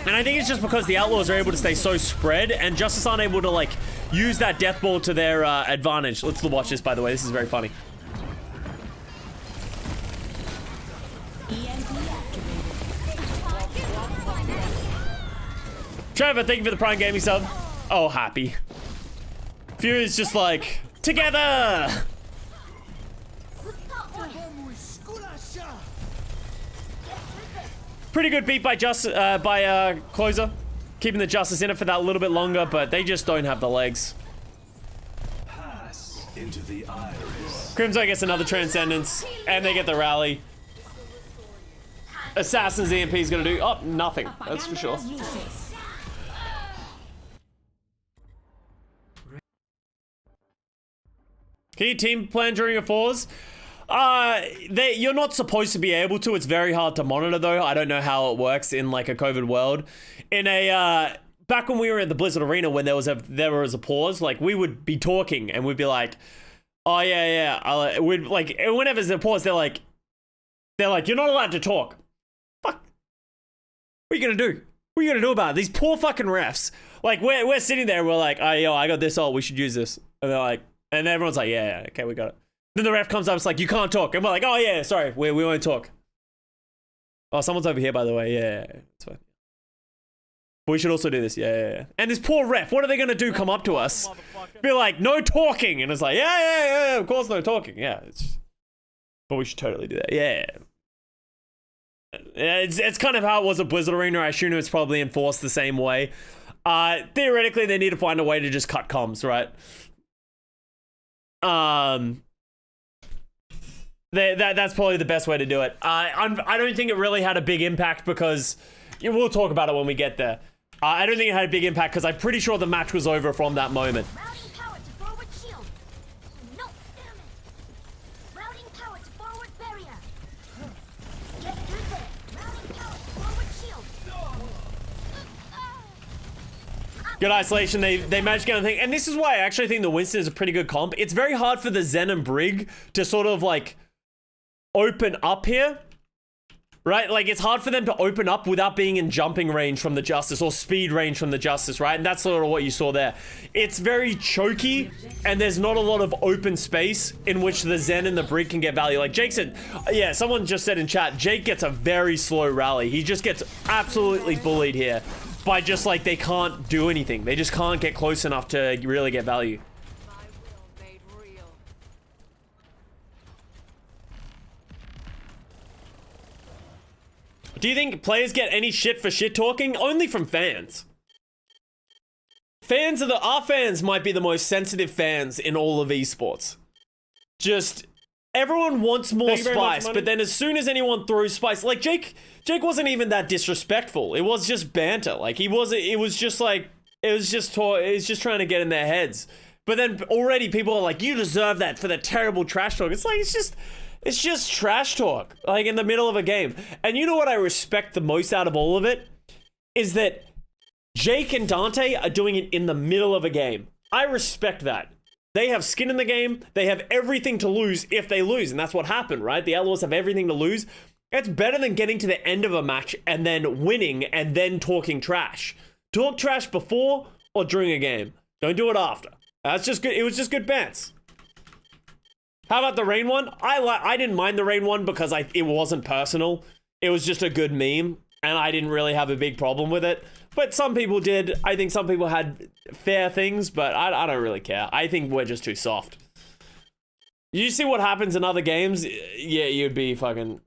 And I think it's just because the Outlaws are able to stay so spread and Justice aren't able to like use that death ball to their advantage. Let's watch this, by the way. This is very funny. Trevor, thank you for the Prime Gaming sub. Oh, happy. Fury's just like, together! Pretty good beat by Closer. Keeping the Justice in it for that little bit longer, but they just don't have the legs. Pass into the iris. Crimzo gets another Transcendence, and they get the rally. Assassin's EMP is gonna do, oh, nothing, that's for sure. Can you team plan during a pause? You're not supposed to be able to. It's very hard to monitor though. I don't know how it works in like a COVID world. In a back when we were at the Blizzard Arena, when there was a pause, like we would be talking and we'd be like, oh yeah. We'd like whenever there's a pause, they're like you're not allowed to talk. Fuck. What are you gonna do? What are you gonna do about it? These poor fucking refs. Like we're sitting there, we're like, oh yo, I got this. Oh, we should use this. And they're like. And everyone's like, yeah, okay, we got it. Then the ref comes up, it's like, you can't talk. And we're like, oh yeah, sorry, we won't talk. Oh, someone's over here, by the way. Yeah, it's fine. But we should also do this, yeah. And this poor ref, what are they gonna do? Come up to us, be like, no talking. And it's like, yeah, of course no talking. Yeah, but we should totally do that, yeah. It's kind of how it was at Blizzard Arena. I assume it's probably enforced the same way. Theoretically, they need to find a way to just cut comms, right? That's probably the best way to do it. I don't think it really had a big impact because we'll talk about it when we get there. I don't think it had a big impact because I'm pretty sure the match was over from that moment. Routing power to forward shield. No, damn it. Routing power to forward barrier. Get through there. Routing power to forward shield. Good isolation. They managed to get a thing. And this is why I actually think the Winston is a pretty good comp. It's very hard for the Zen and Brig to sort of like open up here. Right? Like it's hard for them to open up without being in jumping range from the Justice or speed range from the Justice, right? And that's sort of what you saw there. It's very choky and there's not a lot of open space in which the Zen and the Brig can get value. Like Jake said, yeah, someone just said in chat, Jake gets a very slow rally. He just gets absolutely bullied here. By just like they can't do anything. They just can't get close enough to really get value. Do you think players get any shit for shit talking? Only from fans. Our fans might be the most sensitive fans in all of esports. Just everyone wants more spice, but then as soon as anyone throws spice, like Jake wasn't even that disrespectful. It was just banter. Like it was just trying to get in their heads. But then already people are like, you deserve that for the terrible trash talk. It's like, it's just trash talk, like in the middle of a game. And you know what I respect the most out of all of it? Is that Jake and Dante are doing it in the middle of a game. I respect that. They have skin in the game. They have everything to lose if they lose. And that's what happened, right? The Outlaws have everything to lose. It's better than getting to the end of a match and then winning and then talking trash. Talk trash before or during a game. Don't do it after. That's just good. It was just good bants. How about the rain one? I didn't mind the rain one because it wasn't personal. It was just a good meme. And I didn't really have a big problem with it. But some people did. I think some people had fair things, but I don't really care. I think we're just too soft. You see what happens in other games? Yeah, you'd be fucking...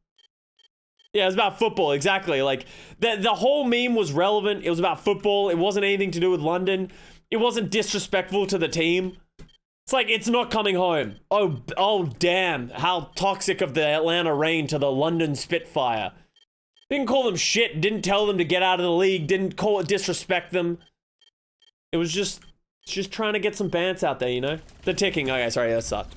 Yeah, it was about football, exactly. Like, the whole meme was relevant. It was about football. It wasn't anything to do with London. It wasn't disrespectful to the team. It's like, it's not coming home. Oh damn, how toxic of the Atlanta Rain to the London Spitfire. Didn't call them shit, didn't tell them to get out of the league, didn't disrespect them. It was just trying to get some bants out there, you know? The ticking, okay, sorry, that sucked.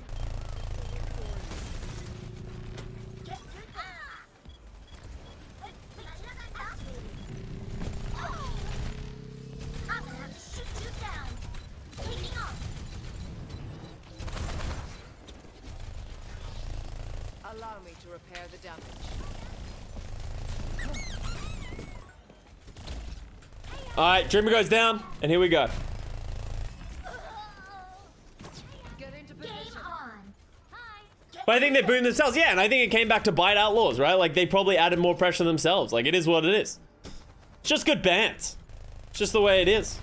Allow me to repair the damage. Alright, Dreamer goes down, and here we go. Get into Game position. on. But I think they boomed themselves, yeah, and I think it came back to bite Outlaws, right? Like, they probably added more pressure themselves. Like, it is what it is. It's just good bans. It's just the way it is.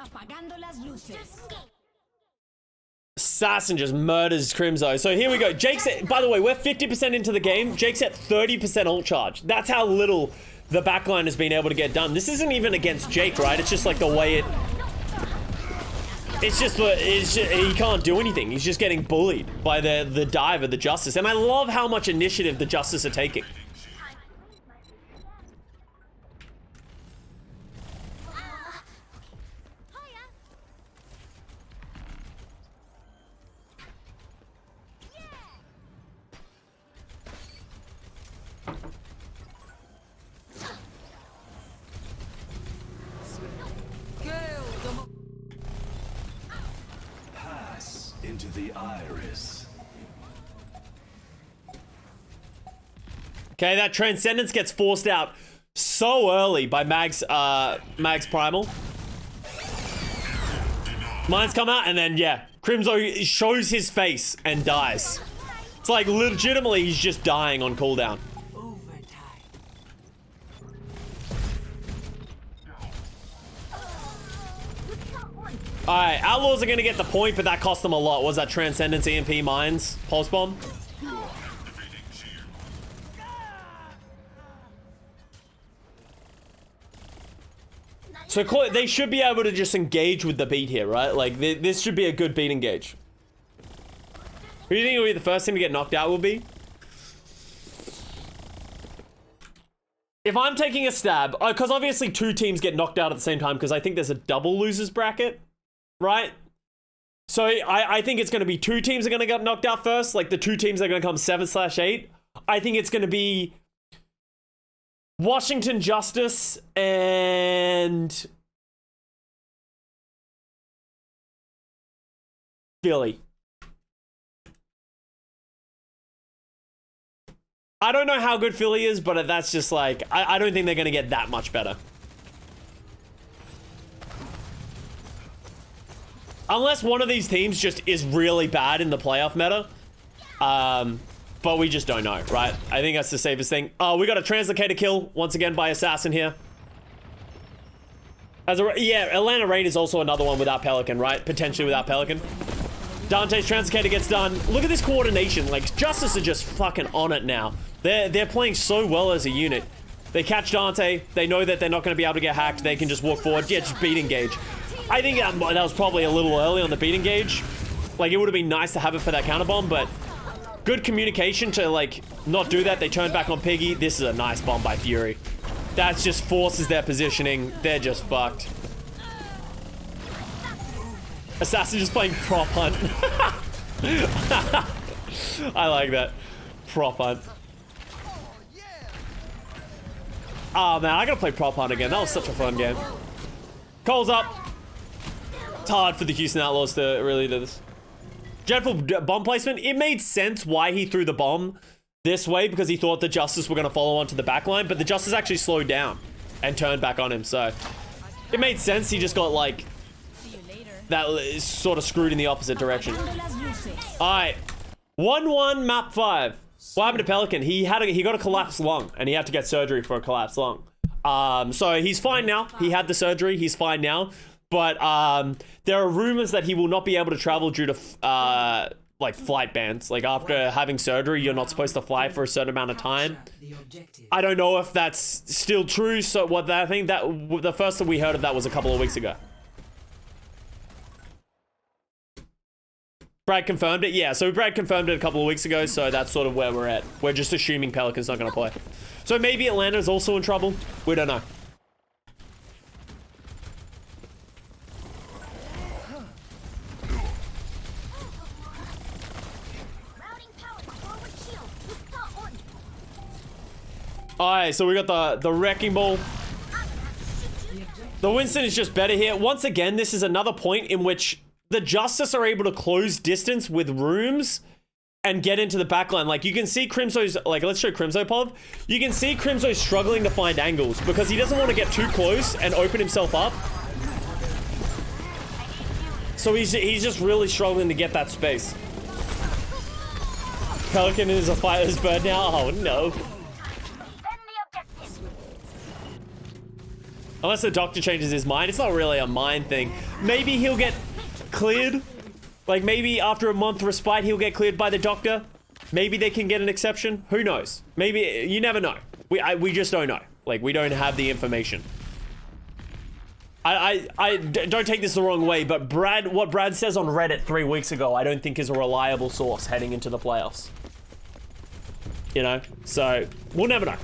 Apagando las luces. Assassin just murders Crimzo. So here we go. Jake's at, by the way, we're 50% into the game. Jake's at 30% ult charge. That's how little the backline has been able to get done. This isn't even against Jake, right? It's just like the way it... It's just he can't do anything. He's just getting bullied by the dive of the Justice. And I love how much initiative the Justice are taking. Pass into the iris. Okay, that Transcendence gets forced out so early by Mag's Primal. Mines come out, and then, yeah, Crimzo shows his face and dies. It's like, legitimately, he's just dying on cooldown. Overtime. Alright, Outlaws are gonna get the point, but that cost them a lot. What was that Transcendence, EMP, Mines, Pulse Bomb? So they should be able to just engage with the beat here, right? Like, this should be a good beat engage. Who do you think will be the first team to get knocked out will be? If I'm taking a stab, because obviously two teams get knocked out at the same time, because I think there's a double losers bracket, right? So I think it's going to be two teams are going to get knocked out first, like the two teams that are going to come 7/8. I think it's going to be Washington Justice and Philly. I don't know how good Philly is, but that's just like, I don't think they're going to get that much better. Unless one of these teams just is really bad in the playoff meta. But we just don't know, right? I think that's the safest thing. Oh, we got a Translocator kill once again by Assassin here. Yeah, Atlanta Rain is also another one without Pelican, right? Potentially without Pelican. Dante's Translocator gets done. Look at this coordination. Like, Justice are just fucking on it now. They're playing so well as a unit. They catch Dante. They know that they're not going to be able to get hacked. They can just walk forward. Yeah, just beat engage. I think that was probably a little early on the beat engage. Like, it would have been nice to have it for that counter bomb, but good communication to, like, not do that. They turn back on Piggy. This is a nice bomb by Fury. That just forces their positioning. They're just fucked. Assassin just playing prop hunt. I like that. Prop hunt. Oh man, I gotta play prop hunt again. That was such a fun game. Cole's up. It's hard for the Houston Outlaws to really do this. Dreadful bomb placement. It made sense why he threw the bomb this way, because he thought the Justice were gonna follow onto the backline, but the Justice actually slowed down and turned back on him, so it made sense. He just got like that is sort of screwed in the opposite direction. Alright. 1-1 map 5. What happened to Pelican? He got a collapsed lung, and he had to get surgery for a collapsed lung. So he's fine now. He had the surgery. He's fine now. But there are rumors that he will not be able to travel due to like flight bans. Like, after having surgery, you're not supposed to fly for a certain amount of time. The objective. I don't know if that's still true. So I think that the first that we heard of that was a couple of weeks ago. Brad confirmed it? Yeah, so Brad confirmed it a couple of weeks ago, so that's sort of where we're at. We're just assuming Pelican's not going to play. So maybe Atlanta's also in trouble. We don't know. Routing power to forward shield. Custa on. Alright, so we got the Wrecking Ball. The Winston is just better here. Once again, this is another point in which the Justice are able to close distance with rooms and get into the backline. Like, you can see Crimso's, like, let's show Crimso Pov. You can see Crimso struggling to find angles because he doesn't want to get too close and open himself up. So he's just really struggling to get that space. Pelican is a fighter's bird now. Oh, no. Defend the objective. Unless the doctor changes his mind. It's not really a mind thing. Maybe he'll get cleared. Like, maybe after a month respite, he'll get cleared by the doctor. Maybe they can get an exception. Who knows? Maybe, you never know. We just don't know. Like, we don't have the information. Don't take this the wrong way, but what Brad says on Reddit 3 weeks ago, I don't think is a reliable source heading into the playoffs. You know? So, we'll never know.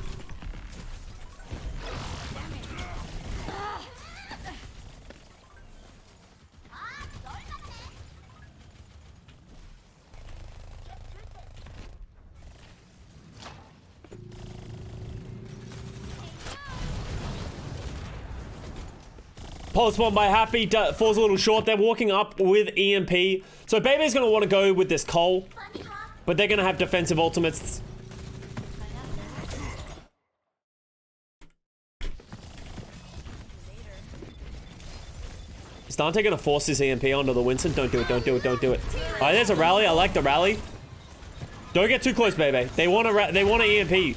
Pulse bomb by Happy falls a little short. They're walking up with EMP. So Bebe's going to want to go with this Cole. But they're going to have defensive ultimates. Is Dante going to force his EMP onto the Winston? Don't do it, don't do it, don't do it. Alright, there's a rally. I like the rally. Don't get too close, Bebe. They want an EMP.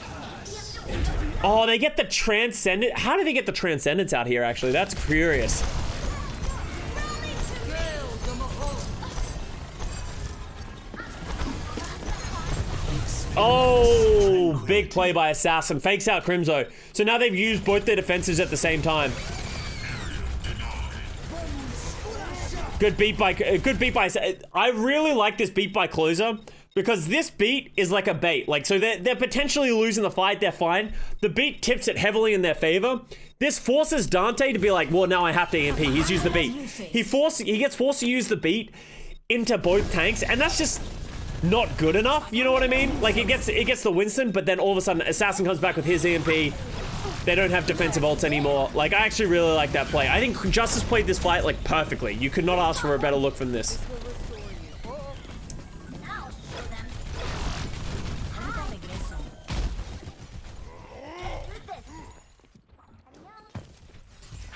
Oh, they get the Transcendent. How do they get the Transcendence out here, actually? That's curious. Oh, big play by Assassin. Fakes out Crimso. So now they've used both their defenses at the same time. Good beat by... I really like this beat by Closer. Because this beat is like a bait. Like, so they're potentially losing the fight. They're fine. The beat tips it heavily in their favor. This forces Dante to be like, well, now I have to EMP. He's used the beat. He gets forced to use the beat into both tanks. And that's just not good enough. You know what I mean? Like, it gets the Winston, but then all of a sudden, Assassin comes back with his EMP. They don't have defensive ults anymore. Like, I actually really like that play. I think Justice played this fight, like, perfectly. You could not ask for a better look from this.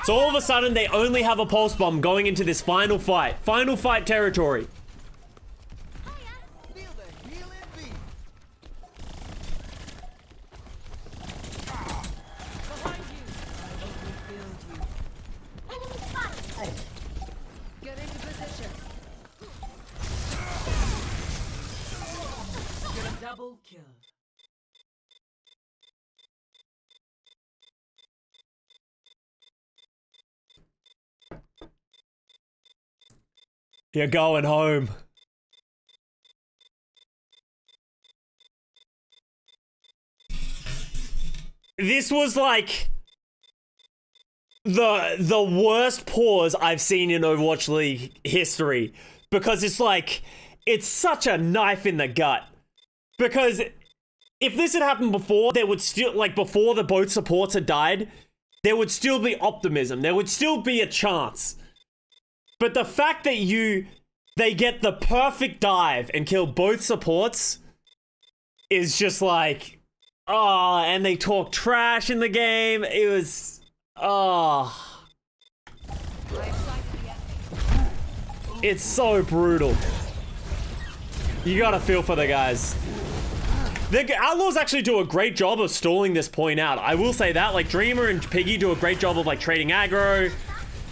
So all of a sudden, they only have a pulse bomb going into this final fight. Final fight territory. Get into position. Double kill. You're going home. This was like the worst pause I've seen in Overwatch League history, because it's like, it's such a knife in the gut. Because if this had happened before, there would still, like, before the both supports had died, there would still be optimism. There would still be a chance. But the fact that they get the perfect dive and kill both supports is just like, oh, and they talk trash in the game. It was, oh. It's so brutal. You gotta feel for the guys. The Outlaws actually do a great job of stalling this point out. I will say that. Like, Dreamer and Piggy do a great job of, like, trading aggro,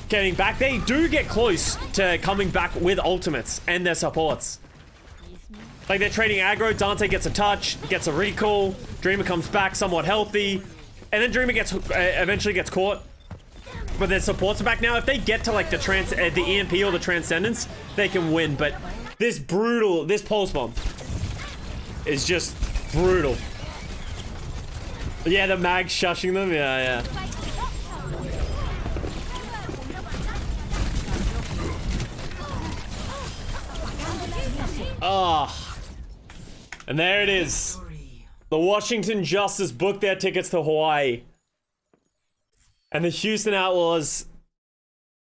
getting back. They do get close to coming back with ultimates and their supports. Like, they're trading aggro. Dante gets a touch, gets a recall. Dreamer comes back somewhat healthy. And then Dreamer eventually gets caught. But their supports are back now. If they get to, like, the EMP or the Transcendence, they can win. But this pulse bomb is just brutal. Yeah, the mag shushing them. Yeah. Oh, and there it is. The Washington Justice booked their tickets to Hawaii. And the Houston Outlaws,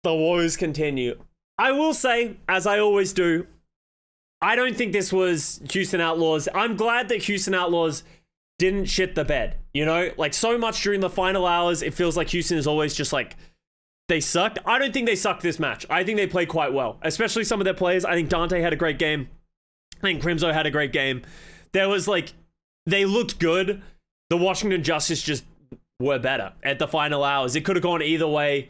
the woes continue. I will say, as I always do, I don't think this was Houston Outlaws. I'm glad that Houston Outlaws didn't shit the bed. You know, like so much during the final hours, it feels like Houston is always just like, they sucked. I don't think they sucked this match. I think they played quite well, especially some of their players. I think Dante had a great game. I think Crimzo had a great game. There was like, they looked good. The Washington Justice just were better at the final hours. It could have gone either way.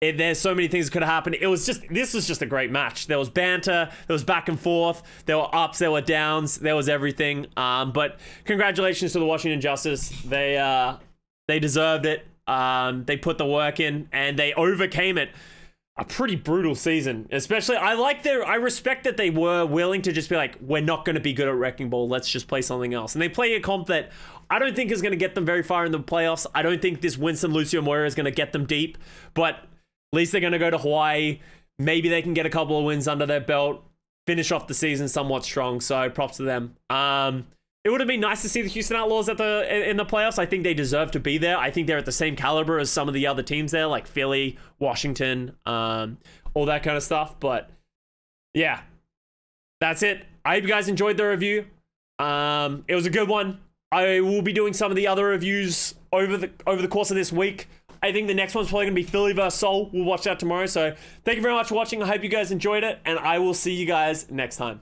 There's so many things that could have happened. This was just a great match. There was banter, there was back and forth, there were ups, there were downs, there was everything. But congratulations to the Washington Justice. They deserved it. They put the work in and they overcame it. A pretty brutal season, especially. I respect that they were willing to just be like, we're not going to be good at Wrecking Ball. Let's just play something else. And they play a comp that I don't think is going to get them very far in the playoffs. I don't think this Winston Lucio Moira is going to get them deep, but at least they're going to go to Hawaii. Maybe they can get a couple of wins under their belt, finish off the season somewhat strong. So props to them. It would have been nice to see the Houston Outlaws in the playoffs. I think they deserve to be there. I think they're at the same caliber as some of the other teams there, like Philly, Washington, all that kind of stuff. But yeah, that's it. I hope you guys enjoyed the review. It was a good one. I will be doing some of the other reviews over the course of this week. I think the next one's probably going to be Philly vs. Seoul. We'll watch that tomorrow. So thank you very much for watching. I hope you guys enjoyed it, and I will see you guys next time.